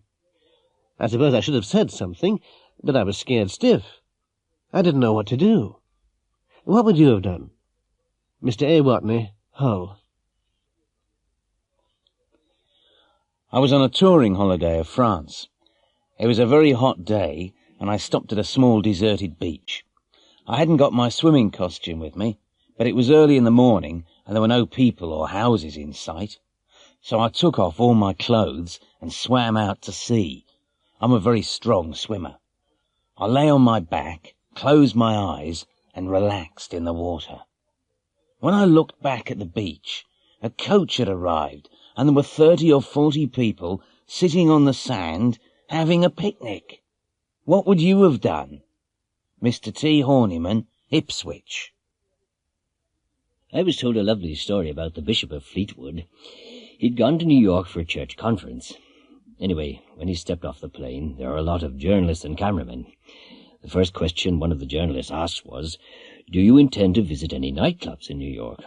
I suppose I should have said something, but I was scared stiff. I didn't know what to do. What would you have done? Mr. A. Watney, Hull. I was on a touring holiday of France. It was a very hot day, and I stopped at a small deserted beach. I hadn't got my swimming costume with me, but it was early in the morning, and there were no people or houses in sight. So I took off all my clothes and swam out to sea. I'm a very strong swimmer. I lay on my back, closed my eyes, and relaxed in the water. When I looked back at the beach, a coach had arrived, and there were 30 or 40 people sitting on the sand having a picnic. What would you have done? Mr. T. Horniman, Ipswich. I was told a lovely story about the Bishop of Fleetwood. He'd gone to New York for a church conference. Anyway, when he stepped off the plane, there were a lot of journalists and cameramen. The first question one of the journalists asked was, "Do you intend to visit any nightclubs in New York?"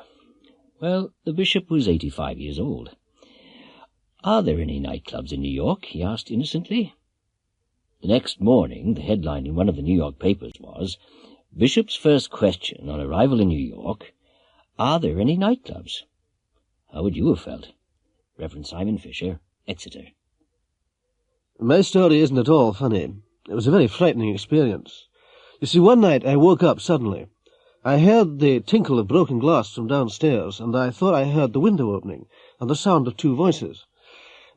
Well, the bishop was 85 years old. "Are there any nightclubs in New York?" he asked innocently. The next morning, the headline in one of the New York papers was, "Bishop's first question on arrival in New York, are there any nightclubs?" How would you have felt? Reverend Simon Fisher, Exeter. My story isn't at all funny. It was a very frightening experience. You see, one night I woke up suddenly. I heard the tinkle of broken glass from downstairs, and I thought I heard the window opening and the sound of 2 voices.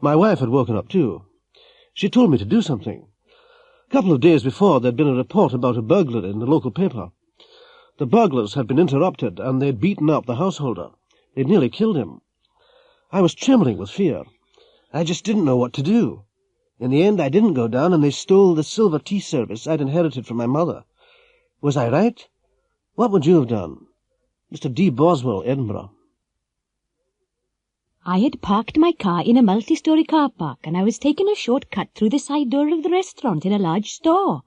My wife had woken up too. She told me to do something. A couple of days before, there'd been a report about a burglary in the local paper. The burglars had been interrupted, and they'd beaten up the householder. They'd nearly killed him. I was trembling with fear. I just didn't know what to do. In the end, I didn't go down, and they stole the silver tea service I'd inherited from my mother. Was I right? What would you have done? Mr. D. Boswell, Edinburgh. I had parked my car in a multi-storey car park, and I was taking a short cut through the side door of the restaurant in a large store.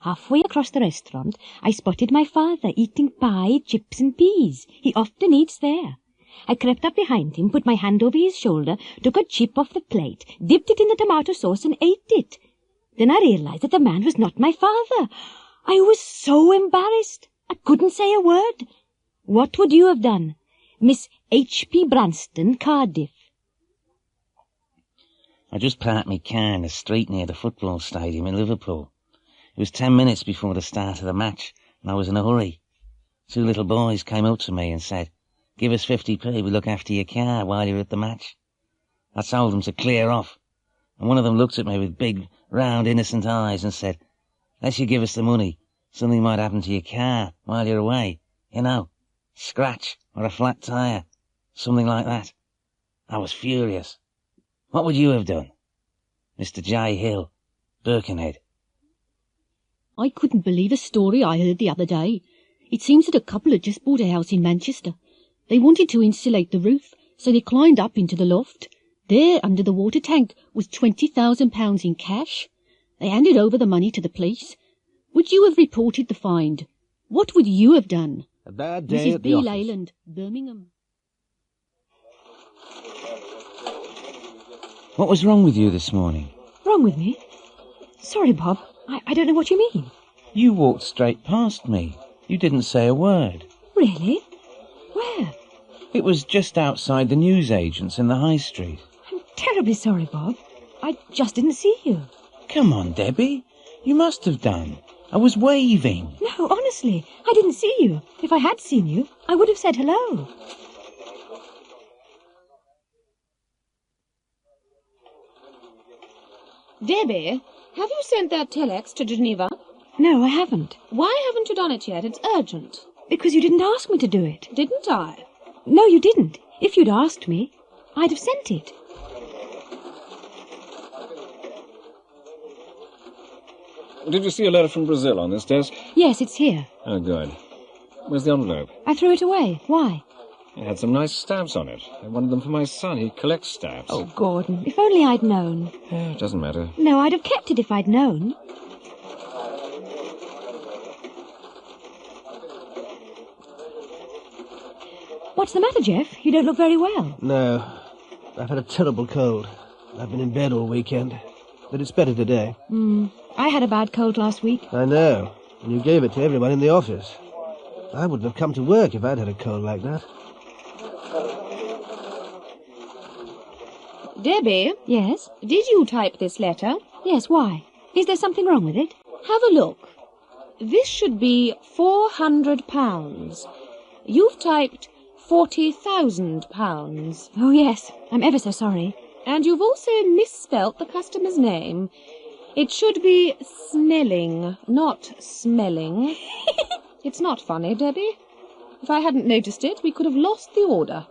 Halfway across the restaurant, I spotted my father eating pie, chips and peas. He often eats there. I crept up behind him, put my hand over his shoulder, took a chip off the plate, dipped it in the tomato sauce and ate it. Then I realized that the man was not my father. I was so embarrassed. I couldn't say a word. What would you have done? Miss H.P. Branston, Cardiff. I just parked my car in the street near the football stadium in Liverpool. It was 10 minutes before the start of the match, and I was in a hurry. 2 little boys came up to me and said, "Give us 50p, we'll look after your car while you're at the match." I told them to clear off, and one of them looked at me with big, round, innocent eyes and said, Unless you give us the money, something might happen to your car while you're away. You know, scratch or a flat tyre, something like that. I was furious. What would you have done? Mr. J. Hill, Birkenhead. I couldn't believe a story I heard the other day. It seems that a couple had just bought a house in Manchester. They wanted to insulate the roof, so they climbed up into the loft. There, under the water tank, was £20,000 in cash. They handed over the money to the police. Would you have reported the find? What would you have done? A bad day Mrs. at the B. office. Leyland, Birmingham. What was wrong with you this morning? Wrong with me? Sorry, Bob. I don't know what you mean. You walked straight past me. You didn't say a word. Really? Where? It was just outside the newsagents in the High Street. I'm terribly sorry, Bob. I just didn't see you. Come on, Debbie. You must have done. I was waving. No, honestly, I didn't see you. If I had seen you, I would have said hello. Debbie, have you sent that telex to Geneva? No, I haven't. Why haven't you done it yet? It's urgent. Because you didn't ask me to do it. Didn't I? No, you didn't. If you'd asked me, I'd have sent it. Did you see a letter from Brazil on this desk? Yes, it's here. Oh, good. Where's the envelope? I threw it away. Why? It had some nice stamps on it. I wanted them for my son. He collects stamps. Oh, Gordon, if only I'd known. It doesn't matter. No, I'd have kept it if I'd known. What's the matter, Jeff? You don't look very well. No, I've had a terrible cold. I've been in bed all weekend, but it's better today. I had a bad cold last week. I know, and you gave it to everyone in the office. I wouldn't have come to work if I'd had a cold like that. Debbie? Yes? Did you type this letter? Yes, why? Is there something wrong with it? Have a look. This should be £400. You've typed £40,000. Oh, yes. I'm ever so sorry. And you've also misspelt the customer's name. It should be Snelling, not Smelling. It's not funny, Debbie. If I hadn't noticed it, we could have lost the order.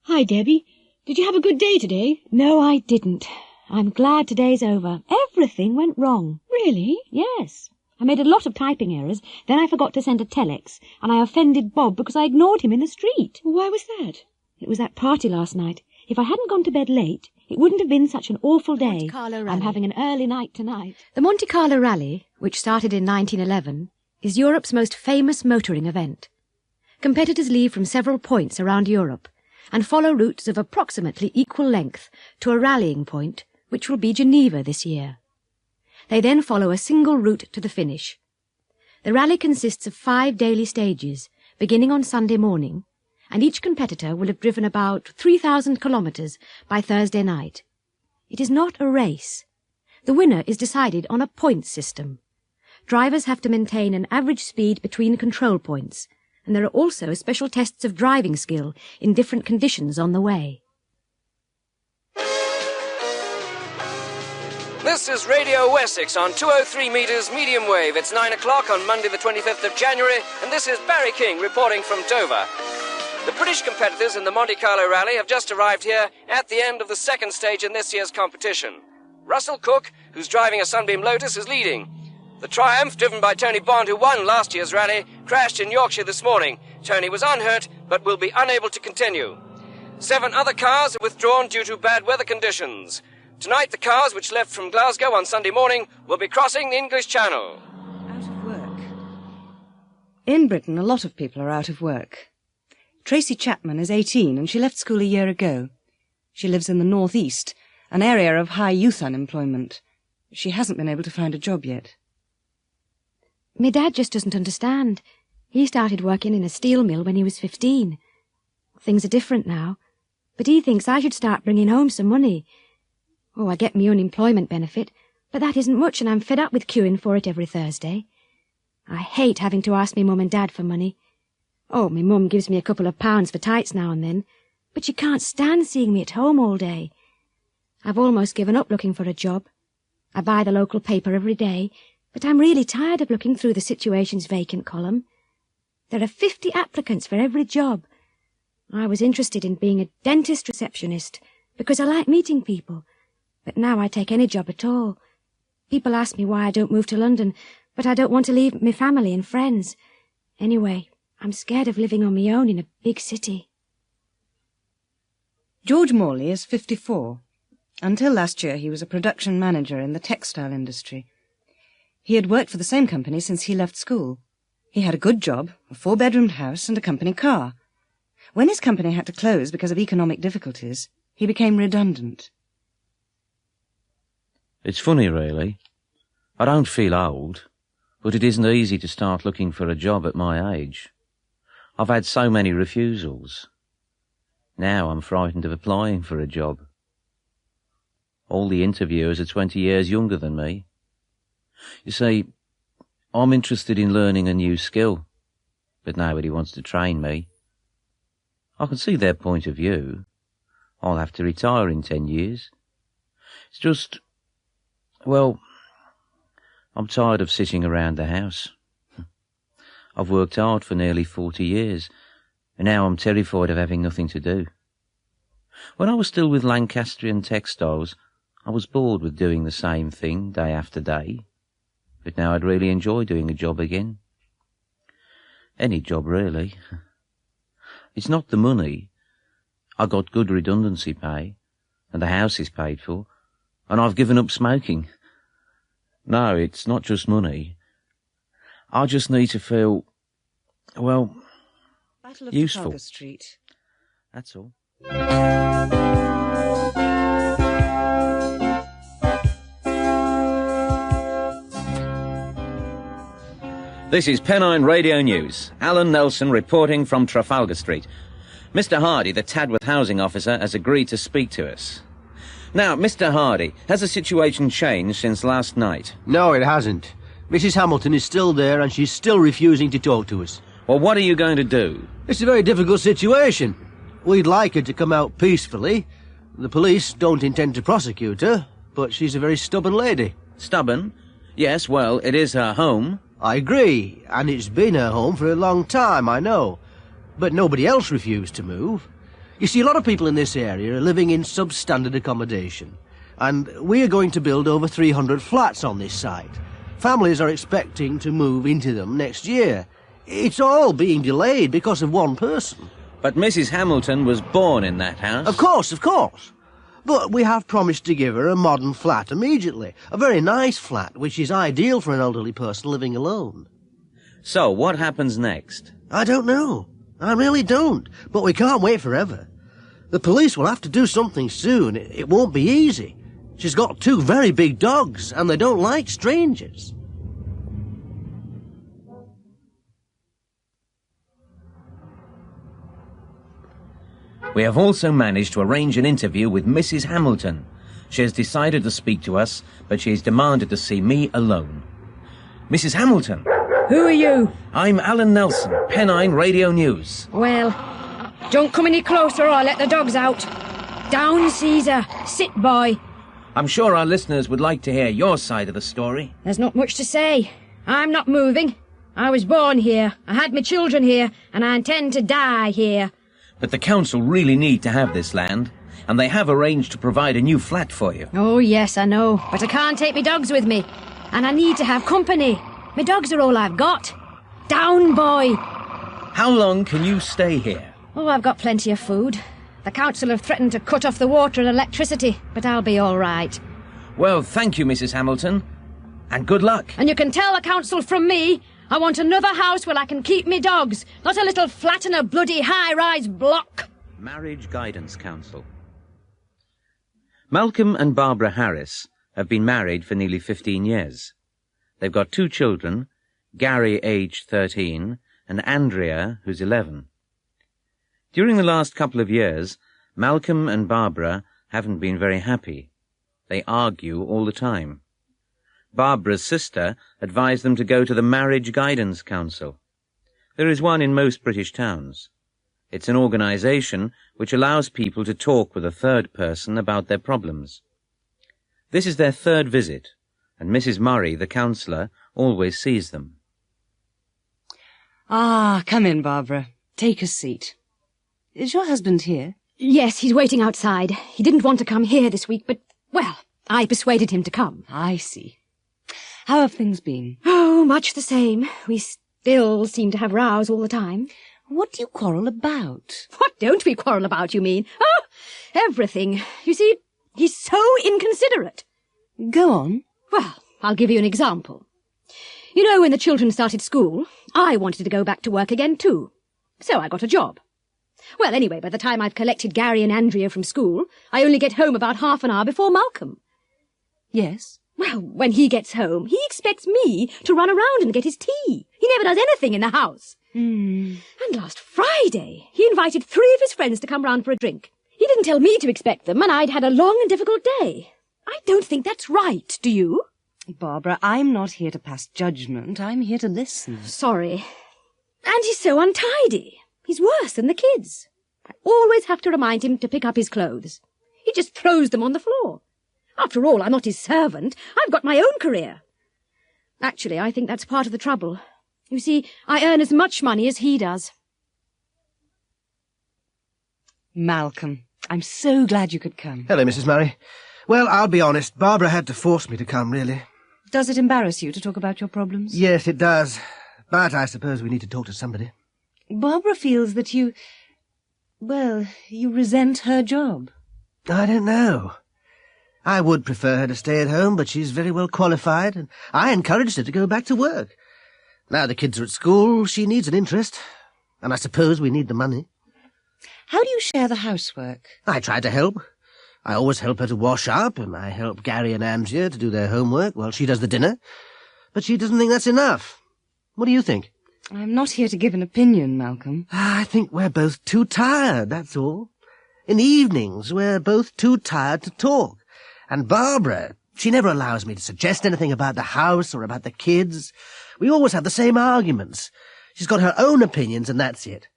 Hi, Debbie. Did you have a good day today? No, I didn't. I'm glad today's over. Everything went wrong. Really? Yes. I made a lot of typing errors, then I forgot to send a telex, and I offended Bob because I ignored him in the street. Why was that? It was that party last night. If I hadn't gone to bed late, it wouldn't have been such an awful day. Monte Carlo Rally. I'm having an early night tonight. The Monte Carlo Rally, which started in 1911, is Europe's most famous motoring event. Competitors leave from several points around Europe and follow routes of approximately equal length to a rallying point, which will be Geneva this year. They then follow a single route to the finish. The rally consists of 5 daily stages, beginning on Sunday morning, and each competitor will have driven about 3,000 kilometres by Thursday night. It is not a race. The winner is decided on a points system. Drivers have to maintain an average speed between control points, and there are also special tests of driving skill in different conditions on the way. This is Radio Wessex on 203 metres medium wave. It's 9 o'clock on Monday the 25th of January, and this is Barry King reporting from Dover. The British competitors in the Monte Carlo Rally have just arrived here at the end of the second stage in this year's competition. Russell Cook, who's driving a Sunbeam Lotus, is leading. The Triumph, driven by Tony Bond, who won last year's rally, crashed in Yorkshire this morning. Tony was unhurt, but will be unable to continue. 7 other cars are withdrawn due to bad weather conditions. Tonight, the cars which left from Glasgow on Sunday morning will be crossing the English Channel. Out of work. In Britain, a lot of people are out of work. Tracy Chapman is 18 and she left school a year ago. She lives in the North East, an area of high youth unemployment. She hasn't been able to find a job yet. My dad just doesn't understand. He started working in a steel mill when he was 15. Things are different now, but he thinks I should start bringing home some money. Oh, I get my unemployment benefit, but that isn't much and I'm fed up with queuing for it every Thursday. I hate having to ask me mum and dad for money. Oh, my mum gives me a couple of pounds for tights now and then, but she can't stand seeing me at home all day. I've almost given up looking for a job. I buy the local paper every day, but I'm really tired of looking through the situations vacant column. There are 50 applicants for every job. I was interested in being a dentist receptionist because I like meeting people, but now I take any job at all. People ask me why I don't move to London, but I don't want to leave my family and friends. Anyway, I'm scared of living on my own in a big city. George Morley is 54. Until last year he was a production manager in the textile industry. He had worked for the same company since he left school. He had a good job, a 4-bedroomed house and a company car. When his company had to close because of economic difficulties, he became redundant. It's funny, really. I don't feel old, but it isn't easy to start looking for a job at my age. I've had so many refusals. Now I'm frightened of applying for a job. All the interviewers are 20 years younger than me. You see, I'm interested in learning a new skill, but nobody wants to train me. I can see their point of view. I'll have to retire in 10 years. It's just, well, I'm tired of sitting around the house. I've worked hard for nearly 40 years, and now I'm terrified of having nothing to do. When I was still with Lancastrian Textiles, I was bored with doing the same thing day after day, but now I'd really enjoy doing a job again. Any job, really. It's not the money. I got good redundancy pay, and the house is paid for, and I've given up smoking. No, it's not just money. I just need to feel, well, Battle of useful. Trafalgar Street. That's all. This is Pennine Radio News. Alan Nelson reporting from Trafalgar Street. Mr. Hardy, the Tadworth housing officer, has agreed to speak to us. Now, Mr. Hardy, has the situation changed since last night? No, it hasn't. Mrs. Hamilton is still there and she's still refusing to talk to us. Well, what are you going to do? It's a very difficult situation. We'd like her to come out peacefully. The police don't intend to prosecute her, but she's a very stubborn lady. Stubborn? Yes, well, it is her home. I agree, and it's been her home for a long time, I know. But nobody else refused to move. You see, a lot of people in this area are living in substandard accommodation, and we are going to build over 300 flats on this site. Families are expecting to move into them next year. It's all being delayed because of one person. But Mrs. Hamilton was born in that house. Of course, of course. But we have promised to give her a modern flat immediately. A very nice flat, which is ideal for an elderly person living alone. So, what happens next? I don't know. I really don't. But we can't wait forever. The police will have to do something soon. It won't be easy. She's got 2 very big dogs, and they don't like strangers. We have also managed to arrange an interview with Mrs. Hamilton. She has decided to speak to us, but she has demanded to see me alone. Mrs. Hamilton. Who are you? I'm Alan Nelson, Pennine Radio News. Well, don't come any closer or I'll let the dogs out. Down, Caesar. Sit, boy. I'm sure our listeners would like to hear your side of the story. There's not much to say. I'm not moving. I was born here. I had my children here, and I intend to die here. But the council really need to have this land, and they have arranged to provide a new flat for you. Oh, yes, I know. But I can't take my dogs with me. And I need to have company. My dogs are all I've got. Down, boy. How long can you stay here? Oh, I've got plenty of food. The council have threatened to cut off the water and electricity, but I'll be all right. Well, thank you, Mrs. Hamilton. And good luck. And you can tell the council from me, I want another house where I can keep me dogs, not a little flat in a bloody high-rise block. Marriage Guidance Council. Malcolm and Barbara Harris have been married for nearly 15 years. They've got 2 children, Gary, aged 13, and Andrea, who's 11. During the last couple of years, Malcolm and Barbara haven't been very happy. They argue all the time. Barbara's sister advised them to go to the Marriage Guidance Council. There is one in most British towns. It's an organisation which allows people to talk with a third person about their problems. This is their third visit, and Mrs. Murray, the counsellor, always sees them. Ah, come in, Barbara. Take a seat. Is your husband here? Yes, he's waiting outside. He didn't want to come here this week, but, well, I persuaded him to come. I see. How have things been? Oh, much the same. We still seem to have rows all the time. What do you quarrel about? What don't we quarrel about, you mean? Oh, everything. You see, he's so inconsiderate. Go on. Well, I'll give you an example. You know, when the children started school, I wanted to go back to work again too. So I got a job. Well, anyway, by the time I've collected Gary and Andrea from school, I only get home about half an hour before Malcolm. Yes? Well, when he gets home, he expects me to run around and get his tea. He never does anything in the house. And last Friday, he invited 3 of his friends to come round for a drink. He didn't tell me to expect them, and I'd had a long and difficult day. I don't think that's right, do you? Barbara, I'm not here to pass judgment. I'm here to listen. Sorry. And he's so untidy. He's worse than the kids. I always have to remind him to pick up his clothes. He just throws them on the floor. After all, I'm not his servant. I've got my own career. Actually, I think that's part of the trouble. You see, I earn as much money as he does. Malcolm, I'm so glad you could come. Hello, Mrs. Murray. Well, I'll be honest. Barbara had to force me to come, really. Does it embarrass you to talk about your problems? Yes, it does. But I suppose we need to talk to somebody. Barbara feels that you resent her job. I don't know. I would prefer her to stay at home, but she's very well qualified, and I encouraged her to go back to work. Now the kids are at school, she needs an interest, and I suppose we need the money. How do you share the housework? I try to help. I always help her to wash up, and I help Gary and Andrea to do their homework while she does the dinner. But she doesn't think that's enough. What do you think? I'm not here to give an opinion, Malcolm. I think we're both too tired, that's all. In the evenings, we're both too tired to talk. And Barbara, she never allows me to suggest anything about the house or about the kids. We always have the same arguments. She's got her own opinions, and that's it.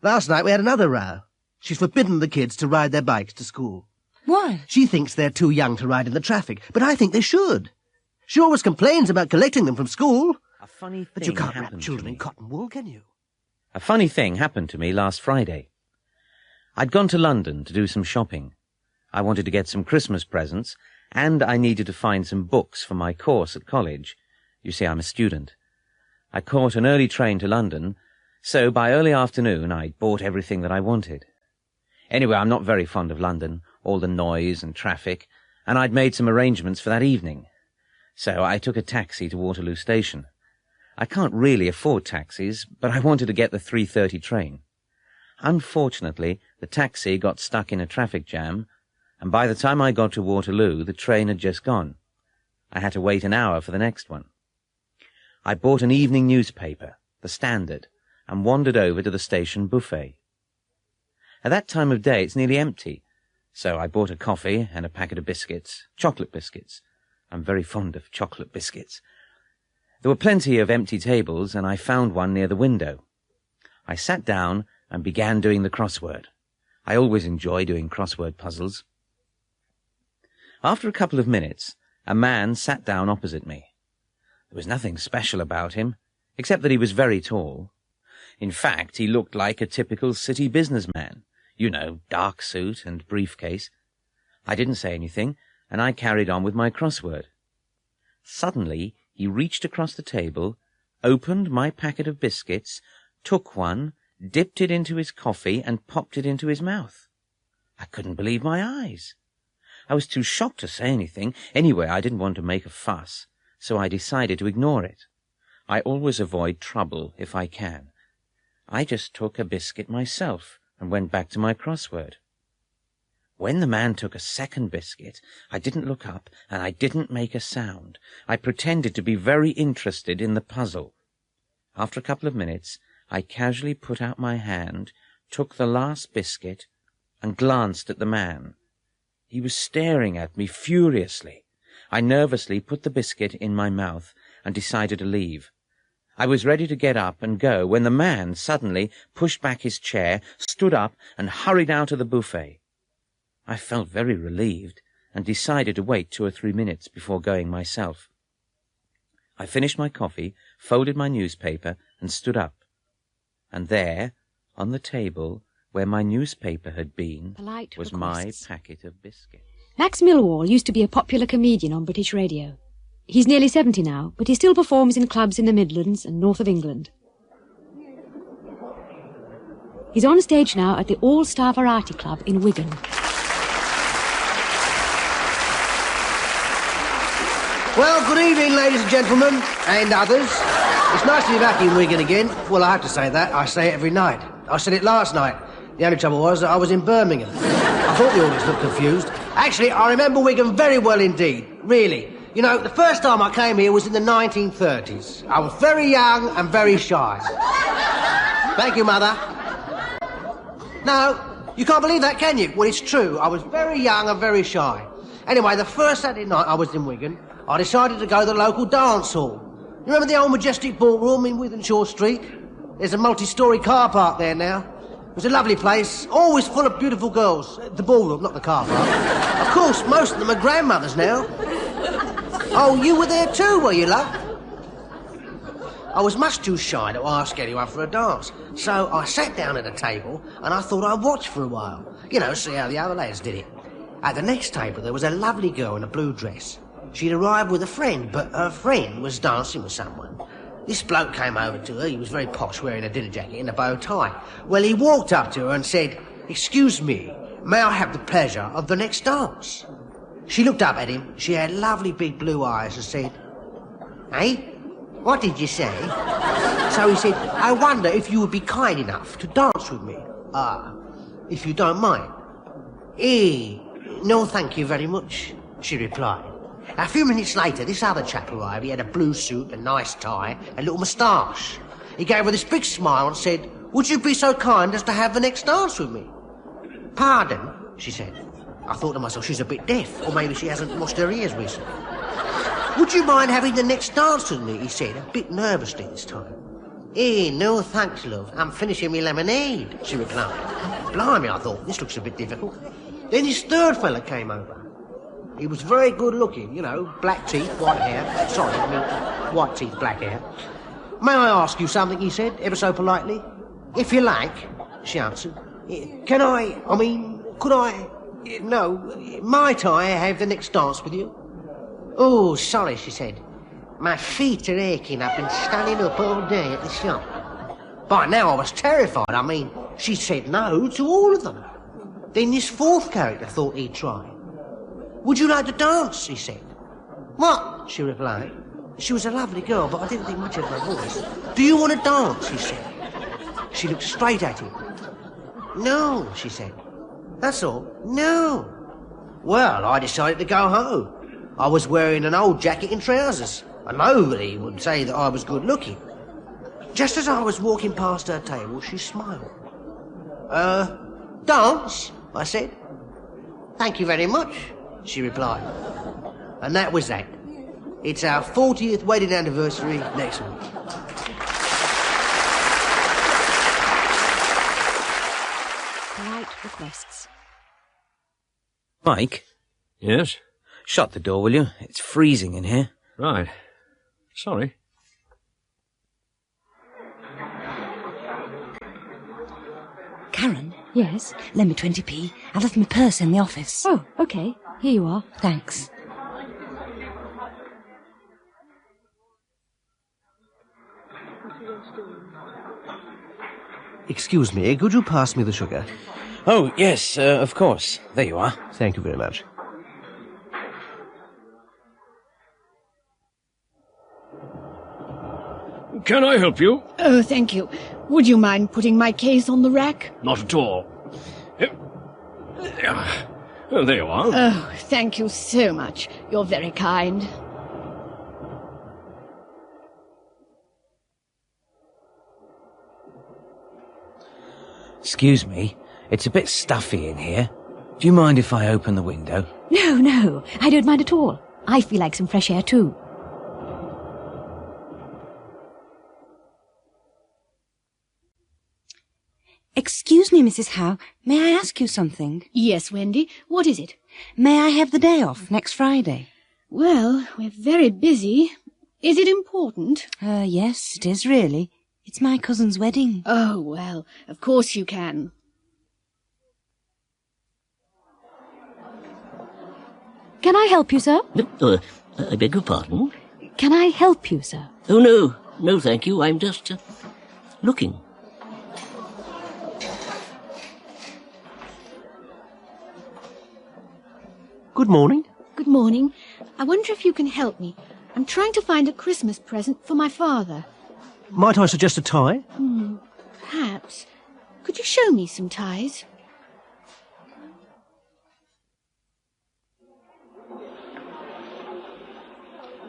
Last night we had another row. She's forbidden the kids to ride their bikes to school. Why? She thinks they're too young to ride in the traffic, but I think they should. She always complains about collecting them from school. A funny thing But you can't wrap happened children to me. in cotton wool, can you? A funny thing happened to me last Friday. I'd gone to London to do some shopping. I wanted to get some Christmas presents, and I needed to find some books for my course at college. You see, I'm a student. I caught an early train to London, so by early afternoon I'd bought everything that I wanted. Anyway, I'm not very fond of London, all the noise and traffic, and I'd made some arrangements for that evening. So I took a taxi to Waterloo Station. I can't really afford taxis, but I wanted to get the 3:30 train. Unfortunately, the taxi got stuck in a traffic jam, and by the time I got to Waterloo, the train had just gone. I had to wait an hour for the next one. I bought an evening newspaper, The Standard, and wandered over to the station buffet. At that time of day, it's nearly empty, so I bought a coffee and a packet of biscuits, chocolate biscuits. I'm very fond of chocolate biscuits. There were plenty of empty tables, and I found one near the window. I sat down and began doing the crossword. I always enjoy doing crossword puzzles. After a couple of minutes, a man sat down opposite me. There was nothing special about him, except that he was very tall. In fact, he looked like a typical city businessman. You know, dark suit and briefcase. I didn't say anything, and I carried on with my crossword. Suddenly, he reached across the table, opened my packet of biscuits, took one, dipped it into his coffee, and popped it into his mouth. I couldn't believe my eyes. I was too shocked to say anything. Anyway, I didn't want to make a fuss, so I decided to ignore it. I always avoid trouble if I can. I just took a biscuit myself and went back to my crossword. When the man took a second biscuit, I didn't look up and I didn't make a sound. I pretended to be very interested in the puzzle. After a couple of minutes, I casually put out my hand, took the last biscuit, and glanced at the man. He was staring at me furiously. I nervously put the biscuit in my mouth and decided to leave. I was ready to get up and go when the man suddenly pushed back his chair, stood up, and hurried out of the buffet. I felt very relieved and decided to wait 2 or 3 minutes before going myself. I finished my coffee, folded my newspaper, and stood up. And there, on the table, where my newspaper had been, Polite was requests. my packet of biscuits. Max Millwall used to be a popular comedian on British radio. He's nearly 70 now, but he still performs in clubs in the Midlands and north of England. He's on stage now at the All-Star Variety Club in Wigan. Well, good evening, ladies and gentlemen, and others. It's nice to be back in Wigan again. Well, I have to say that. I say it every night. I said it last night. The only trouble was that I was in Birmingham. I thought the audience looked confused. Actually, I remember Wigan very well indeed. Really. You know, the first time I came here was in the 1930s. I was very young and very shy. Thank you, Mother. No, you can't believe that, can you? Well, it's true. I was very young and very shy. Anyway, the first Saturday night I was in Wigan, I decided to go to the local dance hall. You remember the old Majestic Ballroom in Withenshaw Street? There's a multi-storey car park there now. It was a lovely place, always full of beautiful girls. The ballroom, not the car park. Of course, most of them are grandmothers now. Oh, you were there too, were you, love? I was much too shy to ask anyone for a dance, so I sat down at a table and I thought I'd watch for a while. You know, see how the other lads did it. At the next table there was a lovely girl in a blue dress. She'd arrived with a friend, but her friend was dancing with someone. This bloke came over to her. He was very posh, wearing a dinner jacket and a bow tie. Well, he walked up to her and said, "Excuse me, may I have the pleasure of the next dance?" She looked up at him. She had lovely big blue eyes and said, "Eh? What did you say?" So he said, "I wonder if you would be kind enough to dance with me. If you don't mind." No, thank you very much," she replied. A few minutes later, this other chap arrived. He had a blue suit, a nice tie, a little moustache. He gave her this big smile and said, "Would you be so kind as to have the next dance with me?" "Pardon?" she said. I thought to myself, she's a bit deaf, or maybe she hasn't washed her ears recently. "Would you mind having the next dance with me?" he said, a bit nervously this time. No thanks, love. I'm finishing my lemonade," she replied. Blimey, I thought, this looks a bit difficult. Then this third fella came over. He was very good looking, you know, black teeth, white hair. Sorry, I mean, white teeth, black hair. "May I ask you something?" he said, ever so politely. "If you like," she answered. Could I... No, might I have the next dance with you?" "Oh, sorry," she said. "My feet are aching. I've been standing up all day at the shop." By now I was terrified. I mean, she said no to all of them. Then this fourth character thought he'd try. "Would you like to dance?" he said. "What?" she replied. She was a lovely girl, but I didn't think much of her voice. "Do you want to dance?" he said. She looked straight at him. "No," she said. "That's all. No." Well, I decided to go home. I was wearing an old jacket and trousers, and nobody would say that I was good looking. Just as I was walking past her table, she smiled. Dance?" I said. "Thank you very much," she replied. And that was that. It's our 40th wedding anniversary next week. Polite requests. Mike? Yes? Shut the door, will you? It's freezing in here. Right. Sorry. Karen? Yes? Lend me 20p. I left my purse in the office. Oh, OK. Here you are. Thanks. Excuse me, could you pass me the sugar? Oh, yes, of course. There you are. Thank you very much. Can I help you? Oh, thank you. Would you mind putting my case on the rack? Not at all. There you are. Oh, thank you so much. You're very kind. Excuse me, it's a bit stuffy in here. Do you mind if I open the window? No, I don't mind at all. I feel like some fresh air too. Excuse me, Mrs. Howe. May I ask you something? Yes, Wendy. What is it? May I have the day off next Friday? Well, we're very busy. Is it important? Yes, it is really. It's my cousin's wedding. Oh, well, of course you can. Can I help you, sir? I beg your pardon? Can I help you, sir? Oh, no. No, thank you. I'm just looking. Good morning. Good morning. I wonder if you can help me. I'm trying to find a Christmas present for my father. Might I suggest a tie? Perhaps. Could you show me some ties?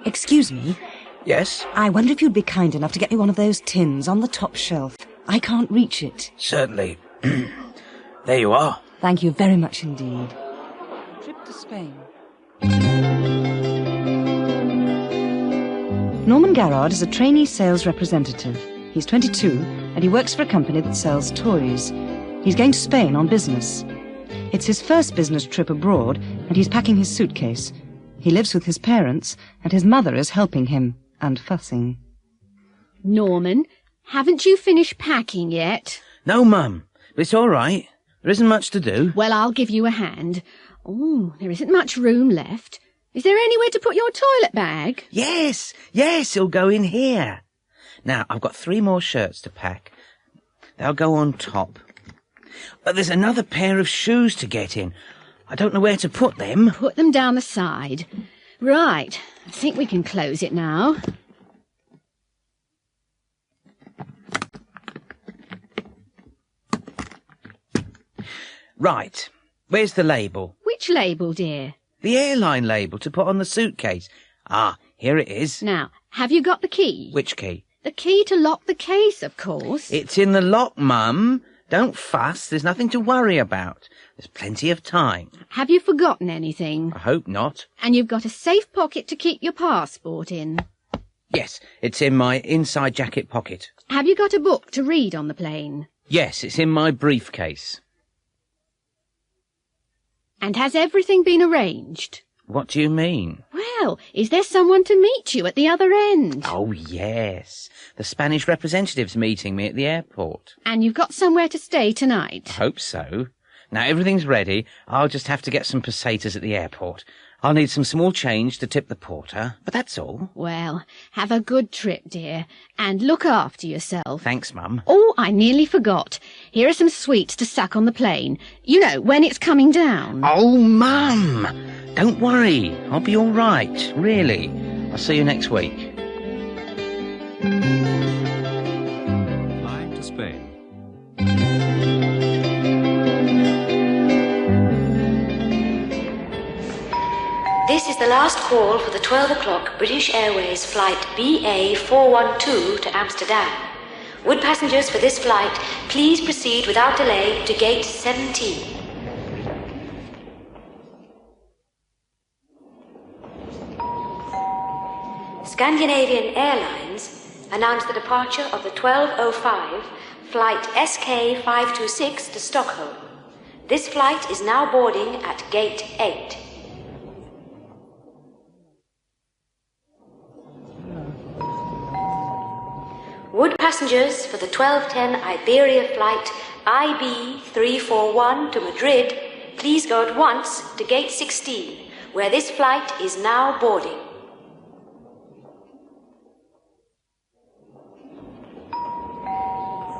Excuse me. Yes? I wonder if you'd be kind enough to get me one of those tins on the top shelf. I can't reach it. Certainly. There you are. Thank you very much indeed. Trip to Spain. Norman Garrard is a trainee sales representative. He's 22 and he works for a company that sells toys. He's going to Spain on business. It's his first business trip abroad and he's packing his suitcase. He lives with his parents and his mother is helping him and fussing. Norman, haven't you finished packing yet? No, Mum. But it's all right. There isn't much to do. Well, I'll give you a hand. Oh, there isn't much room left. Is there anywhere to put your toilet bag? Yes, it'll go in here. Now, I've got 3 more shirts to pack. They'll go on top. But there's another pair of shoes to get in. I don't know where to put them. Put them down the side. Right, I think we can close it now. Right, where's the label? Which label, dear? The airline label to put on the suitcase. Ah, here it is. Now, have you got the key? Which key? The key to lock the case, of course. It's in the lock, Mum. Don't fuss. There's nothing to worry about. There's plenty of time. Have you forgotten anything? I hope not. And you've got a safe pocket to keep your passport in. Yes, it's in my inside jacket pocket. Have you got a book to read on the plane? Yes, it's in my briefcase. And has everything been arranged? What do you mean? Well, is there someone to meet you at the other end? Oh, yes. The Spanish representative's meeting me at the airport. And you've got somewhere to stay tonight? I hope so. Now, everything's ready. I'll just have to get some pesetas at the airport. I'll need some small change to tip the porter, but that's all. Well, have a good trip, dear, and look after yourself. Thanks, Mum. Oh, I nearly forgot. Here are some sweets to suck on the plane. You know, when it's coming down. Oh, Mum! Don't worry. I'll be all right, really. I'll see you next week. Flying to Spain. This is the last call for the 12 o'clock British Airways flight BA412 to Amsterdam. Would passengers for this flight please proceed without delay to gate 17? Scandinavian Airlines announced the departure of the 12:05 flight SK526 to Stockholm. This flight is now boarding at gate 8. Would passengers for the 12:10 Iberia flight IB341 to Madrid please go at once to gate 16, where this flight is now boarding.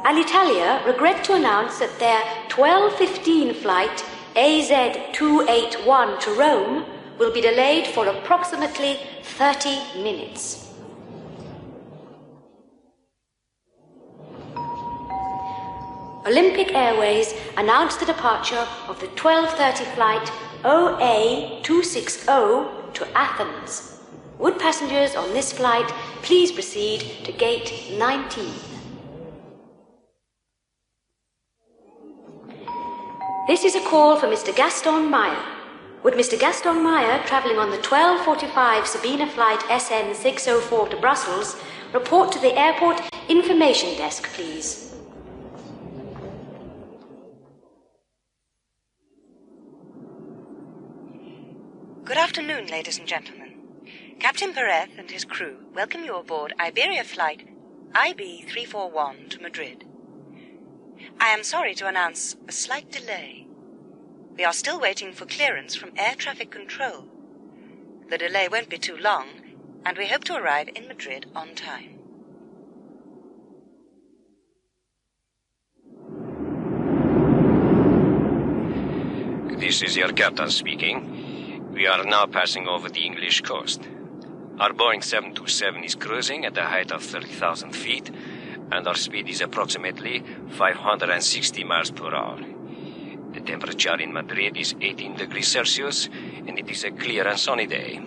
Alitalia regret to announce that their 12:15 flight AZ281 to Rome will be delayed for approximately 30 minutes. Olympic Airways announced the departure of the 12:30 flight OA260 to Athens. Would passengers on this flight please proceed to gate 19? This is a call for Mr. Gaston Meyer. Would Mr. Gaston Meyer, travelling on the 12:45 Sabina flight SN604 to Brussels, report to the airport information desk, please? afternoon, ladies and gentlemen. Captain Perez and his crew welcome you aboard Iberia flight IB 341 to Madrid. I am sorry to announce a slight delay. We are still waiting for clearance from air traffic control. The delay won't be too long, and we hope to arrive in Madrid on time. This is your captain speaking. We are now passing over the English coast. Our Boeing 727 is cruising at a height of 30,000 feet, and our speed is approximately 560 miles per hour. The temperature in Madrid is 18 degrees Celsius, and it is a clear and sunny day.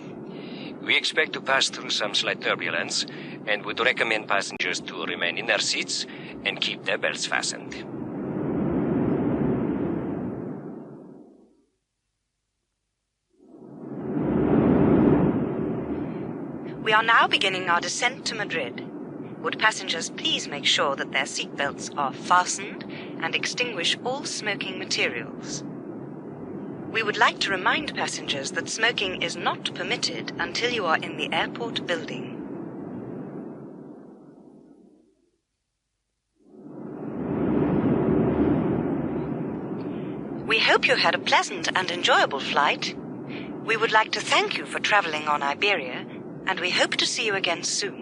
We expect to pass through some slight turbulence, and would recommend passengers to remain in their seats and keep their belts fastened. We are now beginning our descent to Madrid. Would passengers please make sure that their seatbelts are fastened and extinguish all smoking materials. We would like to remind passengers that smoking is not permitted until you are in the airport building. We hope you had a pleasant and enjoyable flight. We would like to thank you for traveling on Iberia, and we hope to see you again soon.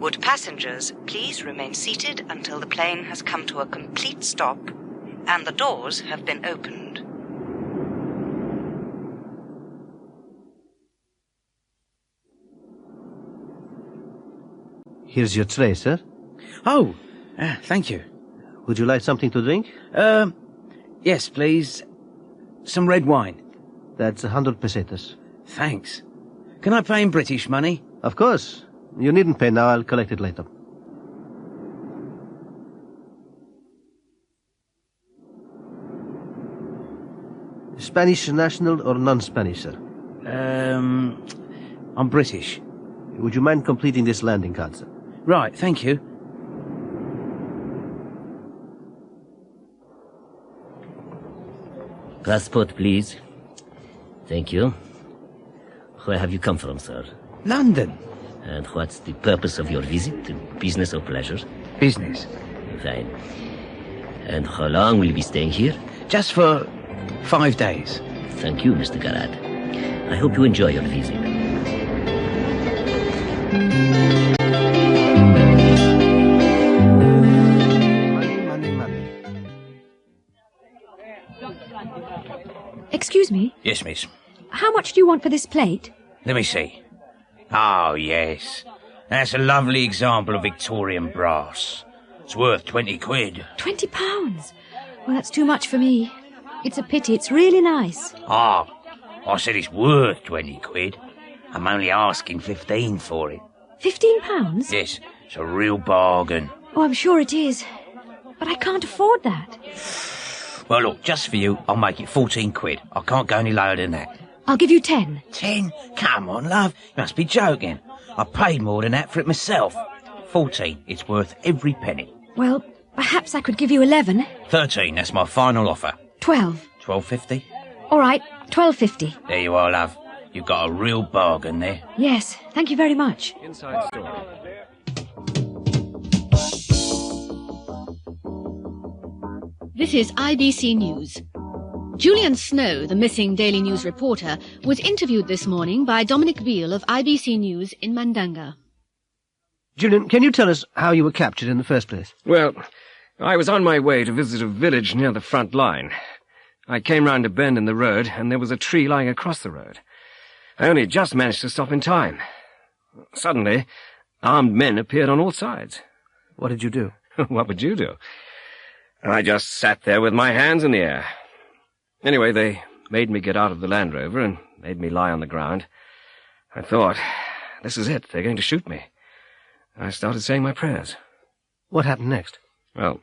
Would passengers please remain seated until the plane has come to a complete stop and the doors have been opened. Here's your tray, sir. Oh, thank you. Would you like something to drink? Yes, please. Some red wine. That's 100 pesetas. Thanks. Can I pay in British money? Of course. You needn't pay now, I'll collect it later. Spanish national or non-Spanish, sir? I'm British. Would you mind completing this landing card, sir? Right, thank you. Passport, please. Thank you. Where have you come from, sir? London. And what's the purpose of your visit? Business or pleasure? Business. Fine. And how long will you be staying here? Just for 5 days. Thank you, Mr. Garat. I hope you enjoy your visit. Excuse me, Yes, miss. how much do you want for this plate? Let me see. Oh, yes. That's a lovely example of Victorian brass. It's worth 20 quid. £20? Well, that's too much for me. It's a pity. It's really nice. Ah, I said it's worth 20 quid. I'm only asking 15 for it. £15? Yes, it's a real bargain. Oh, I'm sure it is. But I can't afford that. Well, look, just for you, I'll make it 14 quid. I can't go any lower than that. I'll give you 10. 10? Come on, love. You must be joking. I paid more than that for it myself. 14. It's worth every penny. Well, perhaps I could give you 11. 13. That's my final offer. 12. 12.50? All right, 12.50. There you are, love. You've got a real bargain there. Yes, thank you very much. Inside Story. This is IBC News. Julian Snow, the missing Daily News reporter, was interviewed this morning by Dominic Beale of IBC News in Mandanga. Julian, can you tell us how you were captured in the first place? Well, I was on my way to visit a village near the front line. I came round a bend in the road, and there was a tree lying across the road. I only just managed to stop in time. Suddenly, armed men appeared on all sides. What did you do? What would you do? I just sat there with my hands in the air. Anyway, they made me get out of the Land Rover and made me lie on the ground. I thought, this is it, they're going to shoot me. I started saying my prayers. What happened next? Well,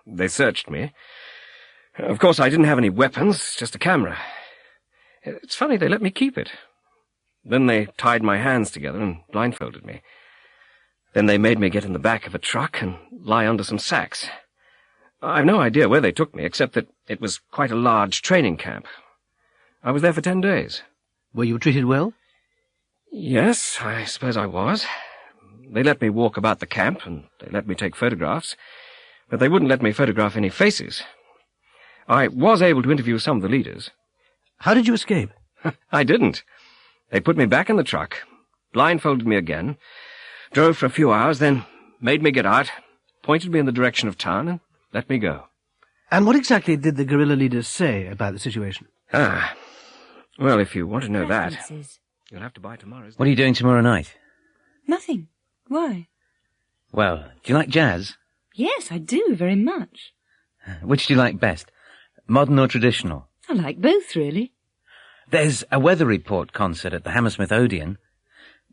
they searched me. Of course, I didn't have any weapons, just a camera. It's funny, they let me keep it. Then they tied my hands together and blindfolded me. Then they made me get in the back of a truck and lie under some sacks. I've no idea where they took me, except that it was quite a large training camp. I was there for 10 days. Were you treated well? Yes, I suppose I was. They let me walk about the camp, and they let me take photographs, but they wouldn't let me photograph any faces. I was able to interview some of the leaders. How did you escape? I didn't. They put me back in the truck, blindfolded me again, drove for a few hours, then made me get out, pointed me in the direction of town, and let me go. And what exactly did the guerrilla leaders say about the situation? Well, if you want to know that, you'll have to buy tomorrow's. What are you doing tomorrow night? Nothing. Why? Well, do you like jazz? Yes, I do, very much. Which do you like best, modern or traditional? I like both, really. There's a weather report concert at the Hammersmith Odeon.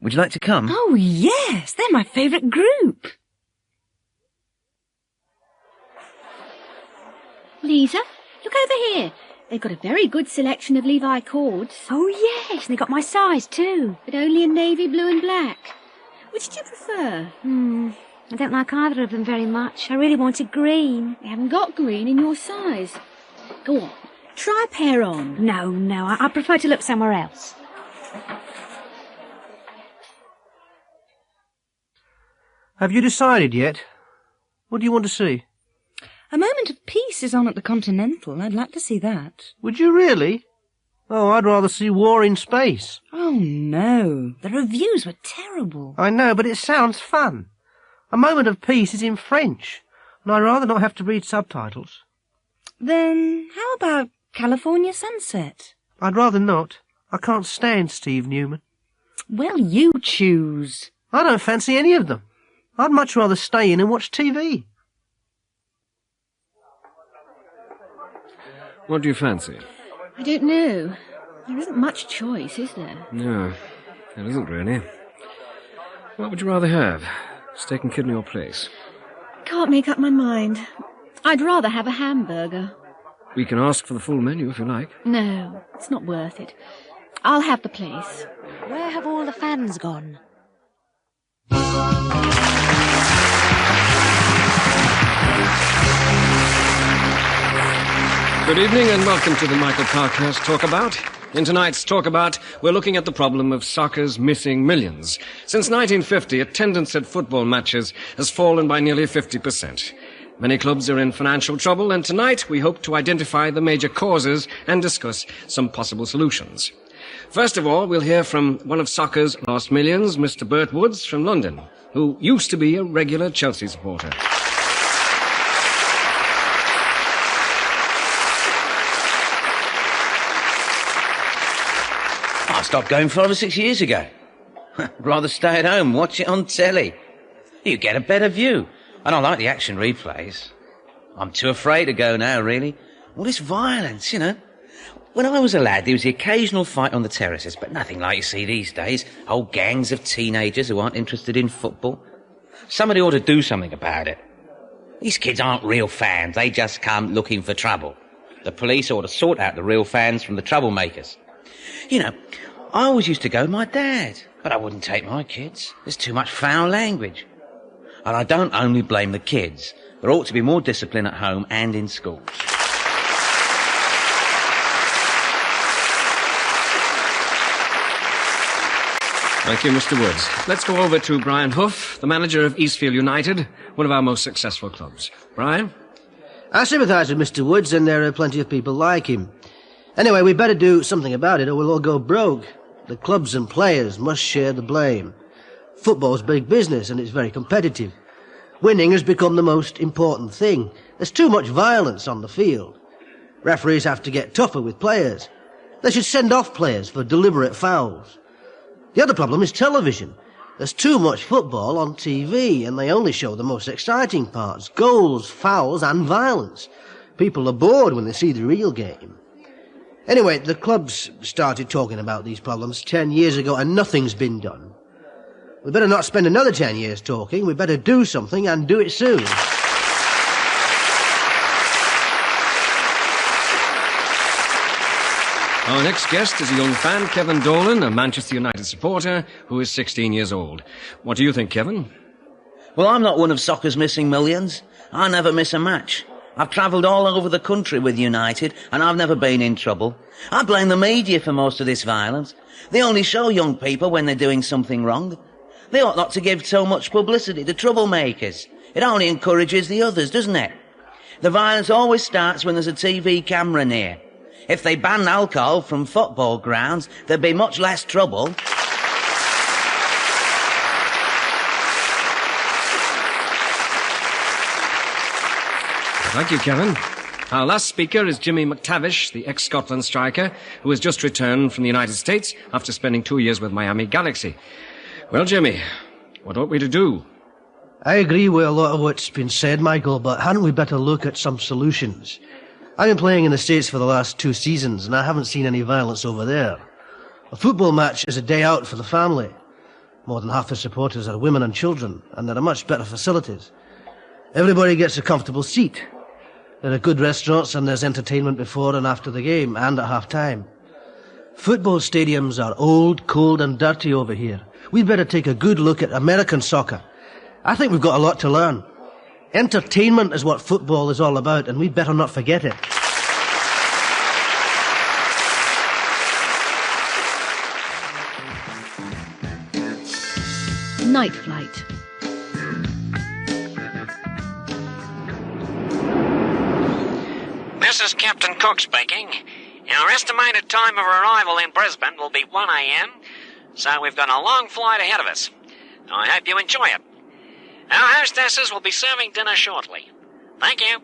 Would you like to come? Oh, yes, they're my favourite group. Lisa, look over here. They've got a very good selection of Levi cords. Oh, yes, and they got my size, too. But only in navy blue and black. Which do you prefer? I don't like either of them very much. I really wanted green. They haven't got green in your size. Go on, try a pair on. No, I prefer to look somewhere else. Have you decided yet? What do you want to see? A Moment of Peace is on at the Continental. I'd like to see that. Would you really? Oh, I'd rather see War in Space. Oh, no. The reviews were terrible. I know, but it sounds fun. A Moment of Peace is in French, and I'd rather not have to read subtitles. Then how about California Sunset? I'd rather not. I can't stand Steve Newman. Well, you choose. I don't fancy any of them. I'd much rather stay in and watch TV. What do you fancy? I don't know. There isn't much choice, is there? No, there isn't really. What would you rather have? Steak and kidney or place? Can't make up my mind. I'd rather have a hamburger. We can ask for the full menu if you like. No, it's not worth it. I'll have the place. Where have all the fans gone? Good evening and welcome to the Michael Parkhurst Talkabout. In tonight's Talkabout, we're looking at the problem of soccer's missing millions. Since 1950, attendance at football matches has fallen by nearly 50%. Many clubs are in financial trouble, and tonight we hope to identify the major causes and discuss some possible solutions. First of all, we'll hear from one of soccer's lost millions, Mr. Bert Woods from London, who used to be a regular Chelsea supporter. I stopped going 5 or 6 years ago. Rather stay at home, watch it on telly. You get a better view. And I like the action replays. I'm too afraid to go now, really. All this violence, you know. When I was a lad, there was the occasional fight on the terraces, but nothing like you see these days. Whole gangs of teenagers who aren't interested in football. Somebody ought to do something about it. These kids aren't real fans. They just come looking for trouble. The police ought to sort out the real fans from the troublemakers. You know, I always used to go with my dad, but I wouldn't take my kids. There's too much foul language. And I don't only blame the kids. There ought to be more discipline at home and in schools. Thank you, Mr. Woods. Let's go over to Brian Huff, the manager of Eastfield United, one of our most successful clubs. Brian? I sympathise with Mr. Woods, and there are plenty of people like him. Anyway, we better do something about it or we'll all go broke. The clubs and players must share the blame. Football's big business and it's very competitive. Winning has become the most important thing. There's too much violence on the field. Referees have to get tougher with players. They should send off players for deliberate fouls. The other problem is television. There's too much football on TV and they only show the most exciting parts. Goals, fouls and violence. People are bored when they see the real game. Anyway, the clubs started talking about these problems 10 years ago and nothing's been done. We better not spend another 10 years talking. We better do something and do it soon. Our next guest is a young fan, Kevin Dolan, a Manchester United supporter who is 16 years old. What do you think, Kevin? Well, I'm not one of soccer's missing millions. I never miss a match. I've travelled all over the country with United, and I've never been in trouble. I blame the media for most of this violence. They only show young people when they're doing something wrong. They ought not to give so much publicity to troublemakers. It only encourages the others, doesn't it? The violence always starts when there's a TV camera near. If they banned alcohol from football grounds, there'd be much less trouble. Thank you, Kevin. Our last speaker is Jimmy McTavish, the ex-Scotland striker, who has just returned from the United States after spending 2 years with Miami Galaxy. Well, Jimmy, what ought we to do? I agree with a lot of what's been said, Michael, but hadn't we better look at some solutions? I've been playing in the States for the last 2 seasons, and I haven't seen any violence over there. A football match is a day out for the family. More than half the supporters are women and children, and there are much better facilities. Everybody gets a comfortable seat. There are good restaurants, and there's entertainment before and after the game, and at half-time. Football stadiums are old, cold, and dirty over here. We'd better take a good look at American soccer. I think we've got a lot to learn. Entertainment is what football is all about, and we'd better not forget it. Night flight. This is Captain Cook speaking. Our estimated time of arrival in Brisbane will be 1 a.m., so we've got a long flight ahead of us. I hope you enjoy it. Our hostesses will be serving dinner shortly. Thank you.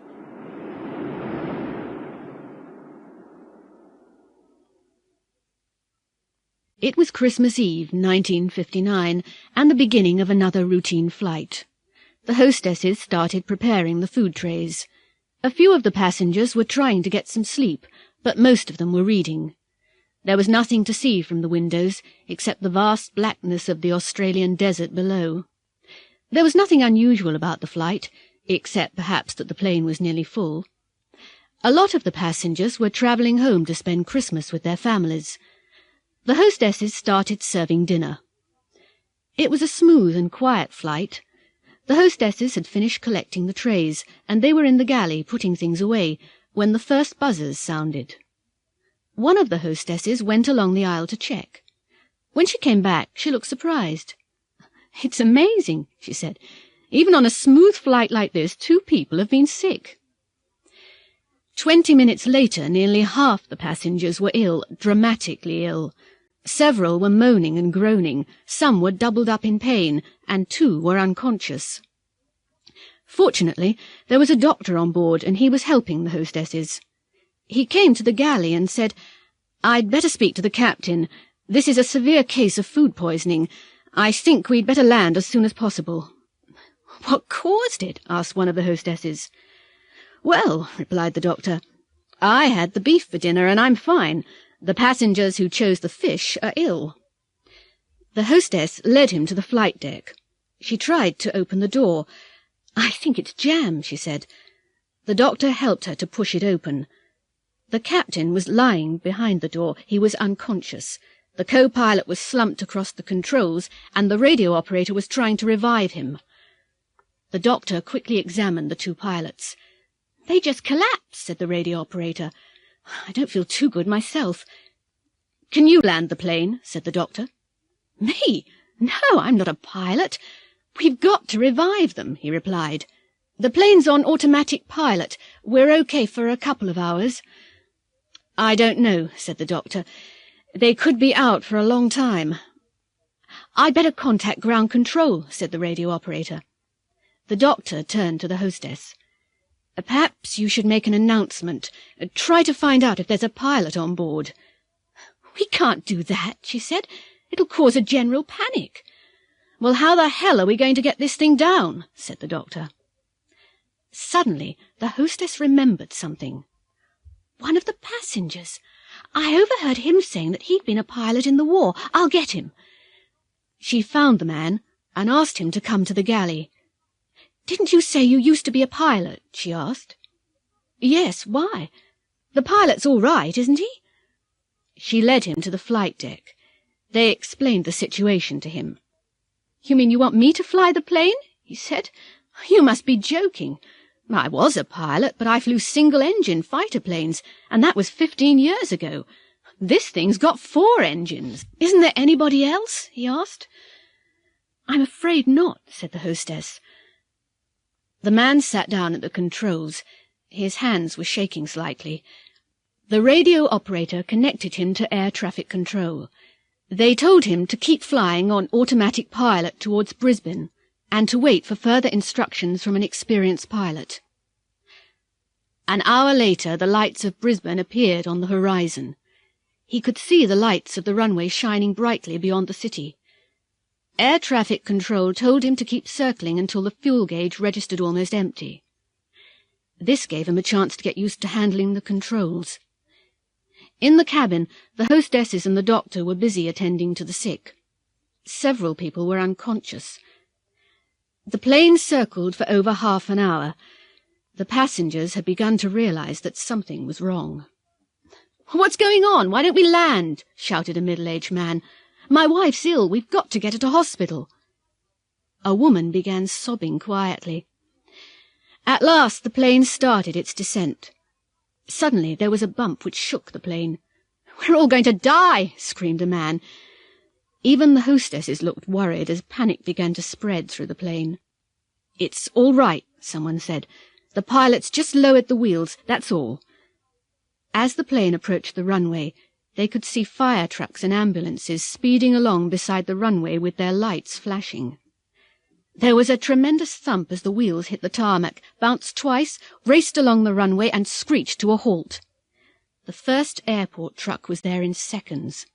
It was Christmas Eve, 1959, and the beginning of another routine flight. The hostesses started preparing the food trays. A few of the passengers were trying to get some sleep, but most of them were reading. There was nothing to see from the windows, except the vast blackness of the Australian desert below. There was nothing unusual about the flight, except perhaps that the plane was nearly full. A lot of the passengers were travelling home to spend Christmas with their families. The hostesses started serving dinner. It was a smooth and quiet flight. The hostesses had finished collecting the trays, and they were in the galley putting things away, when the first buzzers sounded. One of the hostesses went along the aisle to check. When she came back, she looked surprised. "It's amazing," she said. "Even on a smooth flight like this, 2 people have been sick." 20 minutes later, nearly half the passengers were ill, dramatically ill. Several were moaning and groaning, some were doubled up in pain, and 2 were unconscious. Fortunately, there was a doctor on board, and he was helping the hostesses. He came to the galley and said, "I'd better speak to the captain. This is a severe case of food poisoning. I think we'd better land as soon as possible." "What caused it?" asked one of the hostesses. "Well," replied the doctor, "I had the beef for dinner, and I'm fine. The passengers who chose the fish are ill." The hostess led him to the flight deck. She tried to open the door. "I think it's jammed," she said. The doctor helped her to push it open. The captain was lying behind the door. He was unconscious. The co-pilot was slumped across the controls, and the radio operator was trying to revive him. The doctor quickly examined the 2 pilots. "They just collapsed," said the radio operator. "I don't feel too good myself." "Can you land the plane?" said the doctor. "Me? No, I'm not a pilot. We've got to revive them," he replied. "The plane's on automatic pilot. We're okay for a couple of hours." "I don't know," said the doctor. "They could be out for a long time." "I'd better contact ground control," said the radio operator. The doctor turned to the hostess. "Perhaps you should make an announcement. Try to find out if there's a pilot on board." "We can't do that," she said. "It'll cause a general panic." "Well, how the hell are we going to get this thing down?" said the doctor. Suddenly, the hostess remembered something. "One of the passengers. I overheard him saying that he'd been a pilot in the war. I'll get him." She found the man and asked him to come to the galley. "Didn't you say you used to be a pilot?" she asked. "Yes, why? The pilot's all right, isn't he?" She led him to the flight deck. They explained the situation to him. "You mean you want me to fly the plane?" he said. "You must be joking. I was a pilot, but I flew single-engine fighter planes, and that was 15 years ago. This thing's got 4 engines. Isn't there anybody else? He asked. I'm afraid not, said the hostess. The man sat down at the controls. His hands were shaking slightly. The radio operator connected him to air traffic control. They told him to keep flying on automatic pilot towards Brisbane and to wait for further instructions from an experienced pilot. An hour later, the lights of Brisbane appeared on the horizon. He could see the lights of the runway shining brightly beyond the city. Air traffic control told him to keep circling until the fuel gauge registered almost empty. This gave him a chance to get used to handling the controls. In the cabin, the hostesses and the doctor were busy attending to the sick. Several people were unconscious. The plane circled for over half an hour. The passengers had begun to realize that something was wrong. "What's going on? Why don't we land?" shouted a middle-aged man. "My wife's ill. We've got to get her to hospital." A woman began sobbing quietly. At last the plane started its descent. Suddenly there was a bump which shook the plane. "We're all going to die!" screamed a man. Even the hostesses looked worried as panic began to spread through the plane. "It's all right," someone said. "The pilot's just lowered the wheels, that's all." As the plane approached the runway, they could see fire trucks and ambulances speeding along beside the runway with their lights flashing. There was a tremendous thump as the wheels hit the tarmac, bounced twice, raced along the runway and screeched to a halt. The first airport truck was there in seconds.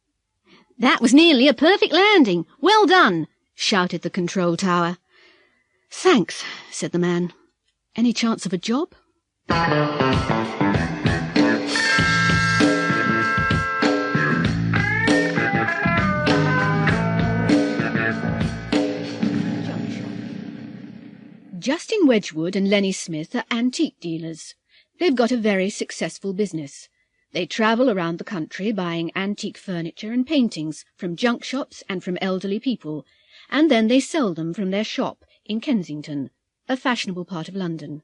"That was nearly a perfect landing. Well done," shouted the control tower. "Thanks," said the man. "Any chance of a job?" Justin Wedgwood and Lenny Smith are antique dealers. They've got a very successful business. They travel around the country buying antique furniture and paintings from junk shops and from elderly people, and then they sell them from their shop in Kensington, a fashionable part of London.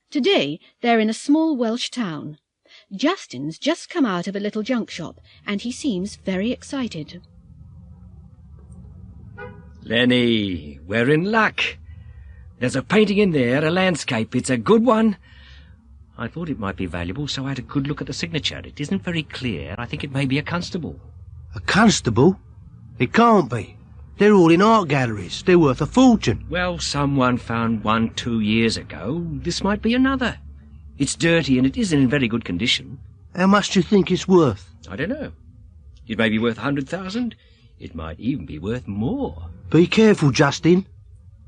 Today they're in a small Welsh town. Justin's just come out of a little junk shop, and he seems very excited. Lenny, we're in luck. There's a painting in there, a landscape. It's a good one. I thought it might be valuable, so I had a good look at the signature. It isn't very clear. I think it may be a constable. A constable? It can't be. They're all in art galleries. They're worth a fortune. Well, someone found one 2 years ago. This might be another. It's dirty and it isn't in very good condition. How much do you think it's worth? I don't know. It may be worth 100,000. It might even be worth more. Be careful, Justin.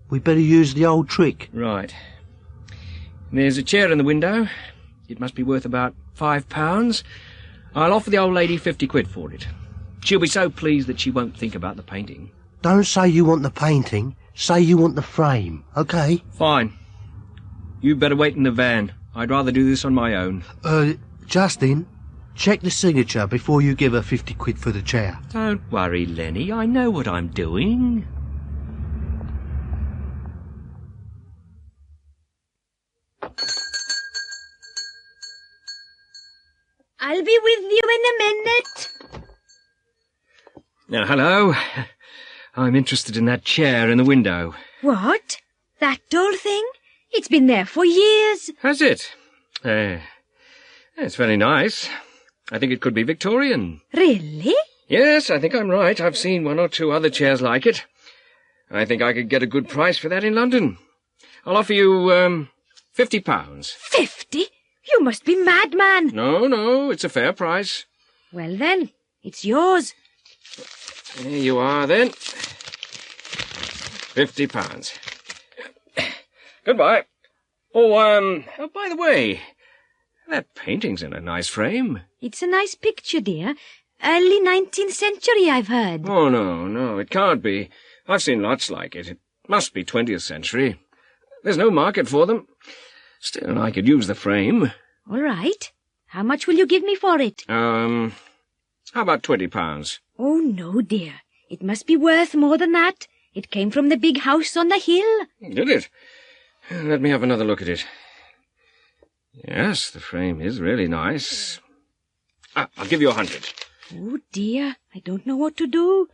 We'd better use the old trick. Right. There's a chair in the window. It must be worth about £5. I'll offer the old lady 50 quid for it. She'll be so pleased that she won't think about the painting. Don't say you want the painting. Say you want the frame, okay? Fine. You better wait in the van. I'd rather do this on my own. Justin, check the signature before you give her 50 quid for the chair. Don't worry, Lenny. I know what I'm doing. I'll be with you in a minute. Now, hello. I'm interested in that chair in the window. What? That doll thing? It's been there for years. Has it? It's very nice. I think it could be Victorian. Really? Yes, I think I'm right. I've seen 1 or 2 other chairs like it. I think I could get a good price for that in London. I'll offer you, £50. 50? You must be mad, man. No, it's a fair price. Well then, it's yours. There you are, then. £50. Goodbye. Oh, by the way, that painting's in a nice frame. It's a nice picture, dear. Early 19th century, I've heard. Oh, no, it can't be. I've seen lots like it. It must be 20th century. There's no market for them. Still, I could use the frame. All right. How much will you give me for it? How about £20? Oh, no, dear. It must be worth more than that. It came from the big house on the hill. Did it? Let me have another look at it. Yes, the frame is really nice. I'll give you 100. Oh, dear, I don't know what to do.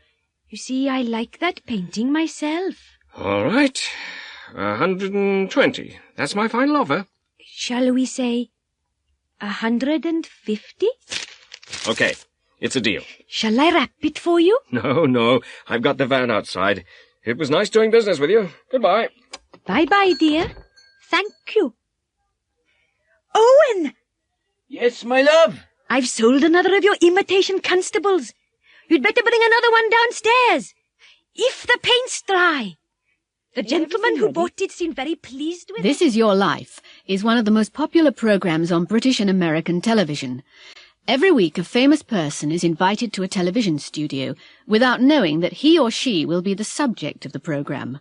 You see, I like that painting myself. All right, 120. That's my final offer. Shall we say 150? Okay, it's a deal. Shall I wrap it for you? No, I've got the van outside. It was nice doing business with you. Goodbye. Bye-bye, dear. Thank you. Owen! Yes, my love? I've sold another of your imitation constables. You'd better bring another one downstairs. If the paint's dry. The gentleman who bought it seemed very pleased with it. This Is Your Life is one of the most popular programs on British and American television. Every week a famous person is invited to a television studio without knowing that he or she will be the subject of the program.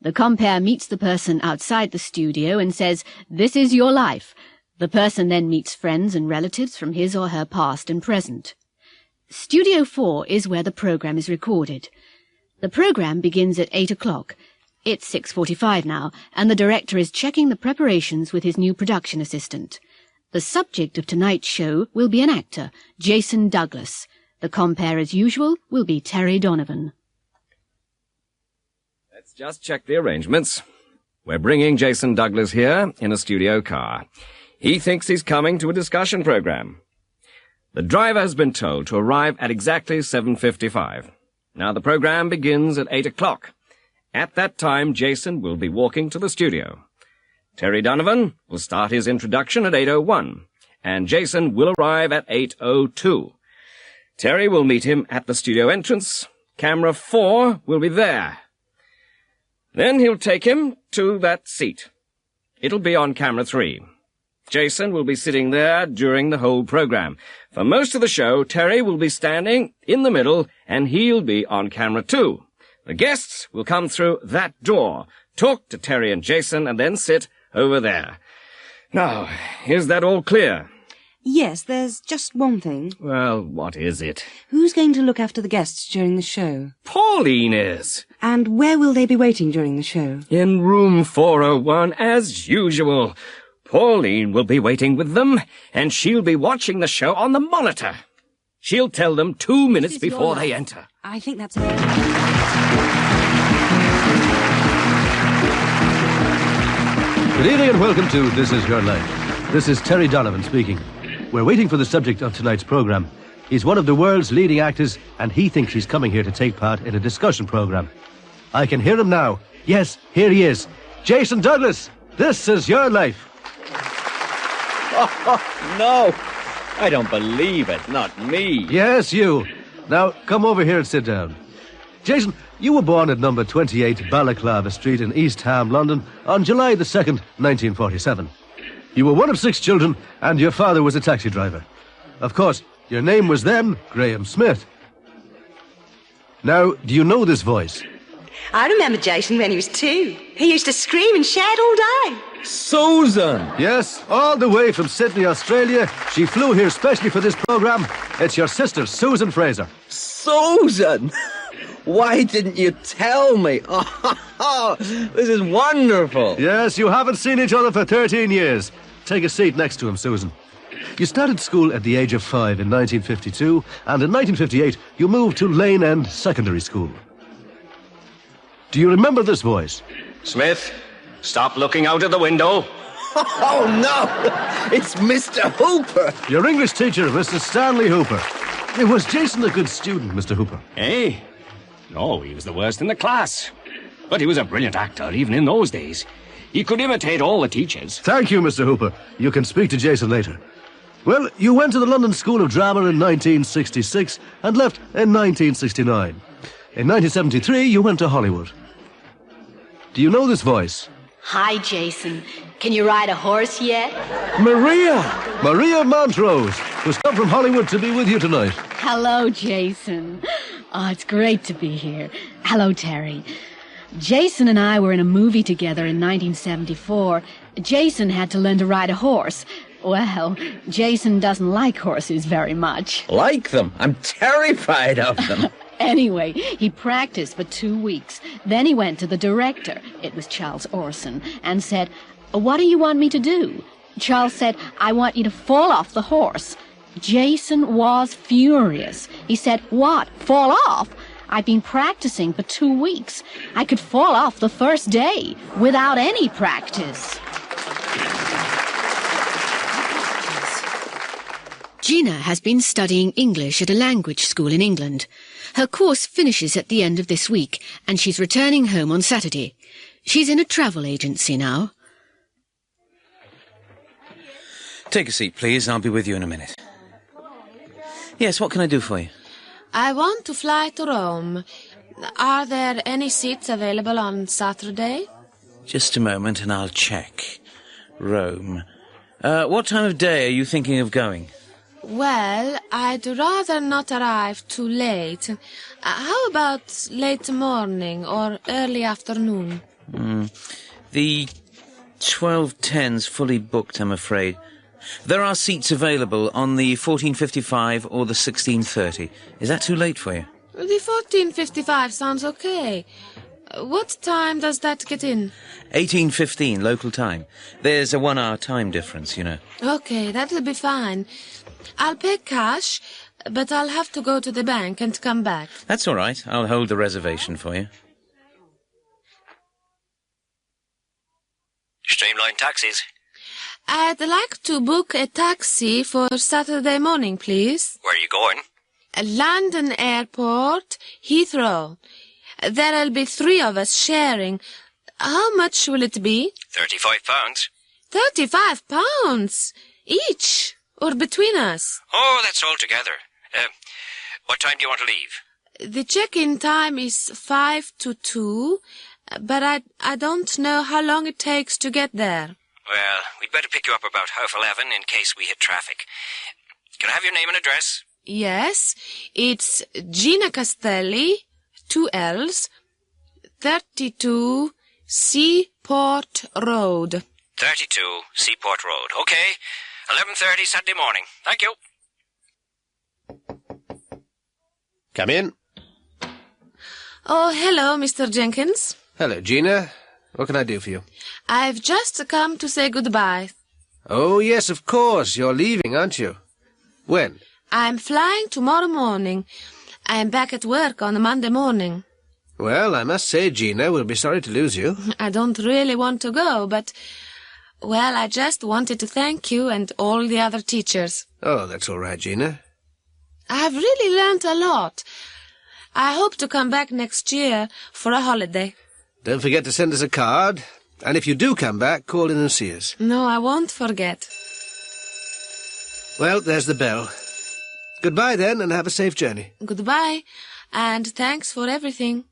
The compere meets the person outside the studio and says, "This is your life." The person then meets friends and relatives from his or her past and present. Studio 4 is where the program is recorded. The program begins at 8 o'clock. It's 6:45 now, and the director is checking the preparations with his new production assistant. The subject of tonight's show will be an actor, Jason Douglas. The compere, as usual, will be Terry Donovan. Let's just check the arrangements. We're bringing Jason Douglas here in a studio car. He thinks he's coming to a discussion program. The driver has been told to arrive at exactly 7:55. Now the program begins at 8 o'clock. At that time, Jason will be walking to the studio. Terry Donovan will start his introduction at 8:01, and Jason will arrive at 8:02. Terry will meet him at the studio entrance. Camera 4 will be there. Then he'll take him to that seat. It'll be on camera 3. Jason will be sitting there during the whole program. For most of the show, Terry will be standing in the middle, and he'll be on camera 2. The guests will come through that door, talk to Terry and Jason, and then sit over there. Now, is that all clear? Yes, there's just one thing. Well, what is it? Who's going to look after the guests during the show? Pauline is. And where will they be waiting during the show? In room 401, as usual. Pauline will be waiting with them, and she'll be watching the show on the monitor. She'll tell them 2 minutes before they enter. I think that's... Good evening and welcome to This Is Your Life. This is Terry Donovan speaking. We're waiting for the subject of tonight's program. He's one of the world's leading actors, and he thinks he's coming here to take part in a discussion program. I can hear him now. Yes, here he is. Jason Douglas, This Is Your Life. Oh, no! I don't believe it. Not me. Yes, you. Now, come over here and sit down. Jason, you were born at number 28 Balaclava Street in East Ham, London, on July the 2nd, 1947. You were one of 6 children, and your father was a taxi driver. Of course, your name was then Graham Smith. Now, do you know this voice? I remember Jason when he was 2. He used to scream and shout all day. Susan! Yes, all the way from Sydney, Australia. She flew here specially for this program. It's your sister, Susan Fraser. Susan! Why didn't you tell me? Oh, this is wonderful. Yes, you haven't seen each other for 13 years. Take a seat next to him, Susan. You started school at the age of 5 in 1952, and in 1958 you moved to Lane End Secondary School. Do you remember this voice? Smith, stop looking out of the window. Oh, no! It's Mr. Hooper. Your English teacher, Mr. Stanley Hooper. Was Jason a good student, Mr. Hooper? Eh? No, he was the worst in the class. But he was a brilliant actor, even in those days. He could imitate all the teachers. Thank you, Mr. Hooper. You can speak to Jason later. Well, you went to the London School of Drama in 1966 and left in 1969. In 1973, you went to Hollywood. Do you know this voice? Hi, Jason. Can you ride a horse yet? Maria Montrose, who's come from Hollywood to be with you tonight. Hello, Jason. Oh, it's great to be here. Hello, Terry. Jason and I were in a movie together in 1974. Jason had to learn to ride a horse. Well, Jason doesn't like horses very much. Like them? I'm terrified of them. Anyway, he practiced for 2 weeks. Then he went to the director, it was Charles Orson, and said, "What do you want me to do?" Charles said, I want you to fall off the horse. Jason was furious. He said, what, fall off? I've been practicing for 2 weeks. I could fall off the first day without any practice. Gina has been studying English at a language school in England. Her course finishes at the end of this week, and she's returning home on Saturday. She's in a travel agency now. Take a seat, please. I'll be with you in a minute. Yes, what can I do for you? I want to fly to Rome. Are there any seats available on Saturday? Just a moment and I'll check. Rome. What time of day are you thinking of going? Well, I'd rather not arrive too late. How about late morning or early afternoon? The 12:10's fully booked, I'm afraid. There are seats available on the 14:55 or the 16:30. Is that too late for you? The 14:55 sounds okay. What time does that get in? 18:15 local time. There's a 1 hour time difference, you know. Okay, that'll be fine. I'll pay cash, but I'll have to go to the bank and come back. That's all right. I'll hold the reservation for you. Streamline taxis. I'd like to book a taxi for Saturday morning, please. Where are you going? London Airport, Heathrow. There'll be 3 of us sharing. How much will it be? £35. £35? Each? Or between us? Oh, that's all together. What time do you want to leave? The check-in time is 5 to 2, but I don't know how long it takes to get there. Well, we'd better pick you up about 11:30 in case we hit traffic. Can I have your name and address? Yes, it's Gina Castelli, 2 L's, 32 Seaport Road. 32 Seaport Road. Okay, 11:30 Saturday morning. Thank you. Come in. Oh, hello, Mr. Jenkins. Hello, Gina. What can I do for you? I've just come to say goodbye. Oh, yes, of course. You're leaving, aren't you? When? I'm flying tomorrow morning. I'm back at work on Monday morning. Well, I must say, Gina, we'll be sorry to lose you. I don't really want to go, but... Well, I just wanted to thank you and all the other teachers. Oh, that's all right, Gina. I've really learnt a lot. I hope to come back next year for a holiday. Don't forget to send us a card. And if you do come back, call in and see us. No, I won't forget. Well, there's the bell. Goodbye, then, and have a safe journey. Goodbye, and thanks for everything.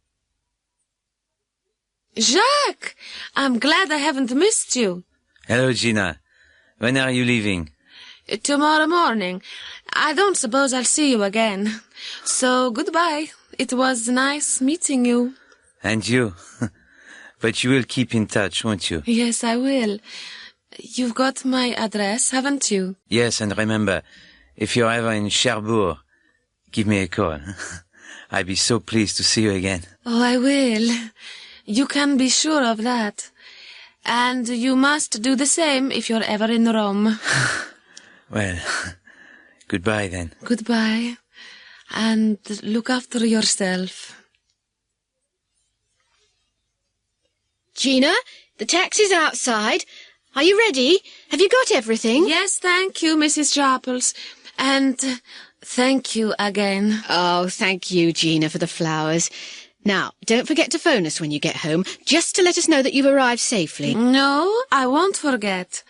Jacques! I'm glad I haven't missed you. Hello, Gina. When are you leaving? Tomorrow morning. I don't suppose I'll see you again. So, goodbye. It was nice meeting you. And you. But you will keep in touch, won't you? Yes, I will. You've got my address, haven't you? Yes, and remember, if you're ever in Cherbourg, give me a call. I'd be so pleased to see you again. Oh, I will. You can be sure of that. And you must do the same if you're ever in Rome. Well, goodbye then. Goodbye. And look after yourself. Gina, the taxi's outside. Are you ready? Have you got everything? Yes, thank you, Mrs. Sharples. And thank you again. Oh, thank you, Gina, for the flowers. Now, don't forget to phone us when you get home, just to let us know that you've arrived safely. No, I won't forget.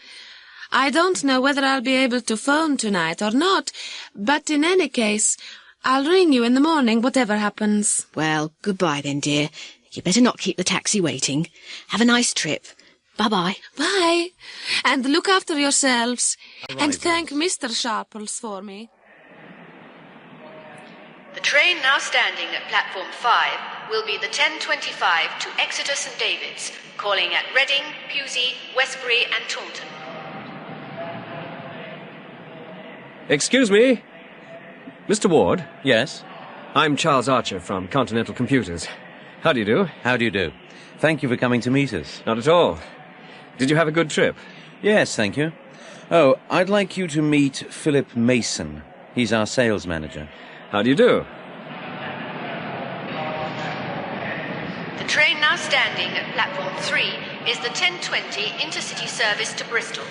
I don't know whether I'll be able to phone tonight or not, but in any case, I'll ring you in the morning, whatever happens. Well, goodbye then, dear. You better not keep the taxi waiting. Have a nice trip. Bye-bye. Bye. And look after yourselves. And thank Mr. Sharples for me. The train now standing at platform 5 will be the 10:25 to Exeter St David's, calling at Reading, Pewsey, Westbury and Taunton. Excuse me? Mr. Ward? Yes? I'm Charles Archer from Continental Computers. How do you do? How do you do? Thank you for coming to meet us. Not at all. Did you have a good trip? Yes, thank you. Oh, I'd like you to meet Philip Mason. He's our sales manager. How do you do? The train now standing at platform 3 is the 10:20 intercity service to Bristol.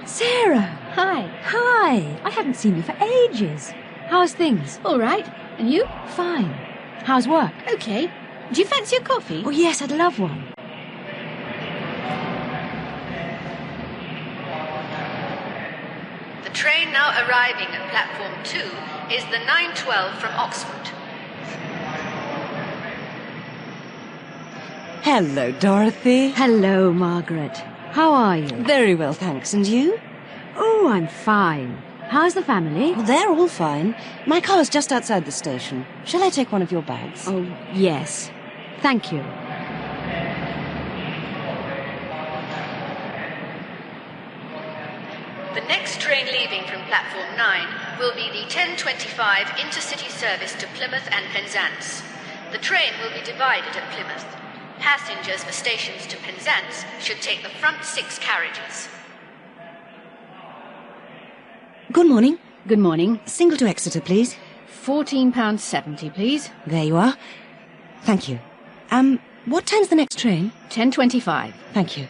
Sarah! Hi. Hi. I haven't seen you for ages. How's things? All right. And you? Fine. How's work? Okay. Do you fancy a coffee? Oh, yes, I'd love one. The train now arriving at platform 2 is the 9:12 from Oxford. Hello, Dorothy. Hello, Margaret. How are you? Very well, thanks. And you? Oh, I'm fine. How's the family? Well, they're all fine. My car's just outside the station. Shall I take one of your bags? Oh, yes. Thank you. The next train leaving from platform 9 will be the 10:25 intercity service to Plymouth and Penzance. The train will be divided at Plymouth. Passengers for stations to Penzance should take the front 6 carriages. Good morning. Good morning. Single to Exeter, please. £14.70, please. There you are. Thank you. What time's the next train? 10:25. Thank you.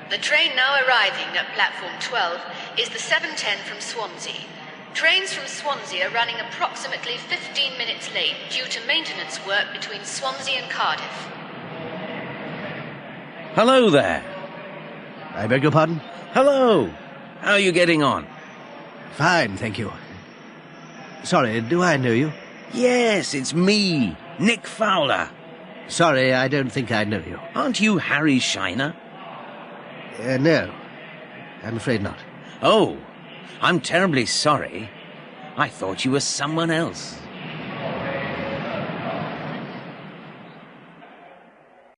The train now arriving at platform 12 is the 7:10 from Swansea. Trains from Swansea are running approximately 15 minutes late due to maintenance work between Swansea and Cardiff. Hello there. I beg your pardon? Hello. How are you getting on? Fine, thank you. Sorry, do I know you? Yes, it's me, Nick Fowler. Sorry, I don't think I know you. Aren't you Harry Shiner? No. I'm afraid not. Oh, I'm terribly sorry. I thought you were someone else.